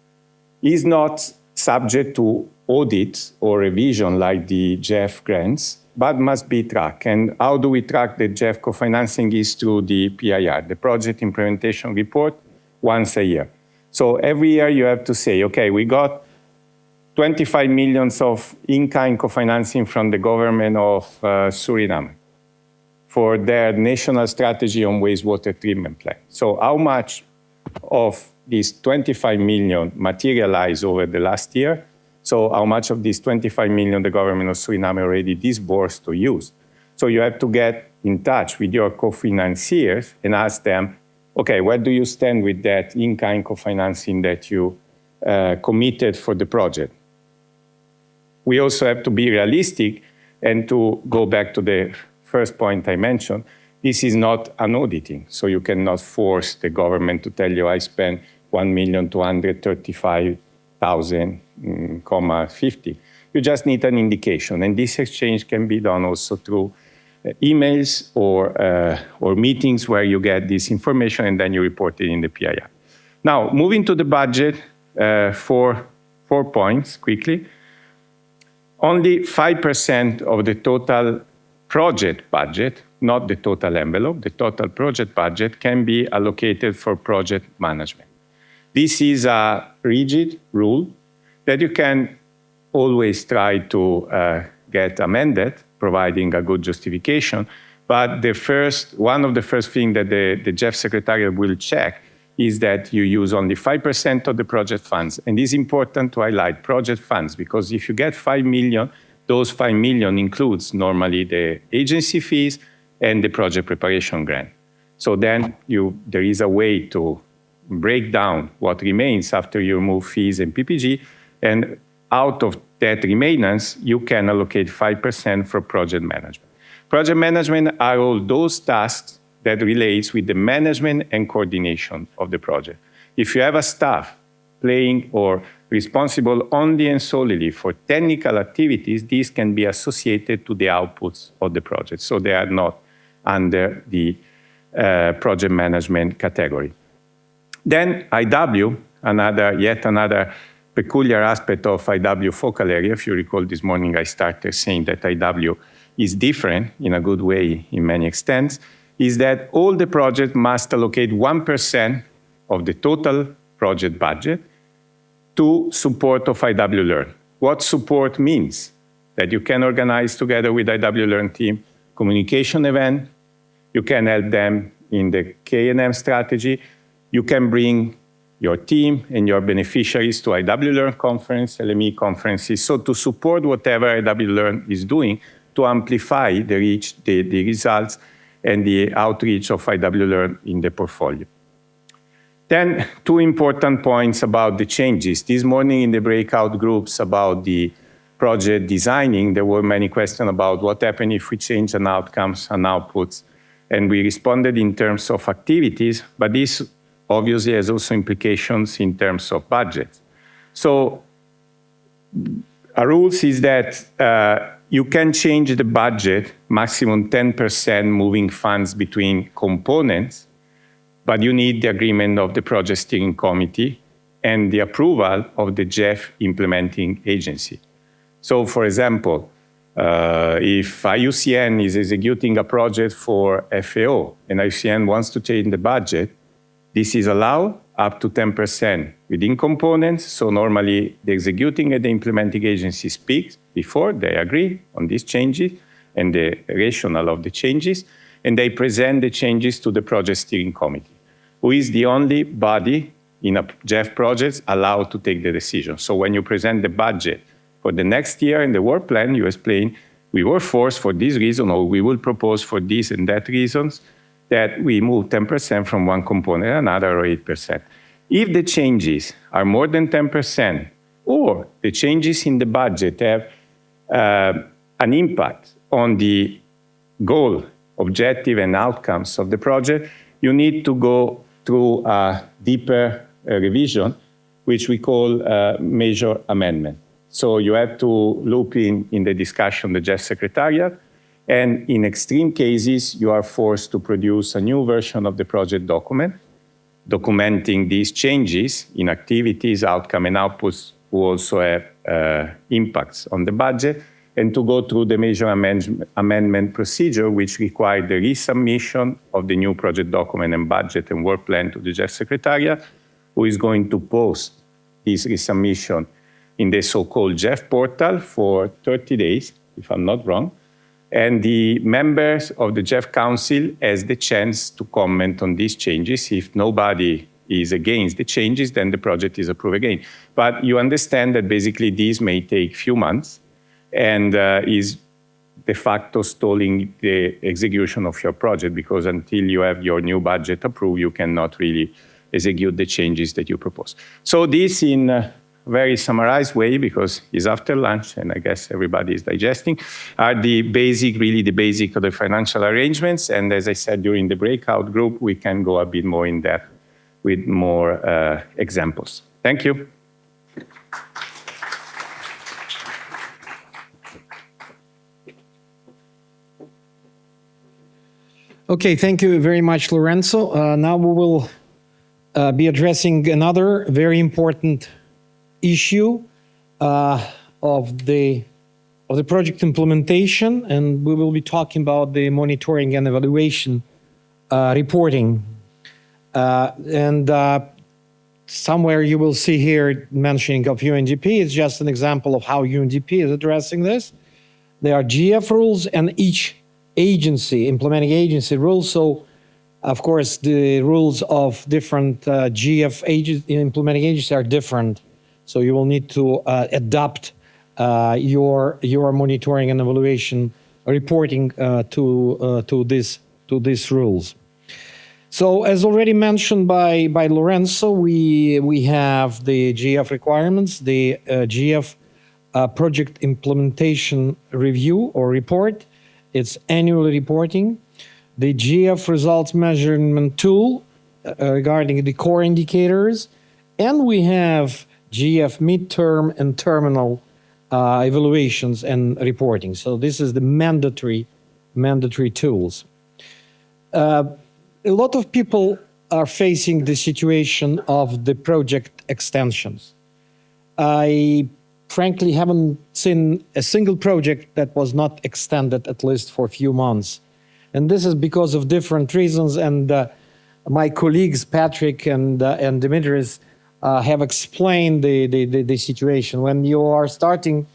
It's not subject to audit or revision like the JEF grants, but must be tracked. And how do we track the JEF co-financing is through the PIR, the Project Implementation Report, once a year. So every year you have to say, okay, we got 25 million of in-kind co-financing from the government of Suriname for their national strategy on wastewater treatment plant. So how much of these 25 million materialized over the last year? So how much of these 25 million the government of Suriname already disbursed or used? So you have to get in touch with your co-financiers and ask them, okay, where do you stand with that in-kind co-financing that you committed for the project? We also have to be realistic and to go back to the first point I mentioned, this is not an auditing. So you cannot force the government to tell you I spent 1,235,000,50. You just need an indication. And this exchange can be done also through emails or meetings where you get this information and then you report it in the PIR. Now, moving to the budget, 4 points quickly. Only 5% of the total project budget, not the total envelope, the total project budget can be allocated for project management. This is a rigid rule that you can always try to get amended, providing a good justification. But one of the first things that the JEF Secretariat will check is that you use only 5% of the project funds. And it's important to highlight project funds, because if you get 5 million, those 5 million includes normally the agency fees and the project preparation grant. So then there is a way to break down what remains after you remove fees and PPG, and out of that remainance, you can allocate 5% for project management. Project management are all those tasks that relates with the management and coordination of the project. If you have a staff playing or responsible only and solely for technical activities, these can be associated to the outputs of the project. So they are not under the project management category. Then IW, yet another peculiar aspect of IW focal area. If you recall this morning, I started saying that IW is different in a good way in many extents, is that all the projects must allocate 1% of the total project budget to support of IW Learn. What support means? That you can organize together with IW Learn team communication event, you can help them in the K&M strategy, you can bring your team and your beneficiaries to IW Learn conference, LME conferences, so to support whatever IW Learn is doing to amplify the results and the outreach of IW Learn in the portfolio. Then 2 important points about the changes. This morning in the breakout groups about the project designing, there were many questions about what happens if we change an outcomes and outputs. And we responded in terms of activities, but this obviously has also implications in terms of budget. So our rules is that you can change the budget, maximum 10% moving funds between components, but you need the agreement of the project steering committee and the approval of the JEF implementing agency. So for example, if IUCN is executing a project for FAO and IUCN wants to change the budget, this is allowed up to 10% within components. So normally the executing and the implementing agency speaks before they agree on these changes and the rationale of the changes, and they present the changes to the project steering committee, who is the only body in a JEF project allowed to take the decision. So when you present the budget for the next year in the work plan, you explain, we were forced for this reason, or we will propose for this and that reasons, that we move 10% from one component to another, or 8%. If the changes are more than 10%, or the changes in the budget have an impact on the goal, objective, and outcomes of the project, you need to go through a deeper revision, which we call major amendment. So you have to loop in the discussion the GEF Secretariat, and in extreme cases, you are forced to produce a new version of the project document, documenting these changes in activities, outcome, and outputs who also have impacts on the budget, and to go through the major amendment procedure, which required the resubmission of the new project document and budget and work plan to the GEF Secretariat, who is going to post this resubmission in the so-called GEF portal for 30 days, if I'm not wrong. And the members of the GEF Council has the chance to comment on these changes. If nobody is against the changes, then the project is approved again. But you understand that basically these may take few months and is de facto stalling the execution of your project, because until you have your new budget approved, you cannot really execute the changes that you propose. So this in a very summarized way, because it's after lunch and I guess everybody is digesting, are the basic of the financial arrangements. And as I said during the breakout group, we can go a bit more in depth with more examples. Thank you. Okay, thank you very much, Lorenzo. Now we will be addressing another very important issue of the project implementation, and we will be talking about the monitoring and evaluation reporting. Somewhere you will see here mentioning of UNDP. It's just an example of how UNDP is addressing this. There are GF rules and each agency, implementing agency rules. So, of course, the rules of different GF implementing agencies are different. So you will need to adapt your monitoring and evaluation reporting to these rules. So, as already mentioned by Lorenzo, we have the GF requirements, the GF project implementation review or report. It's annual reporting. The GF results measurement tool regarding the core indicators, and we have GF midterm and terminal evaluations and reporting. So this is the mandatory tools. A lot of people are facing the situation of the project extensions. I frankly haven't seen a single project that was not extended at least for a few months. And this is because of different reasons. And my colleagues, Patrick and Dimitris, have explained the situation. When you are starting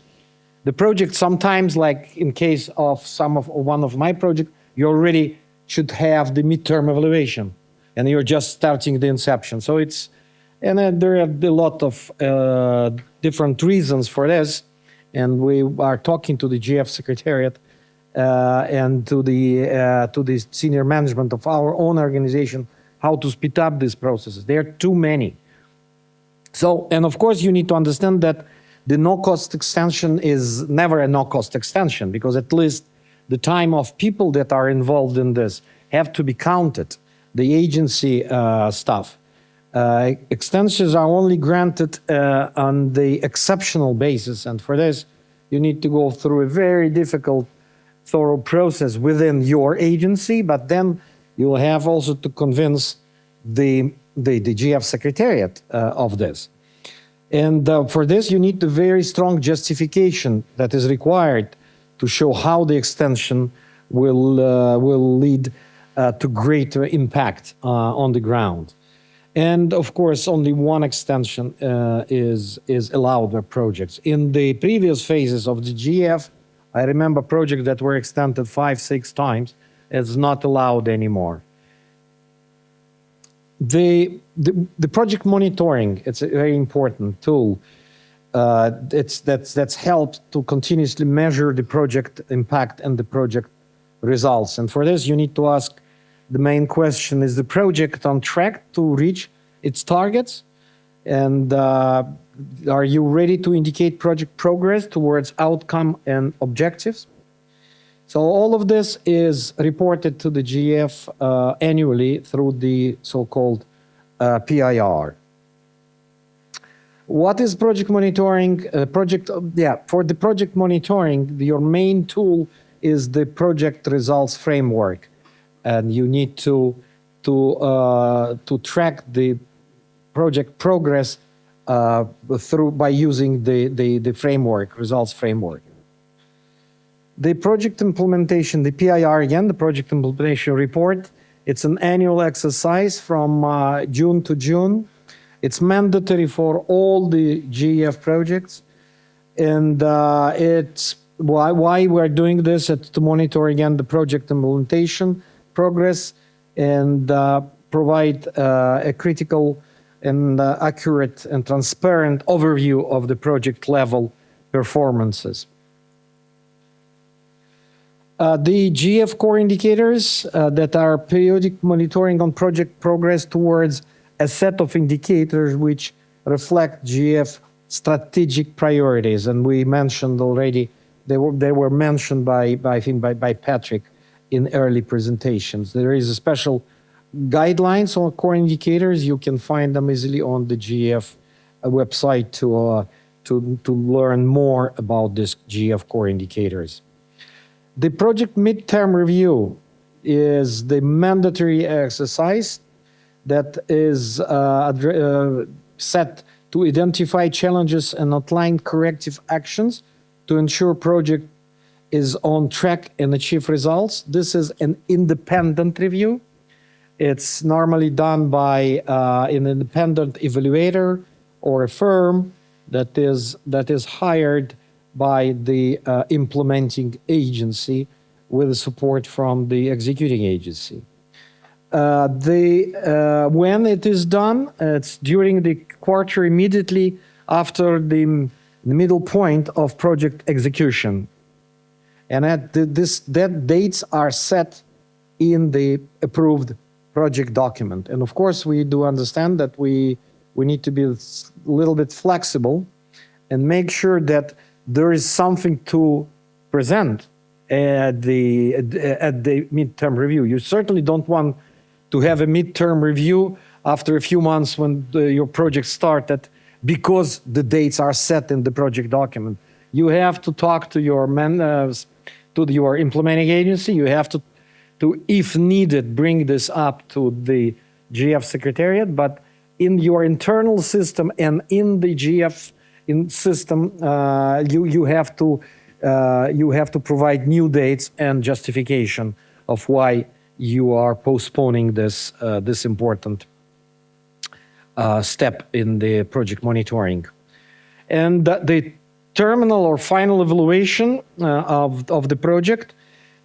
the project, sometimes, like in case of one of my projects, you already should have the midterm evaluation, and you're just starting the inception. So there are a lot of different reasons for this, and we are talking to the GF Secretariat and to the senior management of our own organization how to speed up these processes. There are too many. So, and of course, you need to understand that the no-cost extension is never a no-cost extension, because at least the time of people that are involved in this have to be counted, the agency staff. Extensions are only granted on the exceptional basis, and for this, you need to go through a very difficult, thorough process within your agency, but then you will have also to convince the GF Secretariat of this. And for this, you need a very strong justification that is required to show how the extension will lead to greater impact on the ground. And of course, only one extension is allowed by projects. In the previous phases of the GF, I remember projects that were extended 5-6 times. It's not allowed anymore. The project monitoring, it's a very important tool. That's helped to continuously measure the project impact and the project results. And for this, you need to ask the main question: is the project on track to reach its targets? And are you ready to indicate project progress towards outcome and objectives? So all of this is reported to the GF annually through the so-called PIR. What is project monitoring? For the project monitoring, your main tool is the project results framework, and you need to track the project progress by using the framework, results framework. The project implementation, the PIR again, the project implementation report, it's an annual exercise from June to June. It's mandatory for all the GEF projects. And it's why we're doing this, it's to monitor again the project implementation progress and provide a critical and accurate and transparent overview of the project level performances. The GF core indicators that are periodic monitoring on project progress towards a set of indicators which reflect GF strategic priorities. And we mentioned already, they were mentioned by Patrick in early presentations. There is a special guidelines on core indicators. You can find them easily on the GF website to learn more about these GF core indicators. The project midterm review is the mandatory exercise that is set to identify challenges and outline corrective actions to ensure project is on track and achieve results. This is an independent review. It's normally done by an independent evaluator or a firm that is hired by the implementing agency with support from the executing agency. When it is done, it's during the quarter immediately after the middle point of project execution. And that dates are set in the approved project document. And of course, we do understand that we need to be a little bit flexible and make sure that there is something to present at the midterm review. You certainly don't want to have a midterm review after a few months when your project started because the dates are set in the project document. You have to talk to your implementing agency. You have to, if needed, bring this up to the GF Secretariat, but in your internal system and in the GF system, you have to provide new dates and justification of why you are postponing this important step in the project monitoring. And the terminal or final evaluation of the project,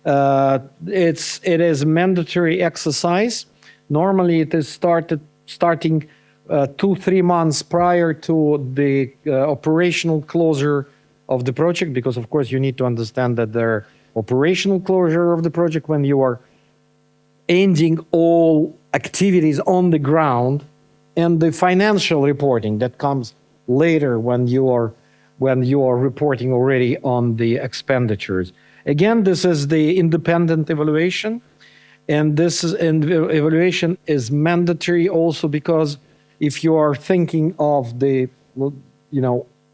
it is a mandatory exercise. Normally, it is starting 2-3 months prior to the operational closure of the project, because of course you need to understand that the operational closure of the project when you are ending all activities on the ground, and the financial reporting that comes later when you are reporting already on the expenditures. Again, this is the independent evaluation, and evaluation is mandatory also because if you are thinking of the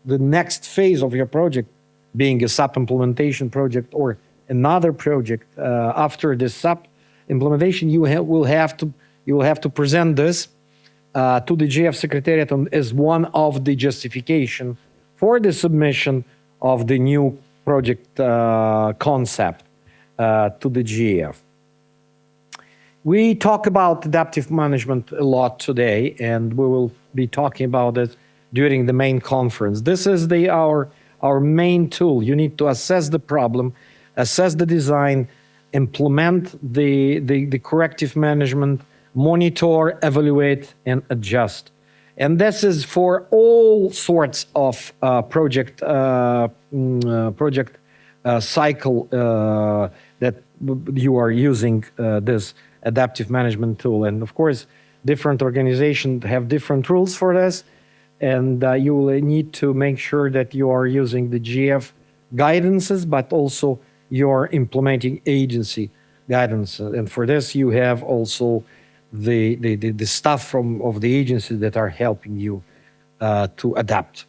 next phase of your project being a SAP implementation project or another project after the SAP implementation, you will have to present this to the GF Secretariat as one of the justification for the submission of the new project concept to the GF. We talk about adaptive management a lot today, and we will be talking about it during the main conference. This is our main tool. You need to assess the problem, assess the design, implement the corrective management, monitor, evaluate, and adjust. And this is for all sorts of project cycle that you are using this adaptive management tool. And of course, different organizations have different rules for this. And you will need to make sure that you are using the GF guidances, but also your implementing agency guidance. And for this, you have also the staff of the agency that are helping you to adapt.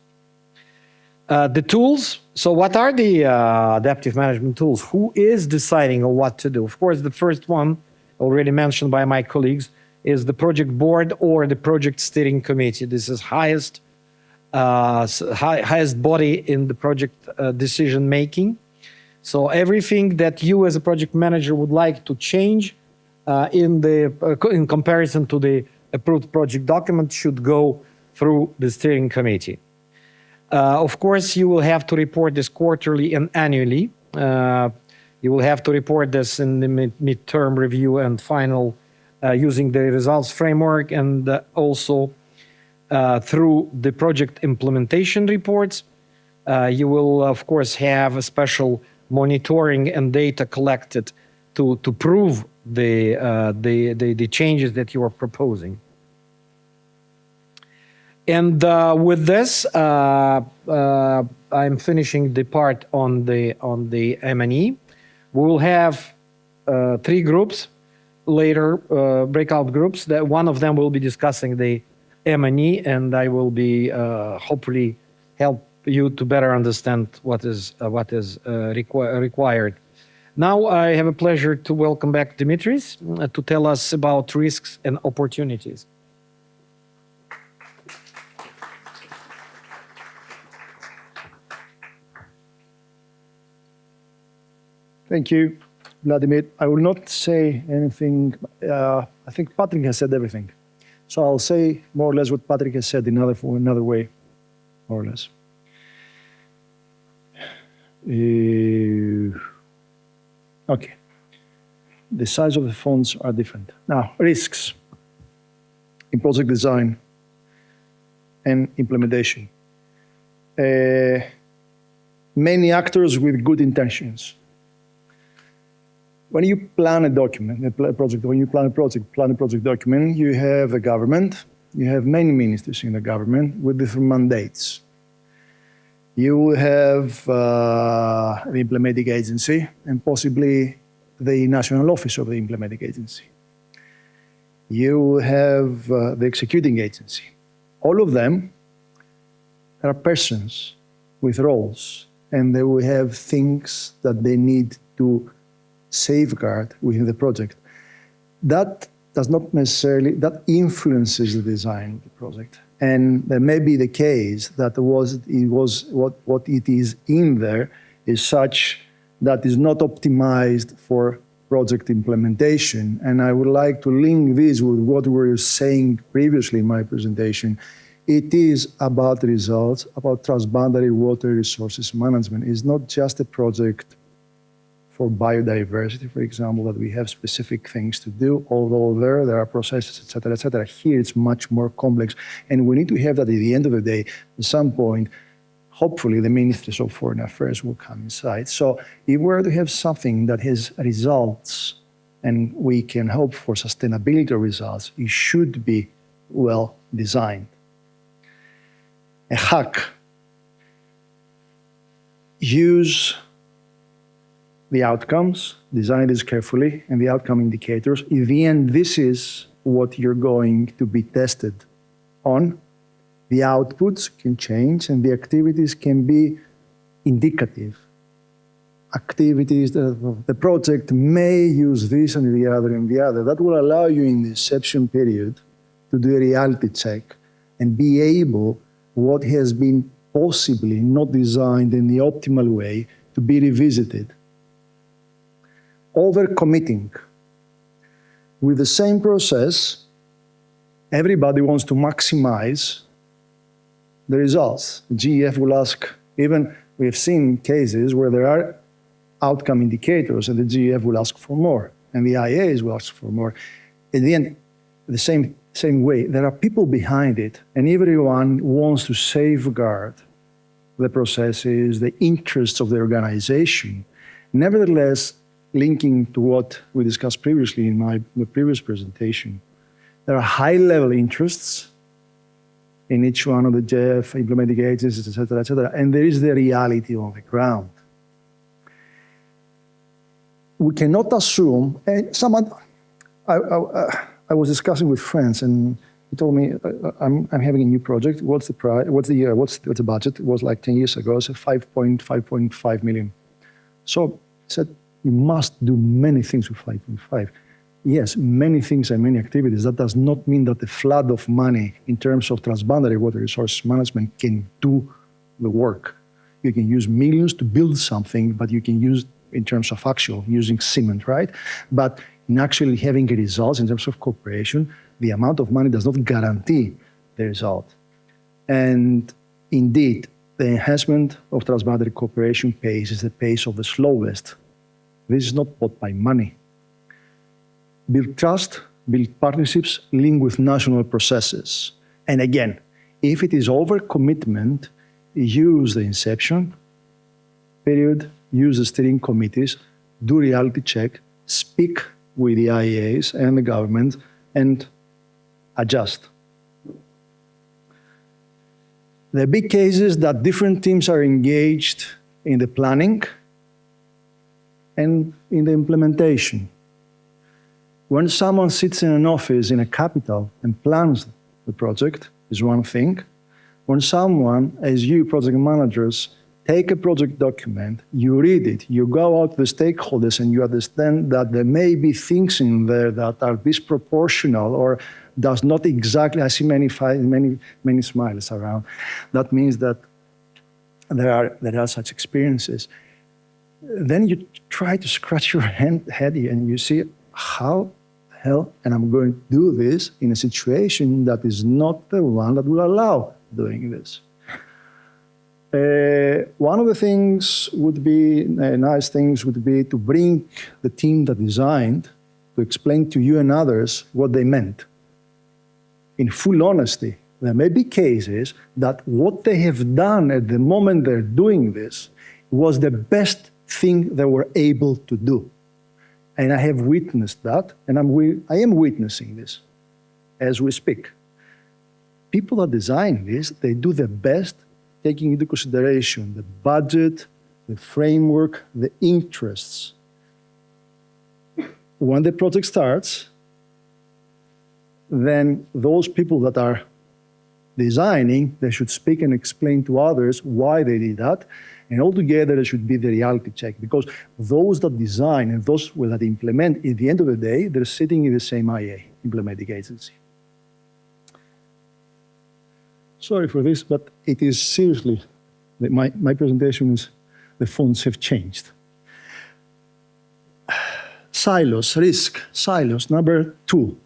The tools. So what are the adaptive management tools? Who is deciding on what to do? Of course, the first one, already mentioned by my colleagues, is the project board or the project steering committee. This is highest body in the project decision making. So everything that you as a project manager would like to change in comparison to the approved project document should go through the steering committee. Of course, you will have to report this quarterly and annually. You will have to report this in the midterm review and final using the results framework, and also through the project implementation reports. You will, of course, have a special monitoring and data collected to prove the changes that you are proposing. And with this, I'm finishing the part on the M&E. We will have 3 groups later, breakout groups. That one of them will be discussing the M&E, and I will be hopefully help you to better understand what is required. Now I have a pleasure to welcome back Dimitris to tell us about risks and opportunities. Thank you, Vladimir. I will not say anything. I think Patrick has said everything. So I'll say more or less what Patrick has said in another way, more or less. Okay. The size of the fonts are different. Now, risks in project design and implementation. Many actors with good intentions. When you plan a document, when you plan a project document, you have a government, you have many ministers in the government with different mandates. You will have the implementing agency and possibly the national office of the implementing agency. You will have the executing agency. All of them are persons with roles, and they will have things that they need to safeguard within the project. That does not necessarily, that influences the design of the project. And there may be the case that what it is in there is such that is not optimized for project implementation. And I would like to link this with what we were saying previously in my presentation. It is about results, about transboundary water resources management. It's not just a project for biodiversity, for example, that we have specific things to do, although there are processes, et cetera, et cetera. Here it's much more complex, and we need to have that at the end of the day. At some point, hopefully the Ministers of Foreign Affairs will come inside. So if we were to have something that has results and we can hope for sustainability results, it should be well designed. A hack. Use the outcomes, design this carefully, and the outcome indicators. In the end, this is what you're going to be tested on. The outputs can change, and the activities can be indicative. Activities that the project may use this and the other and the other. That will allow you in the inception period to do a reality check and be able, what has been possibly not designed in the optimal way, to be revisited. Overcommitting. With the same process, everybody wants to maximize the results. GEF will ask, even we have seen cases where there are outcome indicators and the GEF will ask for more and the IAs will ask for more. In the end, the same way, there are people behind it and everyone wants to safeguard the processes, the interests of the organization. Nevertheless, linking to what we discussed previously in the previous presentation, there are high-level interests in each one of the GEF, implementing agencies, et cetera, and there is the reality on the ground. We cannot assume, and I was discussing with friends, and He told me, I'm having a new project. What's the price? What's the budget? It was like 10 years ago. So 5.5 million. So I said, you must do many things with 5.5. Yes, many things and many activities. That does not mean that the flood of money in terms of transboundary water resource management can do the work. You can use millions to build something, but you can use in terms of actual, using cement, right? But in actually having results in terms of cooperation, the amount of money does not guarantee the result. And indeed, the enhancement of transboundary cooperation pace is the pace of the slowest. This is not bought by money. Build trust, build partnerships, link with national processes. And again, if it is overcommitment, use the inception period, use the steering committees, do reality check, speak with the IEAs and the government, and adjust. The big case is that different teams are engaged in the planning and in the implementation. When someone sits in an office in a capital and plans the project is one thing. When someone, as you project managers, take a project document, you read it, you go out to the stakeholders and you understand that there may be things in there that are disproportional or does not exactly, I see many smiles around. That means that there are such experiences. Then you try to scratch your head and you see how the hell, and I'm going to do this in a situation that is not the one that will allow doing this. One of the things would be, nice things would be to bring the team that designed to explain to you and others what they meant. In full honesty, there may be cases that what they have done at the moment they're doing this was the best thing they were able to do. And I have witnessed that, and I am witnessing this as we speak. People that design this, they do the best, taking into consideration the budget, the framework, the interests. When the project starts, then those people that are designing, they should speak and explain to others why they did that. And altogether, there should be the reality check, because those that design and those that implement, at the end of the day, they're sitting in the same IEA, implementing agency. Sorry for this, but it is seriously, my presentation is, the fonts have changed. Silos, risk, silos. Number 2,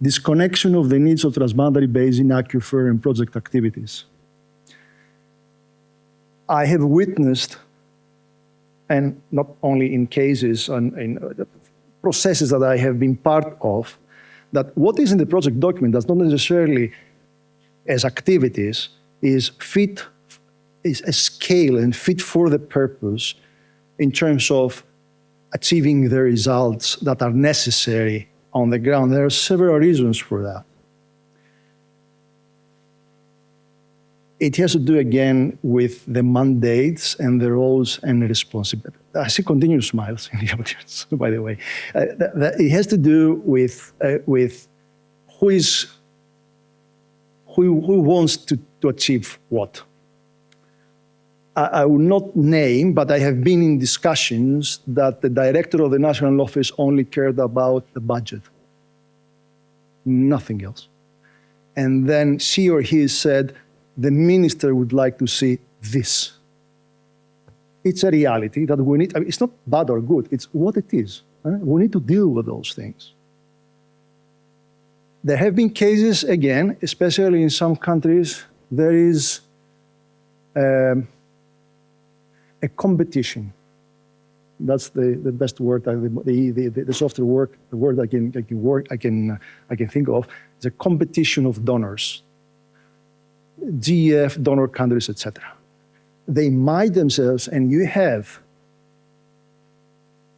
disconnection of the needs of transboundary basin, aquifer, and project activities. I have witnessed, and not only in cases, in processes that I have been part of, that what is in the project document does not necessarily, as activities, is a scale and fit for the purpose in terms of achieving the results that are necessary on the ground. There are several reasons for that. It has to do, again, with the mandates and the roles and responsibilities. I see continuous smiles in the audience, by the way. It has to do with who wants to achieve what. I will not name, but I have been in discussions that the director of the national office only cared about the budget, nothing else. And then she or he said, the minister would like to see this. It's a reality that we need. I mean, it's not bad or good, it's what it is. We need to deal with those things. There have been cases, again, especially in some countries, there is a competition. That's the best word, the softer word, the word I can think of. It's a competition of donors. GF, donor countries, etc. They might themselves, and you have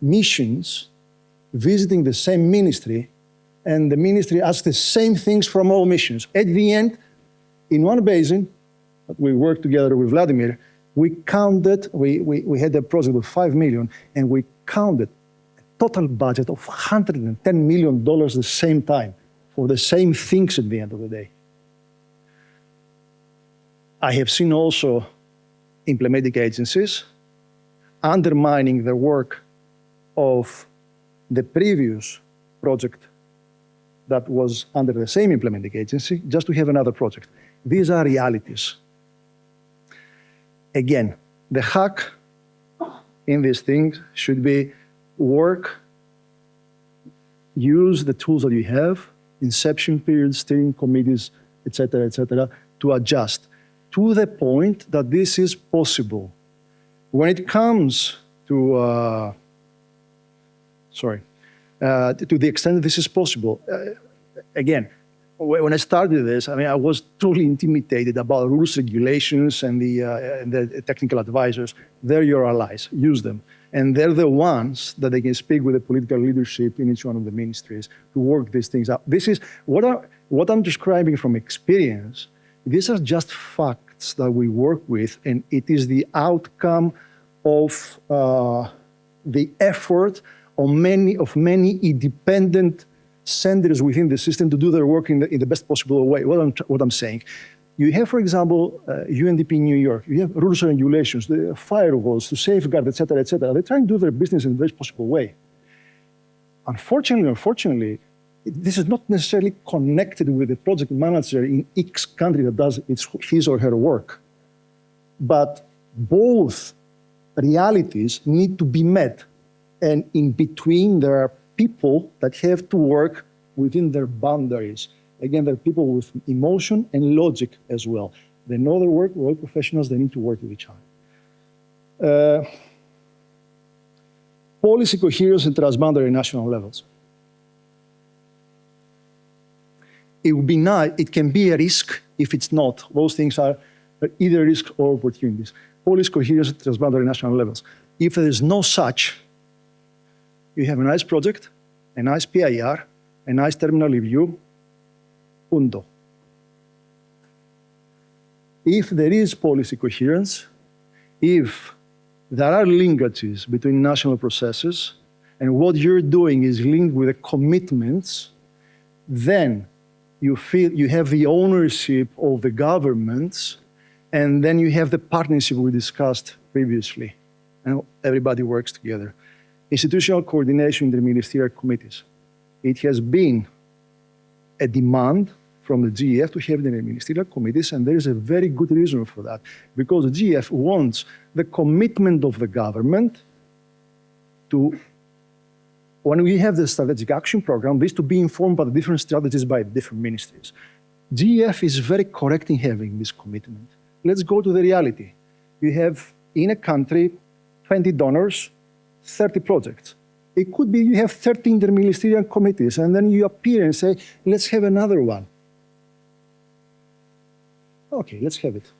missions visiting the same ministry, and the ministry asks the same things from all missions. At the end, in one basin, we worked together with Vladimir, we counted, we had a project of 5 million, and we counted a total budget of $110 million at the same time for the same things at the end of the day. I have seen also implementing agencies undermining the work of the previous project that was under the same implementing agency just to have another project. These are realities. Again, the hack in these things should be work, use the tools that you have, inception periods, steering committees, etc., to adjust to the point that this is possible. When it comes to, to the extent that this is possible, again, when I started this, I mean, I was truly intimidated about rules, regulations, and the technical advisors. They're your allies. Use them. And they're the ones that they can speak with the political leadership in each one of the ministries to work these things out. This is what I'm describing from experience. These are just facts that we work with, and it is the outcome of the effort of many independent centers within the system to do their work in the best possible way. What I'm saying, you have, for example, UNDP New York. You have rules and regulations, the firewalls to safeguard, etc., etc. They try and do their business in the best possible way. Unfortunately, this is not necessarily connected with the project manager in each country that does his or her work. But both realities need to be met. And in between, there are people that have to work within their boundaries. Again, there are people with emotion and logic as well. They know their work, we're all professionals, they need to work with each other. Policy coherence and transboundary national levels. It would be nice, it can be a risk if it's not. Those things are either risk or opportunities. Policy coherence and transboundary national levels. If there is no such, you have a nice project, a nice PIR, a nice terminal review, punto. If there is policy coherence, if there are linkages between national processes and what you're doing is linked with the commitments, then you feel you have the ownership of the governments, and then you have the partnership we discussed previously, and everybody works together. Institutional coordination in the ministerial committees. It has been a demand from the GEF to have the ministerial committees, and there is a very good reason for that, because the GEF wants the commitment of the government to, when we have the strategic action program, this to be informed by the different strategies by different ministries. GEF is very correct in having this commitment. Let's go to the reality. You have, in a country, 20 donors, 30 projects. It could be you have 30 interministerial committees, and then you appear and say, let's have another one. Okay, let's have it.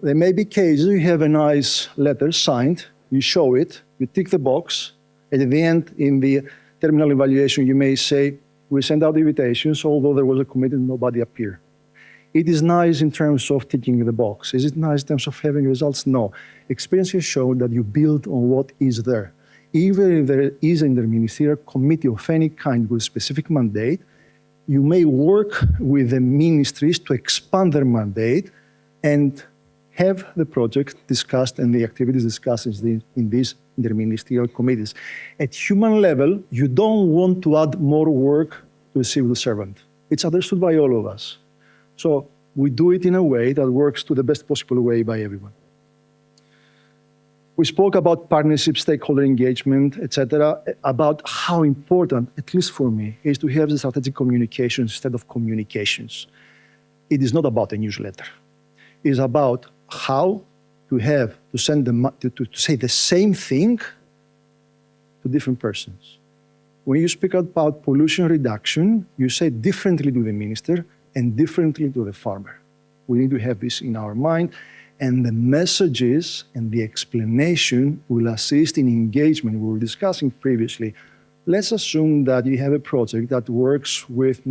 There may be cases you have a nice letter signed, you show it, you tick the box, and at the end, in the terminal evaluation, you may say, we send out invitations, although there was a committee, nobody appeared. It is nice in terms of ticking the box. Is it nice in terms of having results? No. Experience has shown that you build on what is there. Even if there is an interministerial committee of any kind with a specific mandate, you may work with the ministries to expand their mandate and have the project discussed and the activities discussed in these interministerial committees. At human level, you don't want to add more work to a civil servant. It's understood by all of us. So we do it in a way that works to the best possible way by everyone. We spoke about partnership, stakeholder engagement, etc., about how important, at least for me, is to have the strategic communications instead of communications. It is not about a newsletter. It is about how to have, to send them, to say the same thing to different persons. When you speak about pollution reduction, you say differently to the minister and differently to the farmer. We need to have this in our mind, and the messages and the explanation will assist in engagement. We were discussing previously. Let's assume that you have a project that works with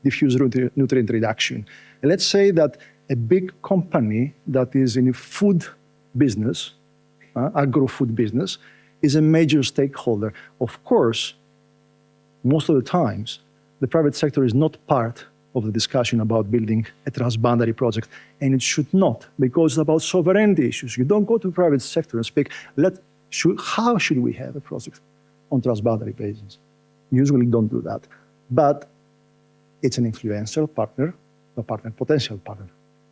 diffuse nutrient reduction. And let's say that a big company that is in a food business, agro-food business, is a major stakeholder. Of course, most of the times, the private sector is not part of the discussion about building a transboundary project, and it should not, because it's about sovereignty issues. You don't go to the private sector and speak, how should we have a project on transboundary basis? Usually don't do that. But it's an influential partner, a partner, potential partner.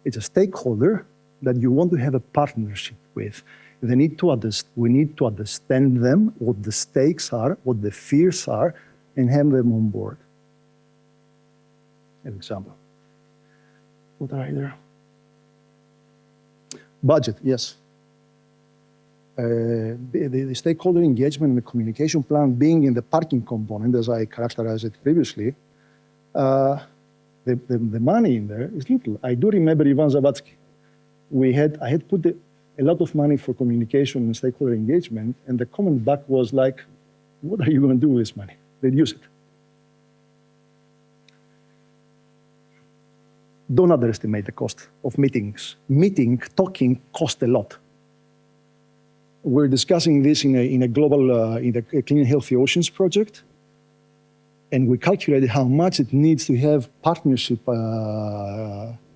It's a stakeholder that you want to have a partnership with. We need to understand them, what the stakes are, what the fears are, and have them on board. An example. What are there? Budget, yes. The stakeholder engagement and the communication plan being in the parking component, as I characterized it previously, the money in there is little. I do remember Ivan Zawadzki. I had put a lot of money for communication and stakeholder engagement, and the comment back was like, what are you going to do with this money? Reduce it. Don't underestimate the cost of meetings. Talking costs a lot. We're discussing this in a global, in the Clean Healthy Oceans project, and we calculated how much it needs to have partnership,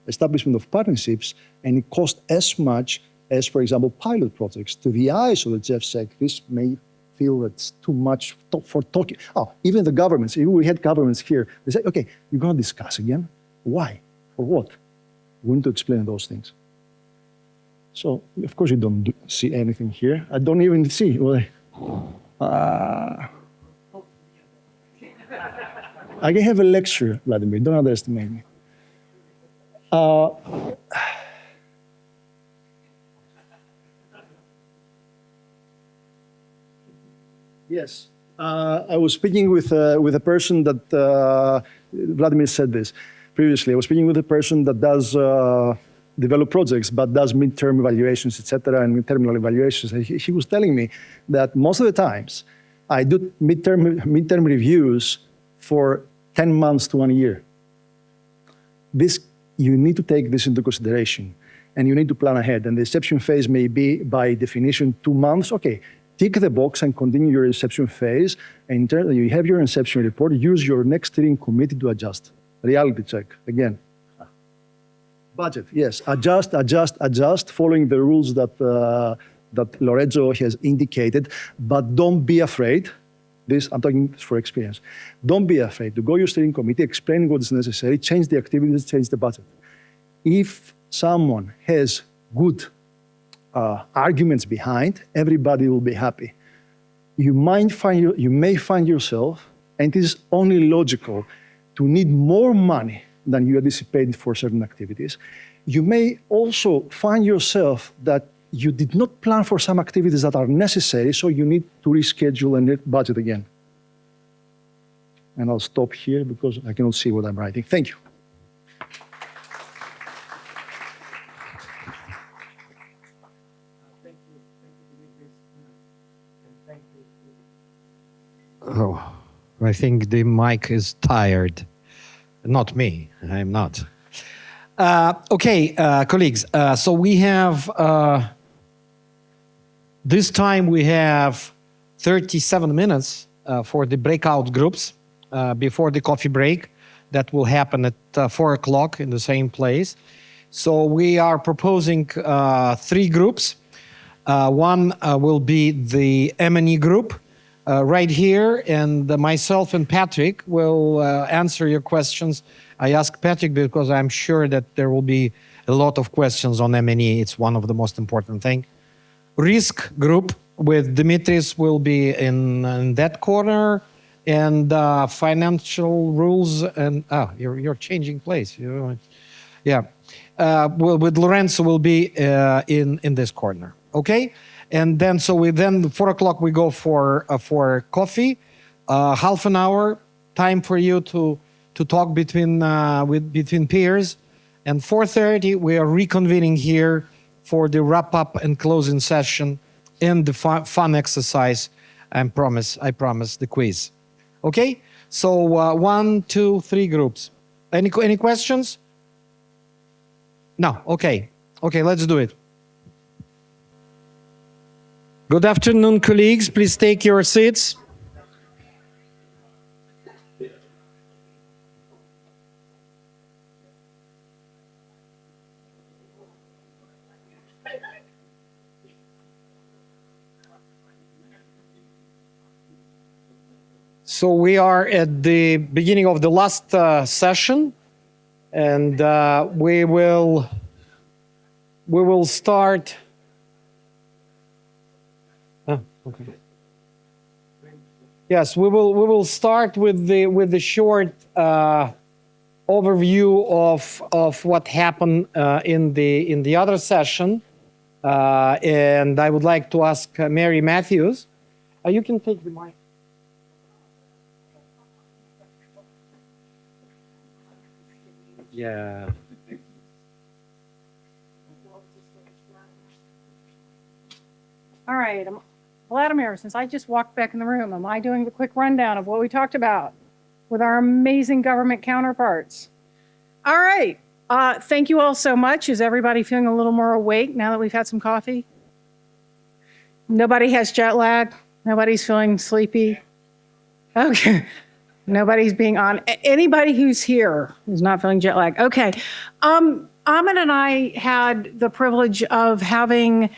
establishment of partnerships, and it costs as much as, for example, pilot projects. To the eyes of the GEFSEC, this may feel it's too much for talking. Oh, even the governments, even we had governments here, they say, okay, you're going to discuss again? Why? For what? We need to explain those things. So, of course, you don't see anything here. I don't even see. I can have a lecture, Vladimir. Don't underestimate me. Yes. I was speaking with a person that, Vladimir said this previously. I was speaking with a person that does develop projects, but does midterm evaluations, etc., and midterm evaluations. And he was telling me that most of the times I do midterm reviews for 10 months to 1 year. You need to take this into consideration, and you need to plan ahead. And the reception phase may be, by definition, 2 months. Okay, tick the box and continue your reception phase. And you have your reception report. Use your next steering committee to adjust. Reality check again. Budget, yes. Adjust, following the rules that Lorenzo has indicated. But don't be afraid. I'm talking for experience. Don't be afraid to go to your steering committee, explain what is necessary, change the activities, change the budget. If someone has good arguments behind, everybody will be happy. You may find yourself, and it is only logical, to need more money than you anticipated for certain activities. You may also find yourself that you did not plan for some activities that are necessary, so you need to reschedule and budget again. And I'll stop here because I cannot see what I'm writing. Thank you. Oh, I think the mic is tired. Not me, I'm not. Okay, colleagues, so we have, this time we have 37 minutes for the breakout groups before the coffee break that will happen at 4 o'clock in the same place. So we are proposing 3 groups. One will be the M&E group right here, and myself and Patrick will answer your questions. I ask Patrick because I'm sure that there will be a lot of questions on M&E. It's one of the most important things. Risk group with Dimitris will be in that corner, and financial rules and you're changing place. Yeah, with Lorenzo will be in this corner. Okay, and then 4 o'clock we go for coffee, half an hour time for you to talk between peers, and 4:30 we are reconvening here for the wrap up and closing session and the fun exercise. I promise the quiz. Okay, so 1, 2, 3 groups. Any questions? No. Okay, let's do it. Good afternoon, colleagues. Please take your seats. So we are at the beginning of the last session, and we will start. Okay. Yes, we will start with the short overview of what happened in the other session, and I would like to ask Mary Matthews. You can take the mic. Yeah. All right, Vladimir, since I just walked back in the room, am I doing the quick rundown of what we talked about with our amazing government counterparts? All right, thank you all so much. Is everybody feeling a little more awake now that we've had some coffee? Nobody has jet lag? Nobody's feeling sleepy? Okay. Nobody's being on. Anybody who's here is not feeling jet lag. Okay. Ahmed and I had the privilege of having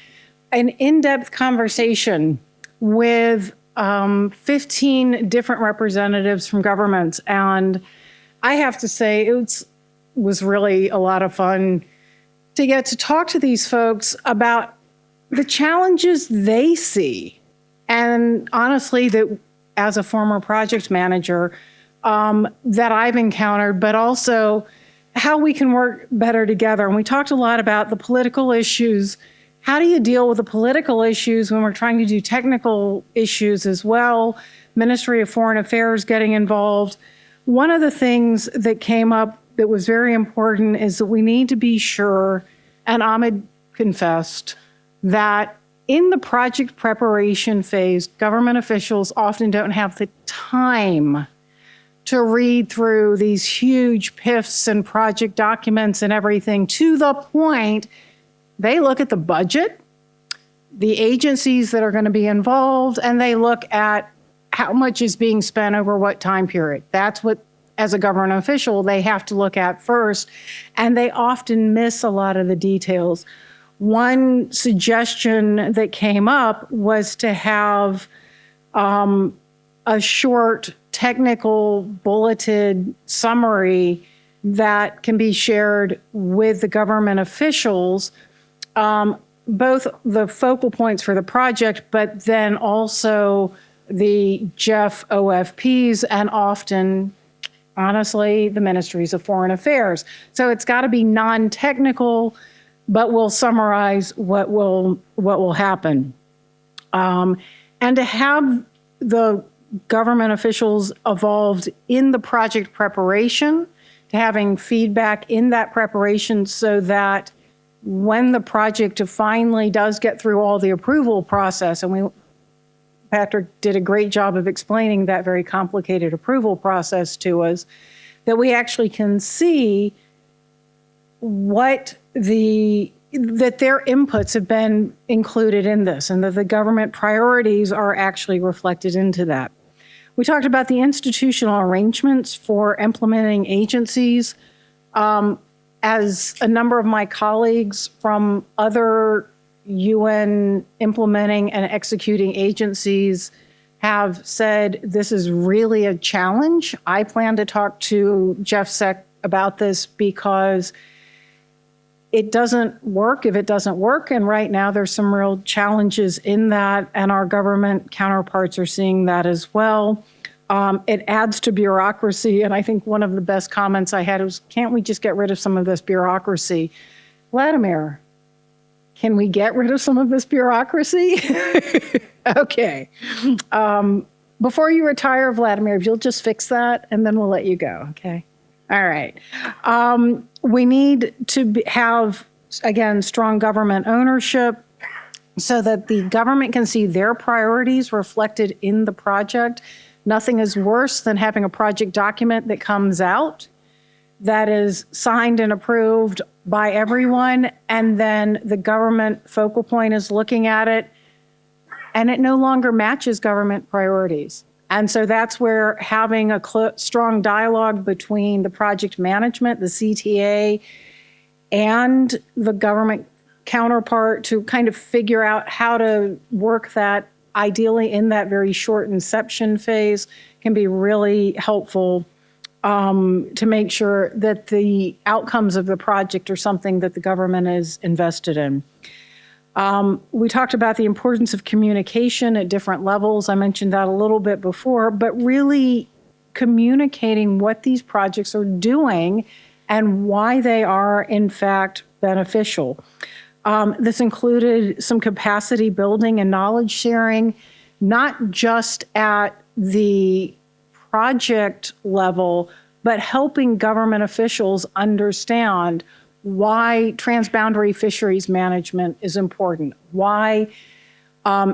an in-depth conversation with 15 different representatives from governments. And I have to say, it was really a lot of fun to get to talk to these folks about the challenges they see. And honestly, that as a former project manager that I've encountered, but also how we can work better together. And we talked a lot about the political issues. How do you deal with the political issues when we're trying to do technical issues as well? Ministry of Foreign Affairs getting involved. One of the things that came up that was very important is that we need to be sure, and Ahmed confessed, that in the project preparation phase, government officials often don't have the time to read through these huge PIFs and project documents and everything, to the point they look at the budget, the agencies that are going to be involved, and they look at how much is being spent over what time period. That's what, as a government official, they have to look at first, and they often miss a lot of the details. One suggestion that came up was to have a short technical bulleted summary that can be shared with the government officials, both the focal points for the project, but then also the JEF OFPs and often, honestly, the ministries of foreign affairs. So it's got to be non-technical, but we'll summarize what will happen. And to have the government officials involved in the project preparation, to having feedback in that preparation so that when the project finally does get through all the approval process, and Patrick did a great job of explaining that very complicated approval process to us, that we actually can see that their inputs have been included in this and that the government priorities are actually reflected into that. We talked about the institutional arrangements for implementing agencies. As a number of my colleagues from other UN implementing and executing agencies have said, this is really a challenge. I plan to talk to Jeff Sek about this because it doesn't work if it doesn't work. And right now there's some real challenges in that, and our government counterparts are seeing that as well. It adds to bureaucracy. And I think one of the best comments I had was, can't we just get rid of some of this bureaucracy? Vladimir, can we get rid of some of this bureaucracy? Okay. Before you retire, Vladimir, if you'll just fix that, and then we'll let you go, okay? All right. We need to have, again, strong government ownership so that the government can see their priorities reflected in the project. Nothing is worse than having a project document that comes out that is signed and approved by everyone, and then the government focal point is looking at it, and it no longer matches government priorities. And so that's where having a strong dialogue between the project management, the CTA, and the government counterpart to kind of figure out how to work that ideally in that very short inception phase can be really helpful to make sure that the outcomes of the project are something that the government is invested in. We talked about the importance of communication at different levels. I mentioned that a little bit before, but really communicating what these projects are doing and why they are, in fact, beneficial. This included some capacity building and knowledge sharing, not just at the project level, but helping government officials understand why transboundary fisheries management is important, why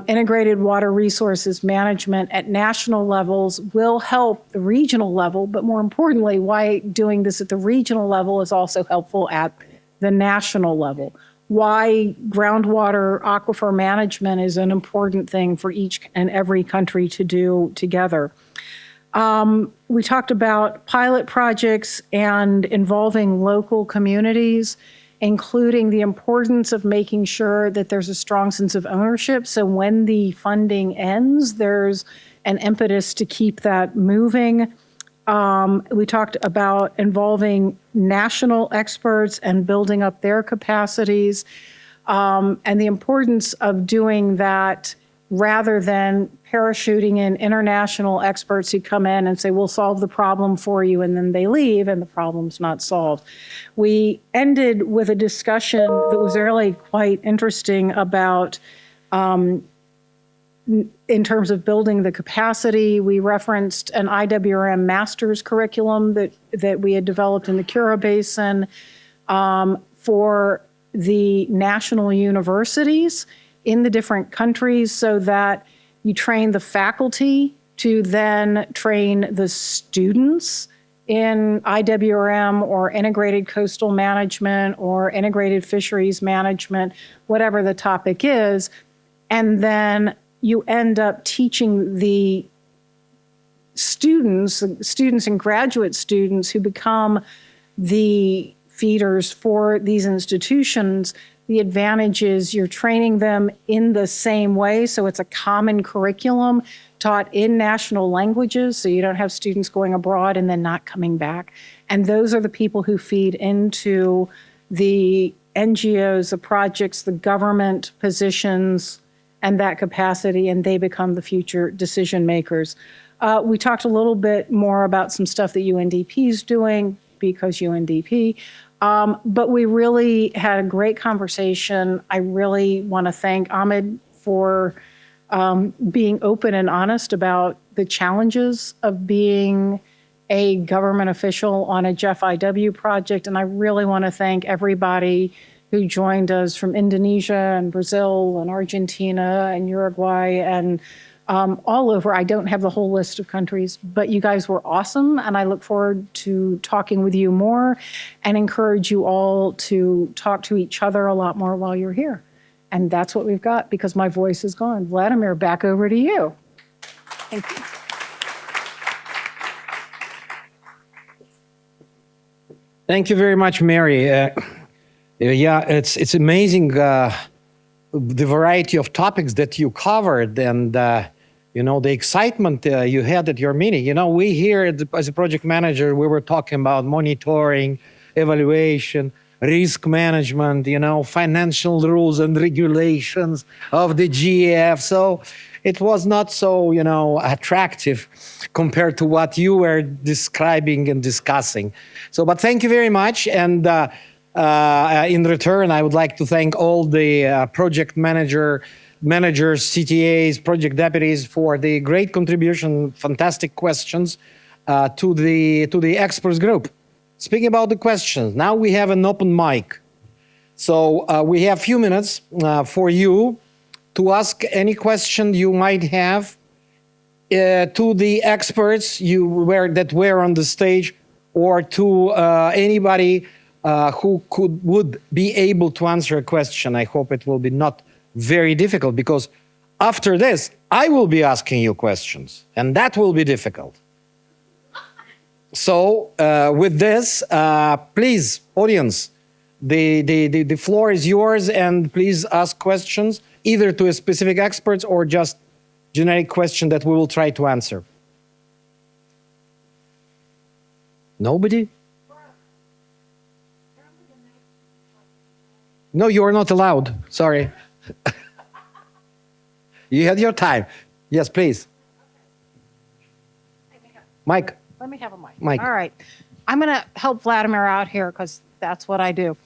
integrated water resources management at national levels will help the regional level, but more importantly, why doing this at the regional level is also helpful at the national level, why groundwater aquifer management is an important thing for each and every country to do together. We talked about pilot projects and involving local communities, including the importance of making sure that there's a strong sense of ownership. So when the funding ends, there's an impetus to keep that moving. We talked about involving national experts and building up their capacities, and the importance of doing that rather than parachuting in international experts who come in and say, we'll solve the problem for you, and then they leave and the problem's not solved. We ended with a discussion that was really quite interesting about, in terms of building the capacity. We referenced an IWRM master's curriculum that we had developed in the Kura Basin for the national universities in the different countries, so that you train the faculty to then train the students in IWRM or integrated coastal management or integrated fisheries management, whatever the topic is. And then you end up teaching the students and graduate students who become the feeders for these institutions. The advantage is you're training them in the same way, so it's a common curriculum taught in national languages, so you don't have students going abroad and then not coming back. And those are the people who feed into the NGOs, the projects, the government positions, and that capacity, and they become the future decision makers. We talked a little bit more about some stuff that UNDP is doing, because UNDP. But we really had a great conversation. I really want to thank Ahmed for being open and honest about the challenges of being a government official on a Jeff IW project. And I really want to thank everybody who joined us from Indonesia and Brazil and Argentina and Uruguay and all over. I don't have the whole list of countries, but you guys were awesome, and I look forward to talking with you more and encourage you all to talk to each other a lot more while you're here. And that's what we've got, because my voice is gone. Vladimir, back over to you. Thank you. Thank you very much, Mary. Yeah, it's amazing the variety of topics that you covered, and you know, the excitement you had at your meeting. You know, we here as a project manager, we were talking about monitoring, evaluation, risk management, you know, financial rules and regulations of the GF. So it was not so, you know, attractive compared to what you were describing and discussing. So, but thank you very much. And in return, I would like to thank all the project managers, CTAs, project deputies for the great contribution, fantastic questions to the experts group. Speaking about the questions, now we have an open mic. So we have a few minutes for you to ask any question you might have to the experts that were on the stage, or to anybody who would be able to answer a question. I hope it will be not very difficult, because after this, I will be asking you questions, and that will be difficult. So with this, please, audience, the floor is yours, and please ask questions either to a specific experts or just generic question that we will try to answer. Nobody? No, you are not allowed. Sorry. You had your time. Yes, please. Mike. Let me have a mic. Mike. All right. I'm going to help Vladimir out here because that's what I do.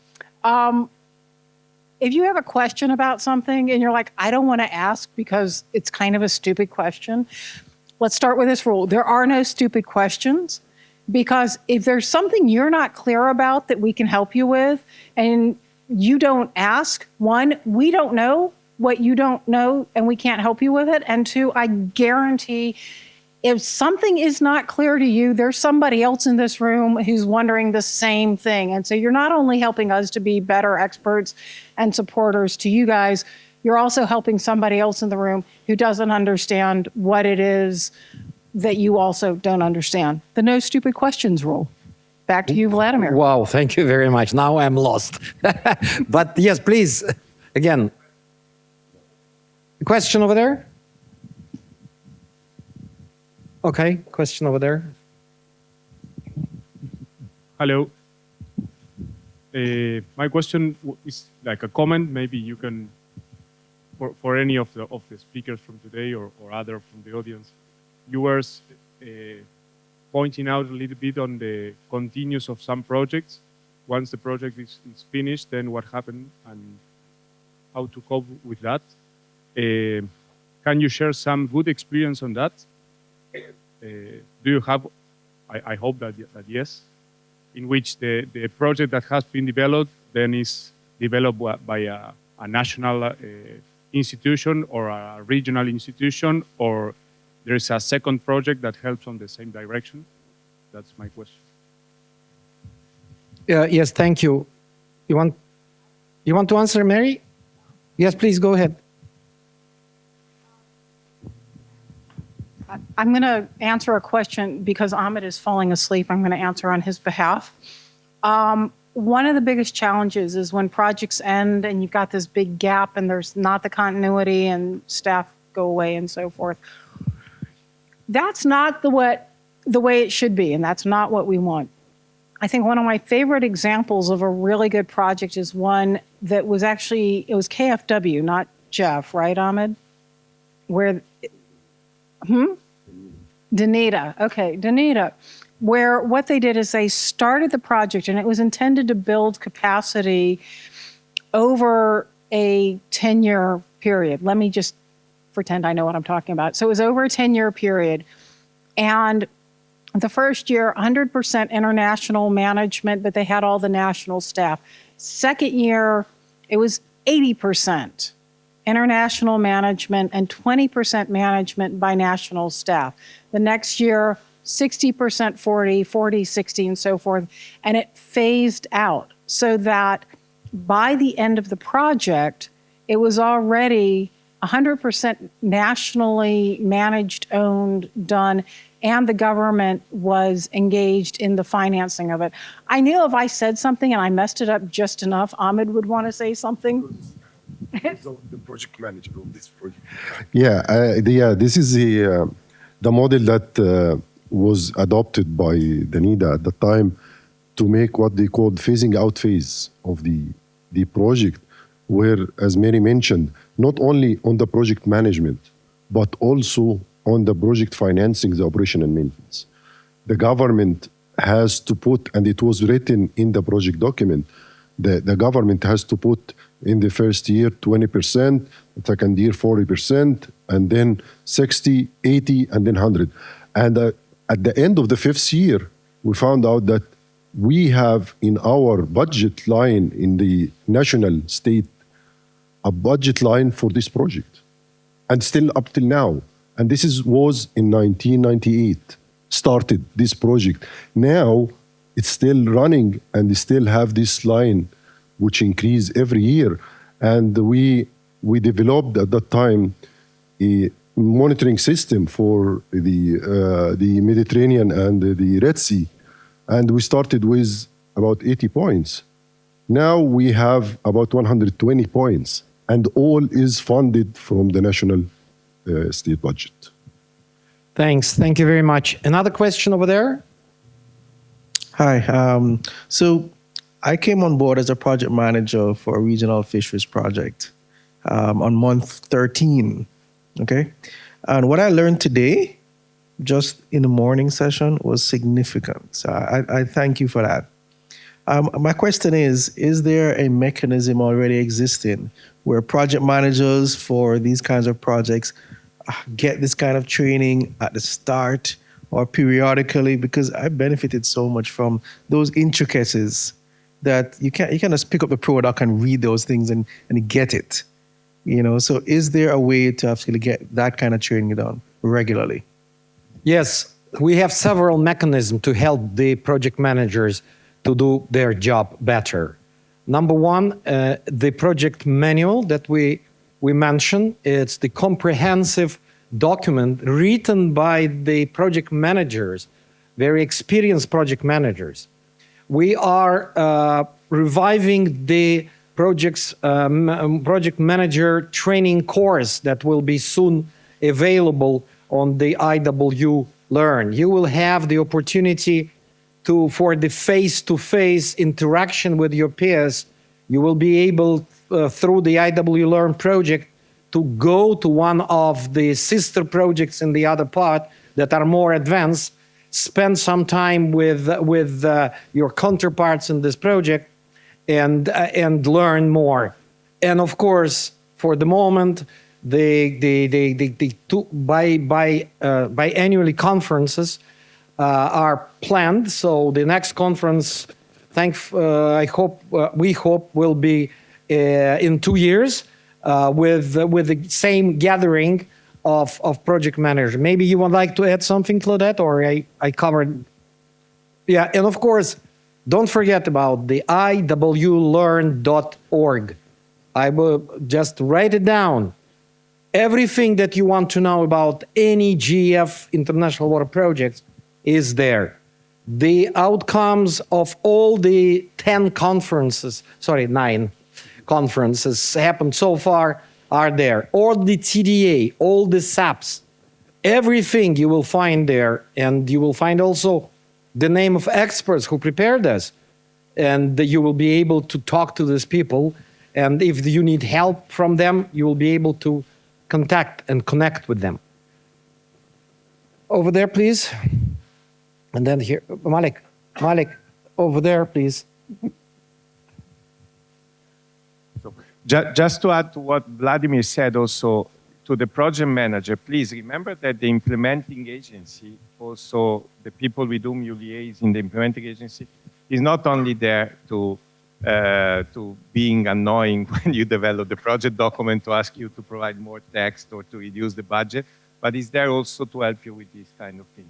If you have a question about something and you're like, I don't want to ask because it's kind of a stupid question, let's start with this rule. There are no stupid questions, because if there's something you're not clear about that we can help you with and you don't ask, one, we don't know what you don't know and we can't help you with it. And two, I guarantee if something is not clear to you, there's somebody else in this room who's wondering the same thing. And so you're not only helping us to be better experts and supporters to you guys, you're also helping somebody else in the room who doesn't understand what it is that you also don't understand. The no stupid questions rule. Back to you, Vladimir. Wow, thank you very much. Now I'm lost. But yes, please, again. Question over there? Okay, question over there. Hello. My question is like a comment. Maybe you can, for any of the speakers from today or other from the audience, you were pointing out a little bit on the continuous of some projects. Once the project is finished, then what happened and how to cope with that. Can you share some good experience on that? Do you have, I hope that yes, in which the project that has been developed then is developed by a national institution or a regional institution, or there is a second project that helps on the same direction? That's my question. Yes, thank you. You want to answer, Mary? Yes, please go ahead. I'm going to answer a question because Ahmed is falling asleep. I'm going to answer on his behalf. One of the biggest challenges is when projects end and you've got this big gap and there's not the continuity and staff go away and so forth. That's not the way it should be, and that's not what we want. I think one of my favorite examples of a really good project is one that was actually, it was KFW, not Jeff, right, Ahmed? Where, Danita, okay, Danita, where what they did is they started the project and it was intended to build capacity over a 10-year period. Let me just pretend I know what I'm talking about. So it was over a 10-year period. And the first year, 100% international management, but they had all the national staff. Second year, it was 80% international management and 20% management by national staff. The next year, 60%, 40, 40, 60, and so forth. And it phased out so that by the end of the project, it was already 100% nationally managed, owned, done, and the government was engaged in the financing of it. I knew if I said something and I messed it up just enough, Ahmed would want to say something. The project manager of this project. Yeah, this is the model that was adopted by Danida at the time to make what they called phasing out phase of the project, where, as Mary mentioned, not only on the project management, but also on the project financing, the operation and maintenance. The government has to put, and it was written in the project document, the government has to put in the first year 20%, the second year 40%, and then 60, 80, and then 100. And at the end of the fifth year, we found out that we have in our budget line in the national state a budget line for this project, and still up till now. And this was in 1998, started this project. Now it's still running and they still have this line which increase every year. And we developed at that time a monitoring system for the Mediterranean and the Red Sea. And we started with about 80 points. Now we have about 120 points, and all is funded from the national state budget. Thanks. Thank you very much. Another question over there? Hi. So I came on board as a project manager for a regional fisheries project on month 13. Okay. And what I learned today, just in the morning session, was significant. So I thank you for that. My question is there a mechanism already existing where project managers for these kinds of projects get this kind of training at the start or periodically? Because I benefited so much from those intricacies that you can't just pick up the product and read those things and get it. So is there a way to actually get that kind of training done regularly? Yes, we have several mechanisms to help the project managers to do their job better. Number one, the project manual that we mentioned, it's the comprehensive document written by the project managers, very experienced project managers. We are reviving the project manager training course that will be soon available on the IW Learn. You will have the opportunity for the face-to-face interaction with your peers. You will be able, through the IW Learn project, to go to one of the sister projects in the other part that are more advanced, spend some time with your counterparts in this project, and learn more. And of course, for the moment, the biannually conferences are planned. So the next conference, we hope will be in 2 years with the same gathering of project managers. Maybe you would like to add something, Claudette, or I covered. Yeah, and of course, don't forget about the iwlearn.org. I will just write it down. Everything that you want to know about any GF International Water projects is there. The outcomes of all the 9 conferences happened so far are there. All the TDA, all the SAPs, everything you will find there. And you will find also the name of experts who prepared us. And you will be able to talk to these people. And if you need help from them, you will be able to contact and connect with them. Over there, please. And then here, Malik, over there, please. So, just to add to what Vladimir said also, to the project manager, please remember that the implementing agency, also the people with whom you liaise in the implementing agency, is not only there to being annoying when you develop the project document to ask you to provide more text or to reduce the budget, but is there also to help you with this kind of thing.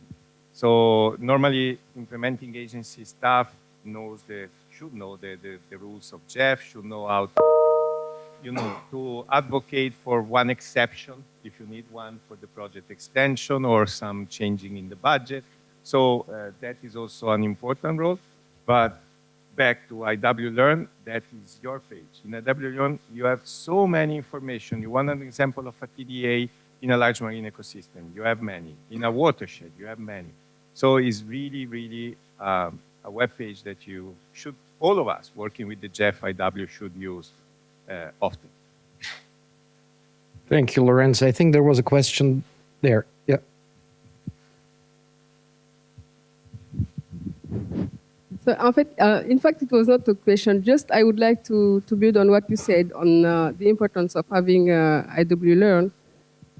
So normally implementing agency staff should know the rules of JEF, should know how to advocate for one exception if you need one for the project extension or some changing in the budget. So that is also an important role. But back to IW Learn, that is your page. In IW Learn, you have so many information. You want an example of a TDA in a large marine ecosystem, you have many. In a watershed, you have many. So it's really, really a web page that you should, all of us working with the JEF IW should use often. Thank you, Lorenz. I think there was a question there. Yeah. So, in fact, it was not a question. Just I would like to build on what you said on the importance of having IW Learn.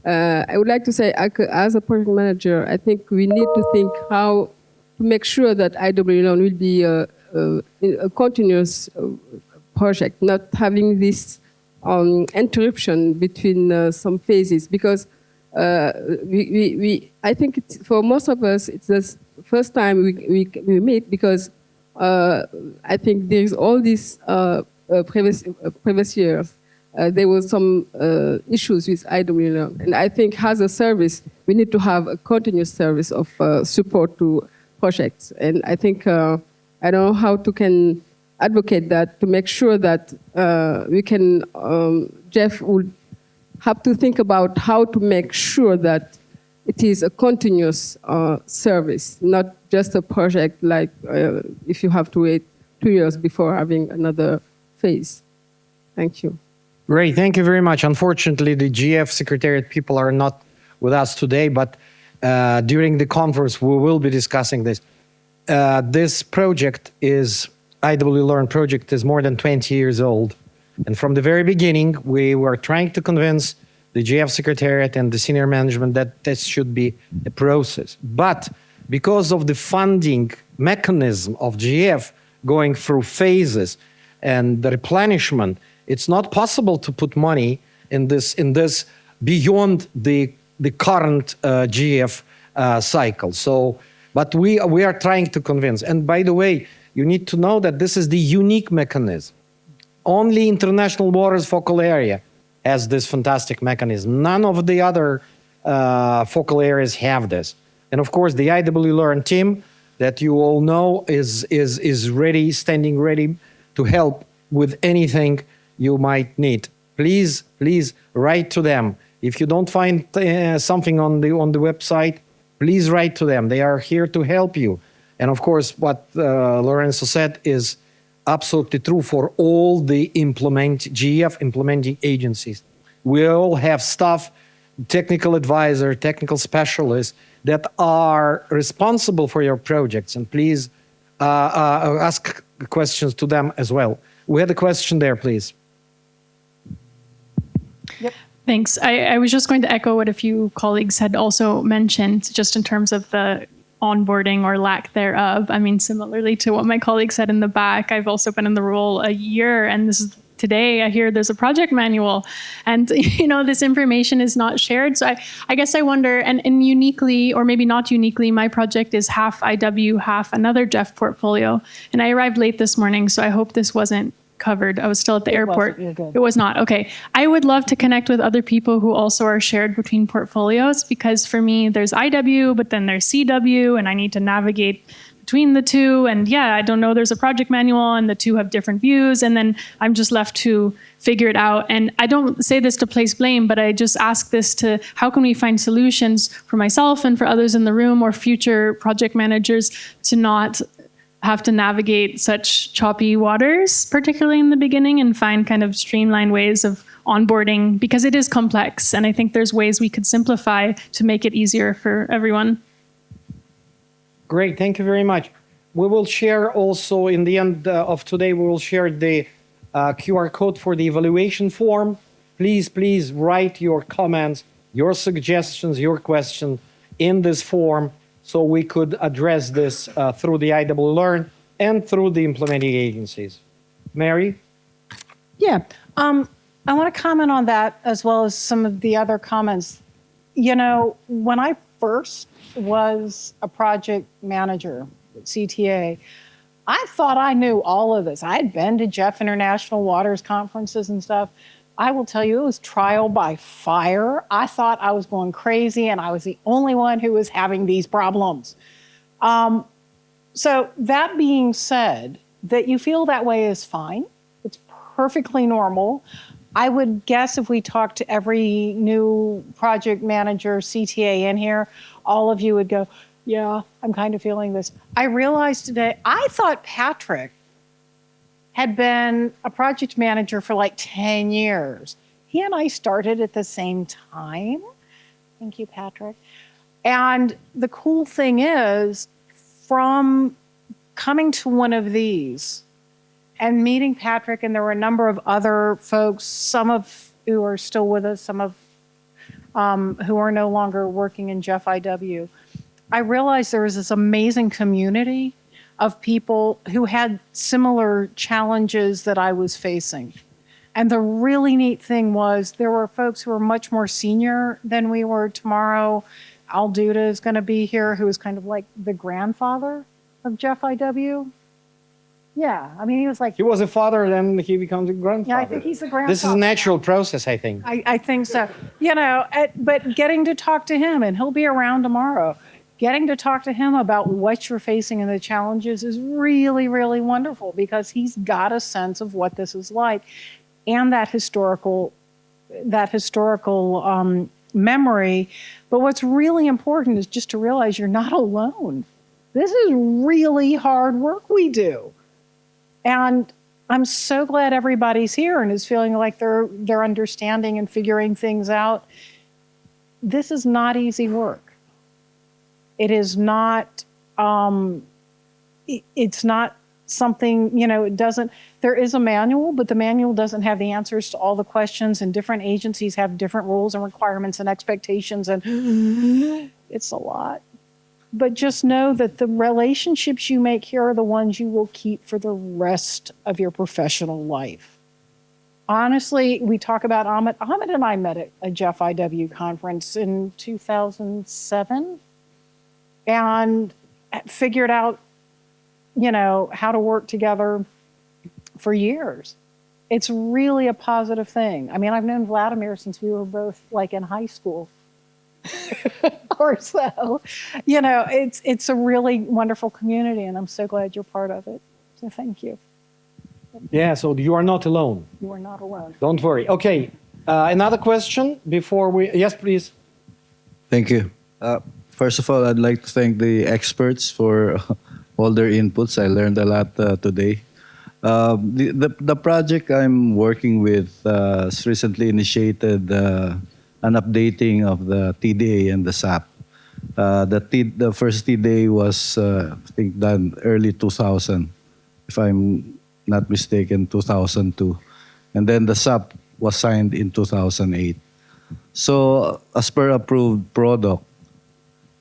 I would like to say, as a project manager, I think we need to think how to make sure that IW Learn will be a continuous project, not having this interruption between some phases. Because I think for most of us, it's the first time we meet, because I think there's all these previous years. There were some issues with IW Learn. And I think as a service, we need to have a continuous service of support to projects. And I think, I don't know how to can advocate that to make sure that we can, Jeff would have to think about how to make sure that it is a continuous service, not just a project like if you have to wait 2 years before having another phase. Thank you. Great, thank you very much. Unfortunately, the GF Secretariat people are not with us today, but during the conference, we will be discussing this. This project is, IW Learn project is more than 20 years old. And from the very beginning, we were trying to convince the GF Secretariat and the senior management that this should be a process. But because of the funding mechanism of GF going through phases and the replenishment, it's not possible to put money in this beyond the current GF cycle. So, but we are trying to convince. And by the way, you need to know that this is the unique mechanism. Only International Waters Focal Area has this fantastic mechanism. None of the other focal areas have this. And of course, the IW Learn team that you all know is ready, standing ready to help with anything you might need. Please write to them. If you don't find something on the website, please write to them. They are here to help you. And of course, what Lorenzo said is absolutely true for all the GF implementing agencies. We all have staff, technical advisor, technical specialists that are responsible for your projects. And please ask questions to them as well. We had a question there, please. Yep. Thanks. I was just going to echo what a few colleagues had also mentioned, just in terms of the onboarding or lack thereof. I mean, similarly to what my colleague said in the back, I've also been in the role a year, and this is today I hear there's a project manual, and this information is not shared. So I guess I wonder, and uniquely, or maybe not uniquely, my project is half IW, half another Jeff portfolio, and I arrived late this morning, so I hope this wasn't covered. I was still at the airport. It was not. Okay. I would love to connect with other people who also are shared between portfolios, because for me, there's IW, but then there's CW, and I need to navigate between the two. And yeah, I don't know, there's a project manual and the two have different views. And then I'm just left to figure it out. And I don't say this to place blame, but I just ask this to, how can we find solutions for myself and for others in the room or future project managers to not have to navigate such choppy waters, particularly in the beginning, and find kind of streamlined ways of onboarding, because it is complex. And I think there's ways we could simplify to make it easier for everyone. Great, thank you very much. We will share also in the end of today, we will share the QR code for the evaluation form. Please write your comments, your suggestions, your questions in this form, so we could address this through the IW Learn and through the implementing agencies. Mary? Yeah, I want to comment on that as well as some of the other comments. When I first was a project manager at CTA, I thought I knew all of this. I had been to Jeff International Waters conferences and stuff. I will tell you, it was trial by fire. I thought I was going crazy and I was the only one who was having these problems. So that being said, that you feel that way is fine. It's perfectly normal. I would guess if we talked to every new project manager, CTA in here, all of you would go, yeah, I'm kind of feeling this. I realized today, I thought Patrick had been a project manager for like 10 years. He and I started at the same time. Thank you, Patrick. And the cool thing is, from coming to one of these and meeting Patrick, and there were a number of other folks, some of who are still with us, some of who are no longer working in Jeff IW, I realized there was this amazing community of people who had similar challenges that I was facing. And the really neat thing was there were folks who were much more senior than we were. Tomorrow, Al Duda is going to be here, who is kind of like the grandfather of Jeff IW. Yeah, I mean, he was like... He was a father, then he becomes a grandfather. Yeah, I think he's a grandfather. This is a natural process, I think. I think so. But getting to talk to him, and he'll be around tomorrow, getting to talk to him about what you're facing and the challenges is really, really wonderful, because he's got a sense of what this is like, and that historical memory. But what's really important is just to realize you're not alone. This is really hard work we do. And I'm so glad everybody's here and is feeling like they're understanding and figuring things out. This is not easy work. It is not, it's not something, it doesn't, there is a manual, but the manual doesn't have the answers to all the questions, and different agencies have different rules and requirements and expectations, and it's a lot. But just know that the relationships you make here are the ones you will keep for the rest of your professional life. Honestly, we talk about Ahmed. Ahmed and I met at a Jeff IW conference in 2007 and figured out, how to work together for years. It's really a positive thing. I mean, I've known Vladimir since we were both in high school or so. It's a really wonderful community, and I'm so glad you're part of it. So thank you. Yeah, so you are not alone. You are not alone. Don't worry. Okay, another question before we... Yes, please. Thank you. First of all, I'd like to thank the experts for all their inputs. I learned a lot today. The project I'm working with has recently initiated an updating of the TDA and the SAP. The first TDA was, I think, done early 2000, if I'm not mistaken, 2002. And then the SAP was signed in 2008. So as per approved product,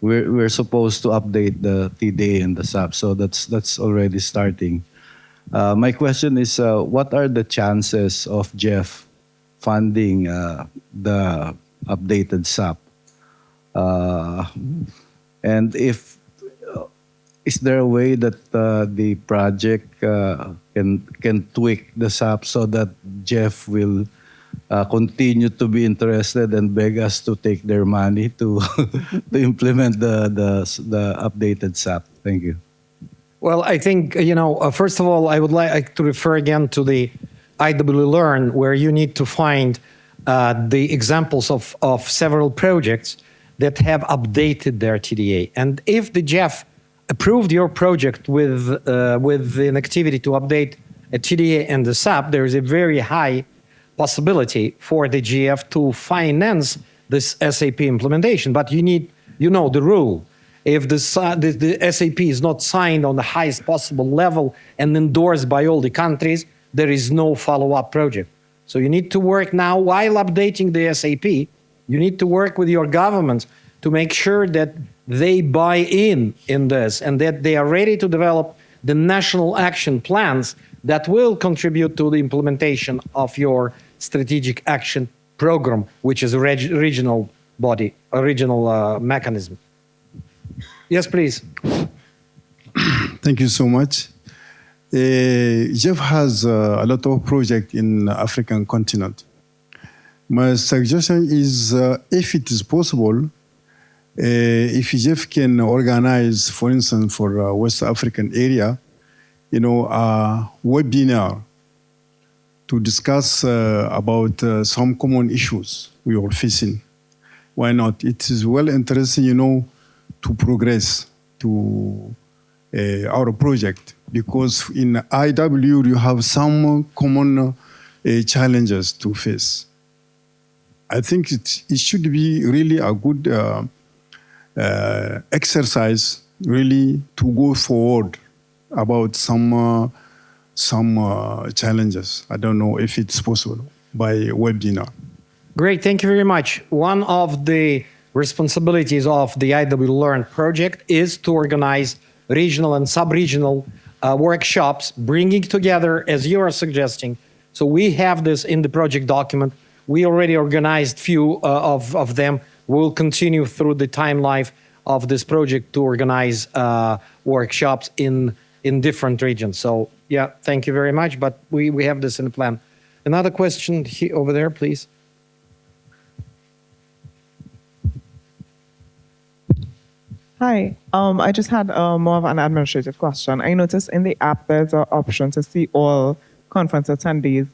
we're supposed to update the TDA and the SAP. So that's already starting. My question is, what are the chances of Jeff funding the updated SAP? And is there a way that the project can tweak the SAP so that Jeff will continue to be interested and beg us to take their money to to implement the updated SAP? Thank you. Well, I think, first of all, I would like to refer again to the IW Learn, where you need to find the examples of several projects that have updated their TDA. And if the Jeff approved your project with an activity to update a TDA and the SAP, there is a very high possibility for the GF to finance this SAP implementation. But you need, the rule. If the SAP is not signed on the highest possible level and endorsed by all the countries, there is no follow-up project. So you need to work now while updating the SAP. You need to work with your governments to make sure that they buy in this and that they are ready to develop the national action plans that will contribute to the implementation of your strategic action program, which is a regional body, a regional mechanism. Yes, please. Thank you so much. Jeff has a lot of projects in the African continent. My suggestion is, if it is possible, if Jeff can organize, for instance, for West African area, a webinar to discuss about some common issues we are facing. Why not? It is well interesting, to progress to our project, because in IW you have some common challenges to face. I think it should be really a good exercise, really, to go forward about some challenges. I don't know if it's possible by webinar. Great, thank you very much. One of the responsibilities of the IW Learn project is to organize regional and sub-regional workshops, bringing together, as you are suggesting. So we have this in the project document. We already organized few of them. We'll continue through the time life of this project to organize workshops in different regions. So yeah, thank you very much. But we have this in the plan. Another question over there, please. Hi, I just had more of an administrative question. I noticed in the app there's an option to see all conference attendees,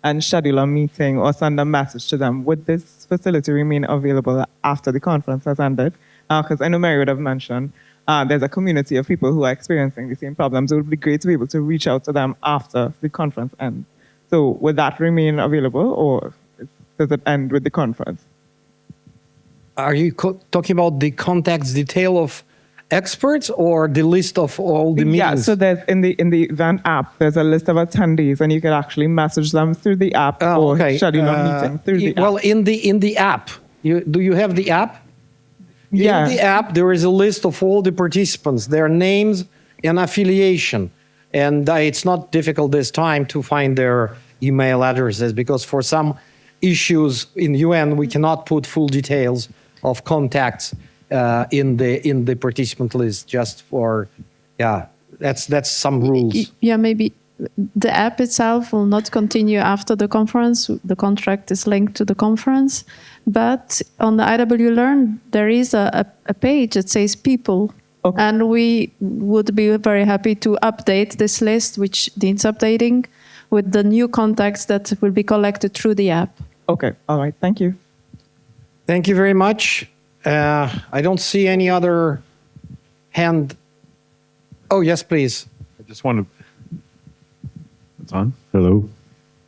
and schedule a meeting or send a message to them, would this facility remain available after the conference has ended? Because I know Mary would have mentioned there's a community of people who are experiencing the same problems. It would be great to be able to reach out to them after the conference ends. So would that remain available, or does it end with the conference? Are you talking about the contacts detail of experts or the list of all the meetings? Yeah, so there's in the event app, there's a list of attendees, and you can actually message them through the app or schedule a meeting through the app. Well, in the app, do you have the app? Yeah. In the app, there is a list of all the participants, their names and affiliation. And it's not difficult this time to find their email addresses, because for some issues in UN, we cannot put full details of contacts in the participant list, just for, that's some rules. Yeah, maybe the app itself will not continue after the conference. The contract is linked to the conference. But on the IW Learn, there is a page that says people. Okay. And we would be very happy to update this list, which needs updating, with the new contacts that will be collected through the app. Okay, all right, thank you. Thank you very much. I don't see any other hand. Oh, yes, please. I just want to, it's on, hello.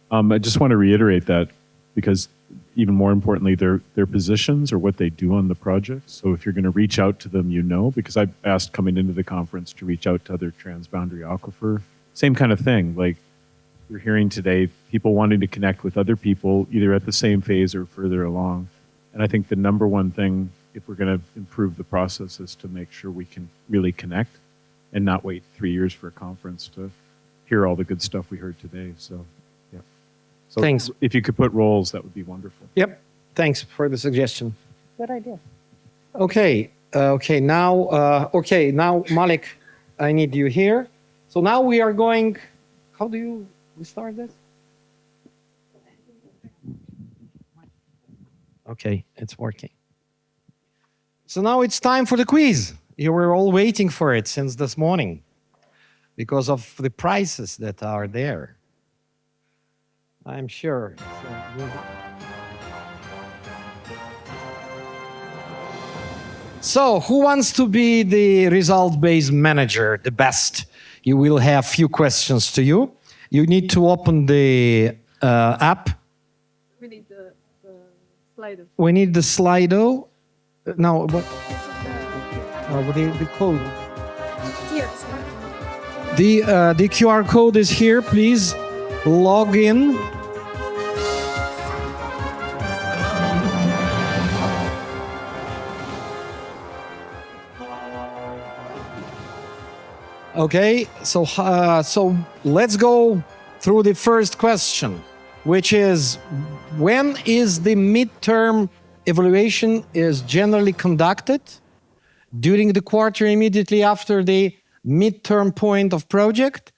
I just want to reiterate that, because even more importantly, their positions or what they do on the project. So if you're going to reach out to them, because I asked coming into the conference to reach out to other transboundary aquifer, same kind of thing. Like we're hearing today, people wanting to connect with other people either at the same phase or further along. And I think the number one thing, if we're going to improve the process, is to make sure we can really connect and not wait 3 years for a conference to hear all the good stuff we heard today. So, yeah. So thanks. If you could put roles, that would be wonderful. Yep. Thanks for the suggestion. Good idea. Okay. Now, Malik, I need you here. So now we are going, how do we start this? Okay, it's working. So now it's time for the quiz. You were all waiting for it since this morning because of the prizes that are there. I'm sure. So who wants to be the result-based manager, the best? You will have few questions to you. You need to open the app. We need the Slido. We need the Slido. No, what? The code. The QR code is here. Please log in. Okay, so let's go through the first question, which is, when is the midterm evaluation is generally conducted? During the quarter immediately after the midterm point of project,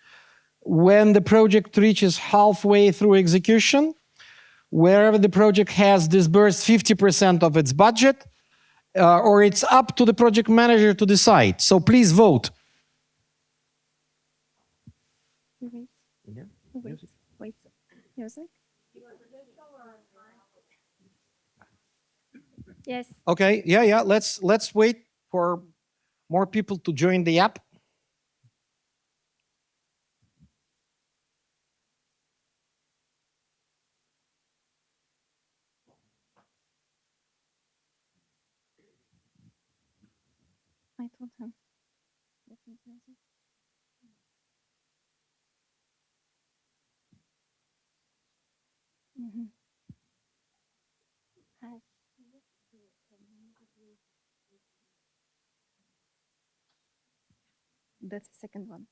when the project reaches halfway through execution, wherever the project has disbursed 50% of its budget, or it's up to the project manager to decide. So please vote. Wait. Music? Yes. Okay, yeah. Let's wait for more people to join the app. I told him. Mm-hmm. That's the second one.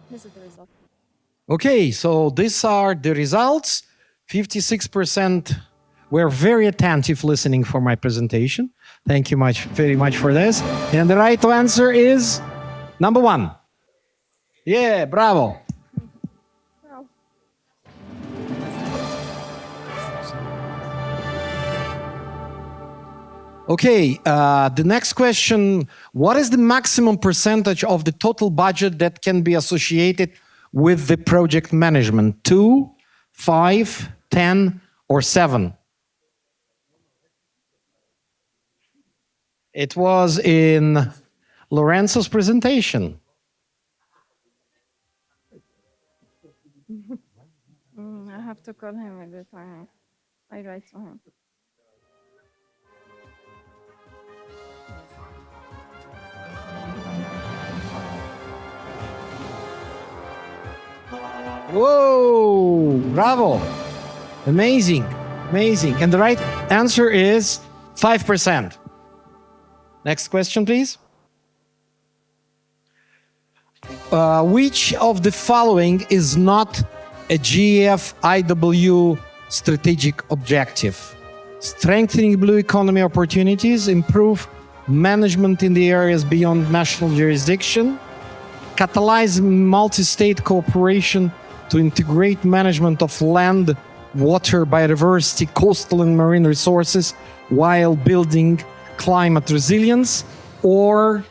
This is the result. Okay, so these are the results. 56% were very attentive listening for my presentation. Thank you very much for this. And the right answer is number 1. Yeah, bravo. Okay, the next question, what is the maximum percentage of the total budget that can be associated with the project management? 2, 5, 10, or 7? It was in Lorenzo's presentation. I have to call him every time I write to him. Whoa, bravo. Amazing, amazing. And the right answer is 5%. Next question, please. Which of the following is not a GFIW strategic objective? Strengthening blue economy opportunities, improve management in the areas beyond national jurisdiction, catalyze multi-state cooperation to integrate management of land, water, biodiversity, coastal and marine resources while building climate resilience, or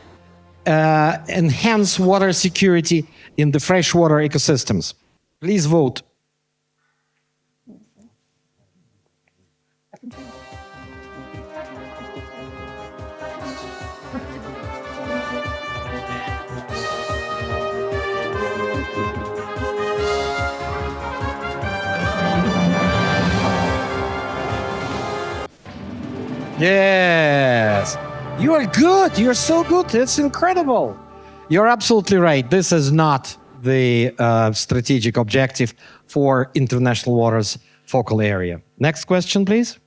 enhance water security in the freshwater ecosystems. Please vote. Yes, you are good. You're so good. It's incredible. You're absolutely right. This is not the strategic objective for international waters focal area. Next question, please.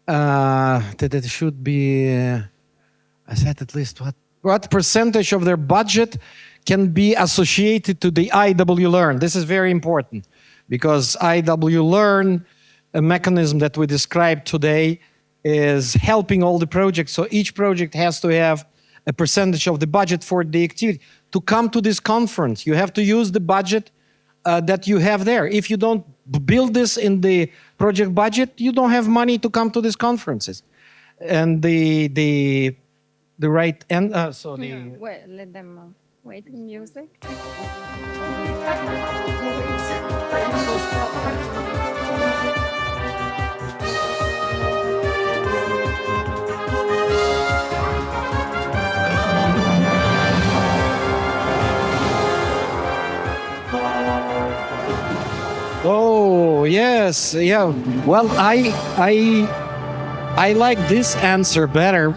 That it should be, I said at least what percentage of their budget can be associated to the IW Learn? This is very important because IW Learn, a mechanism that we described today, is helping all the projects. So each project has to have a percentage of the budget for the activity. To come to this conference, you have to use the budget that you have there. If you don't build this in the project budget, you don't have money to come to these conferences. And the right end, so the... No, wait, let them wait in music. Oh, yes, yeah. Well, I like this answer better.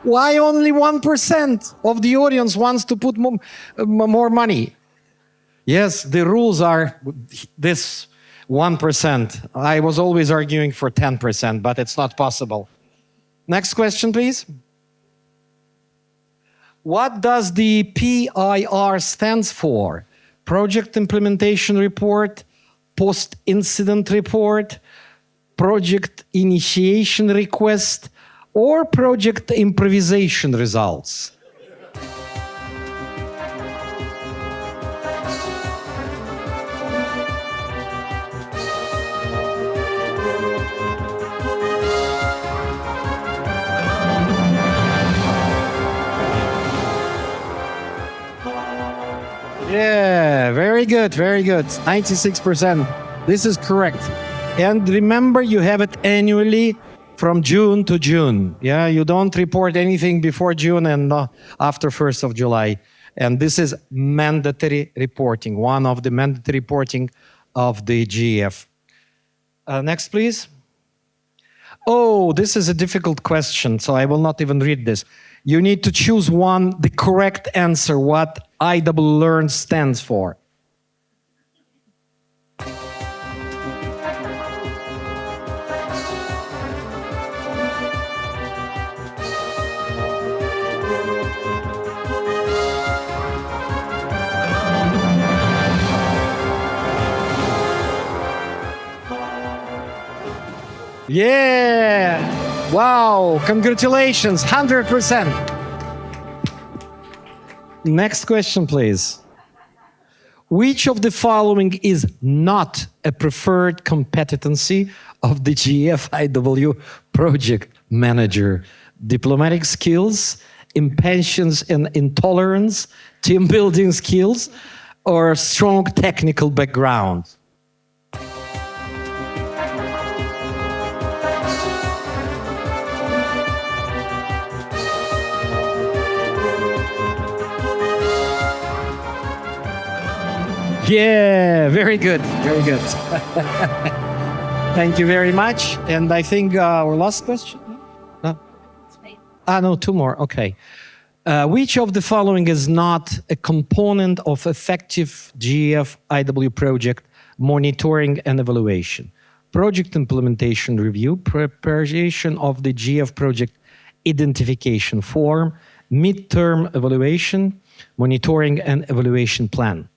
Why only 1% of the audience wants to put more money? Yes, the rules are this 1%. I was always arguing for 10%, but it's not possible. Next question, please. What does the PIR stands for? Project Implementation Report, Post-Incident Report, Project Initiation Request, or Project Improvisation Results? Yeah, very good, very good. 96%. This is correct. And remember, you have it annually from June to June. Yeah, you don't report anything before June and after 1st of July. And this is mandatory reporting, one of the mandatory reporting of the GF. Next, please. Oh, this is a difficult question, so I will not even read this. You need to choose one, the correct answer, what IW Learn stands for. Yeah! Wow, congratulations, 100%. Next question, please. Which of the following is not a preferred competency of the GFIW project manager? Diplomatic skills, impatience and intolerance, team building skills, or strong technical background? Yeah, very good, very good. Thank you very much. And I think our last question? No? No, two more, okay. Which of the following is not a component of effective GFIW project monitoring and evaluation? Project implementation review, preparation of the GF project identification form, midterm evaluation, monitoring and evaluation plan.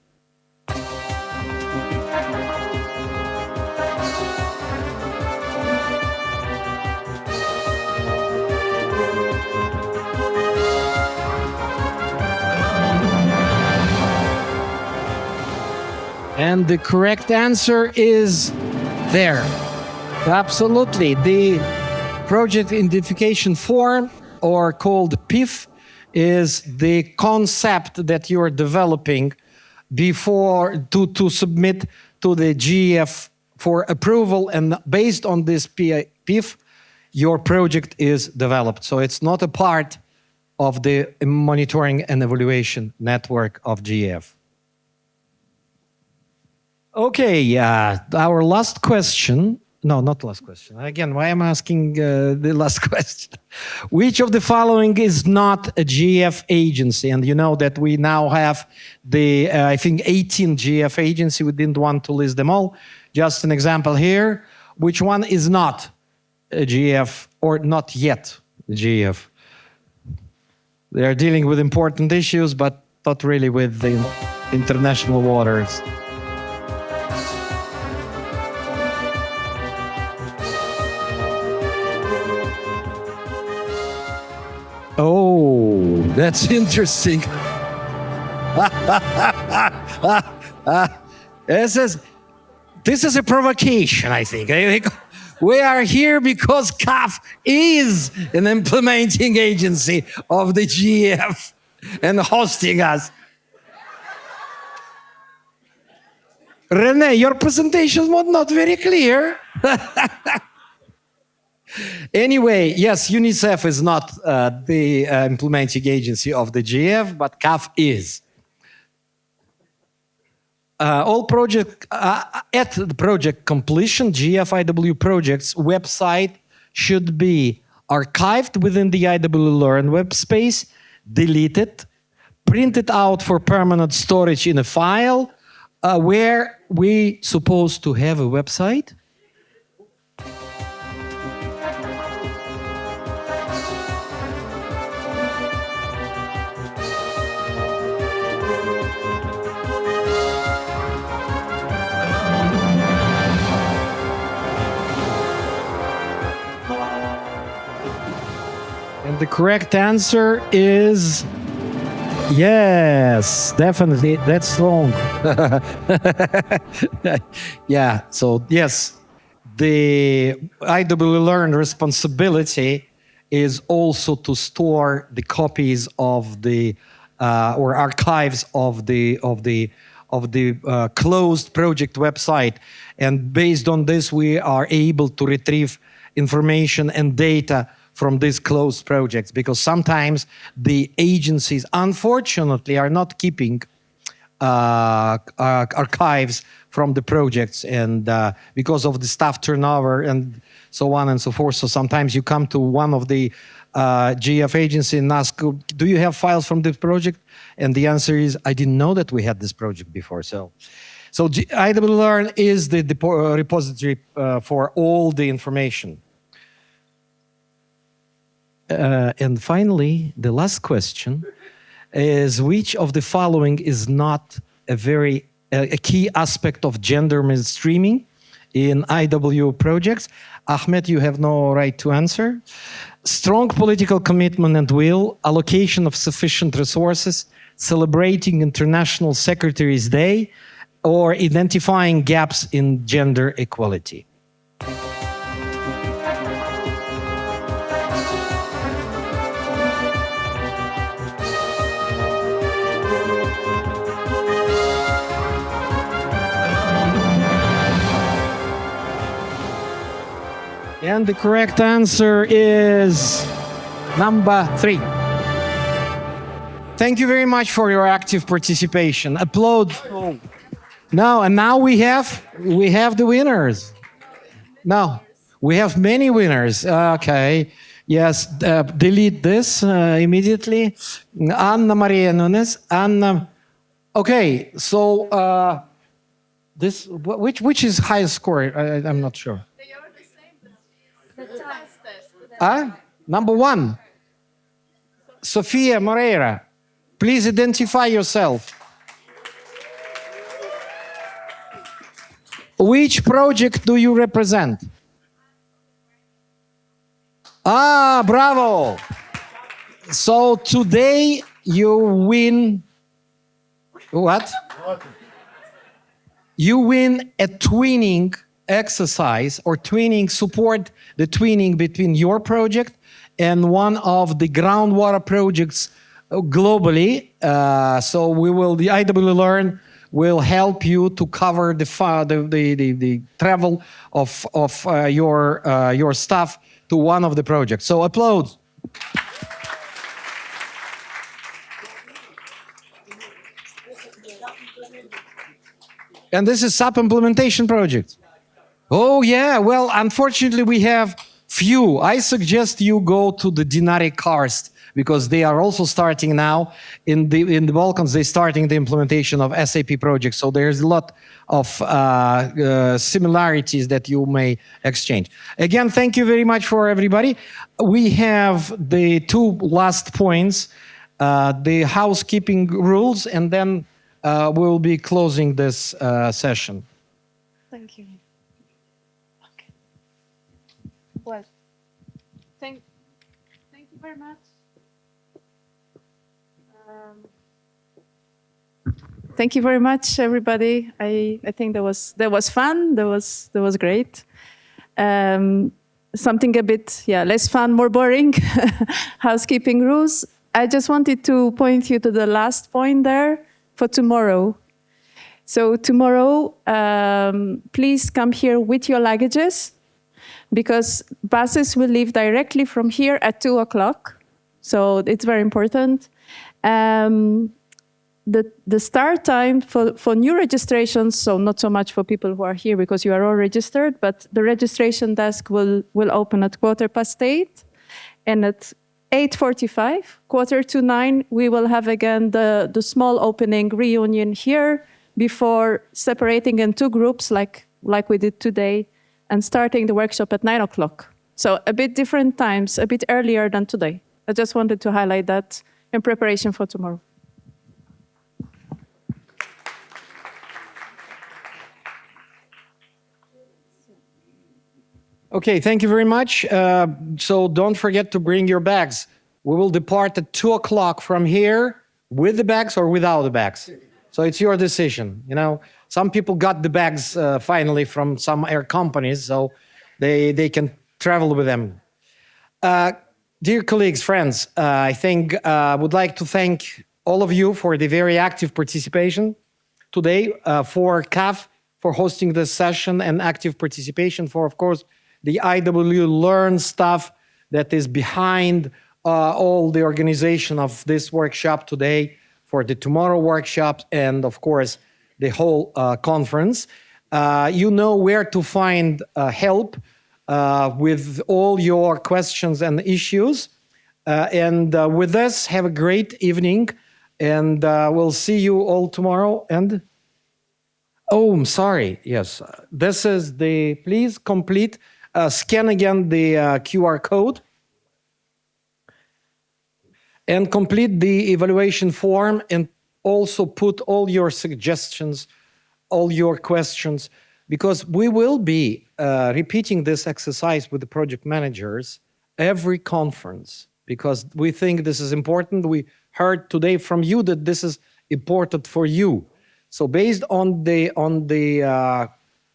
And the correct answer is there. Absolutely. The project identification form, or called PIF, is the concept that you are developing before to submit to the GF for approval. And based on this PIF, your project is developed. So it's not a part of the monitoring and evaluation network of GF. Okay, our last question. No, not last question. Again, why am I asking the last question? Which of the following is not a GF agency? And you know that we now have the, I think, 18 GF agency. We didn't want to list them all. Just an example here. Which one is not a GF or not yet a GF? They are dealing with important issues, but not really with the international waters. Oh, that's interesting. This is a provocation, I think. We are here because CAF is an implementing agency of the GF and hosting us. Rene, your presentation was not very clear. Anyway, yes, UNICEF is not the implementing agency of the GF, but CAF is. All project at the project completion, GFIW projects website should be archived within the IWC Learn web space, deleted, printed out for permanent storage in a file. Where we supposed to have a website? And the correct answer is yes, definitely. That's wrong. Yeah, so yes, the IWC Learn responsibility is also to store the copies of the or archives of the closed project website, and based on this, we are able to retrieve information and data from these closed projects, because sometimes the agencies, unfortunately, are not keeping archives from the projects, and because of the staff turnover and so on and so forth. So sometimes you come to one of the GF agency and ask, do you have files from this project? And the answer is, I didn't know that we had this project before. So IWC Learn is the repository for all the information. And finally, the last question is, which of the following is not a key aspect of gender mainstreaming in IW projects? Ahmed, you have no right to answer. Strong political commitment and will, allocation of sufficient resources, celebrating International Secretaries' Day, or identifying gaps in gender equality? And the correct answer is number 3. Thank you very much for your active participation. Applaud. Now, and now we have the winners. Now, we have many winners. Okay. Yes, delete this immediately. Anna Maria Nunes. Anna. Okay, so this which is highest score? I'm not sure. Number 1. Sofia Moreira. Please identify yourself. Which project do you represent? Ah, bravo. So today you win what? You win a twinning exercise or twinning support, the twinning between your project and one of the groundwater projects globally. So the IW Learn will help you to cover the travel of your staff to one of the projects. So applause. And this is SAP implementation project. Oh yeah, well, unfortunately we have few. I suggest you go to the Dinari Karst because they are also starting now in the Balkans. They're starting the implementation of SAP projects. So there's a lot of similarities that you may exchange. Again, thank you very much for everybody. We have the 2 last points, the housekeeping rules, and then we'll be closing this session. Thank you. Okay. Well, thank you very much. Thank you very much, everybody. I think that was fun. That was great. Something a bit less fun, more boring. Housekeeping rules. I just wanted to point you to the last point there for tomorrow. So tomorrow, please come here with your luggages because buses will leave directly from here at 2 o'clock. So it's very important. The start time for new registrations, so not so much for people who are here because you are all registered, but the registration desk will open at 8:15, and at 8:45, 8:45, we will have again the small opening reunion here before separating in 2 groups like we did today and starting the workshop at 9 o'clock. So a bit different times, a bit earlier than today. I just wanted to highlight that in preparation for tomorrow. Okay, thank you very much. So don't forget to bring your bags. We will depart at 2 o'clock from here with the bags or without the bags. So it's your decision. You know, some people got the bags finally from some air companies, so they can travel with them. Dear colleagues, friends, I think I would like to thank all of you for the very active participation today, for CAF for hosting this session and active participation, for, of course, the IW Learn staff that is behind all the organization of this workshop today, for the tomorrow workshop, and of course, the whole conference. You know where to find help with all your questions and issues. And with this, have a great evening, and we'll see you all tomorrow. And oh, I'm sorry. Yes, this is the, please complete, scan again the QR code and complete the evaluation form, and also put all your suggestions, all your questions because we will be repeating this exercise with the project managers every conference, because we think this is important. We heard today from you that this is important for you. So based on the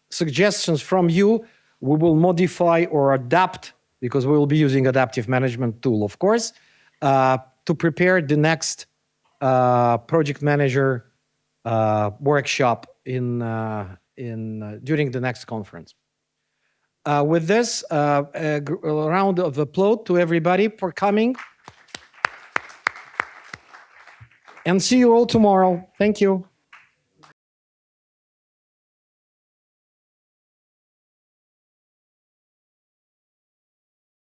suggestions from you, we will modify or adapt, because we will be using adaptive management tool, of course, to prepare the next project manager workshop during the next conference. With this, a round of applause to everybody for coming. And see you all tomorrow. Thank you.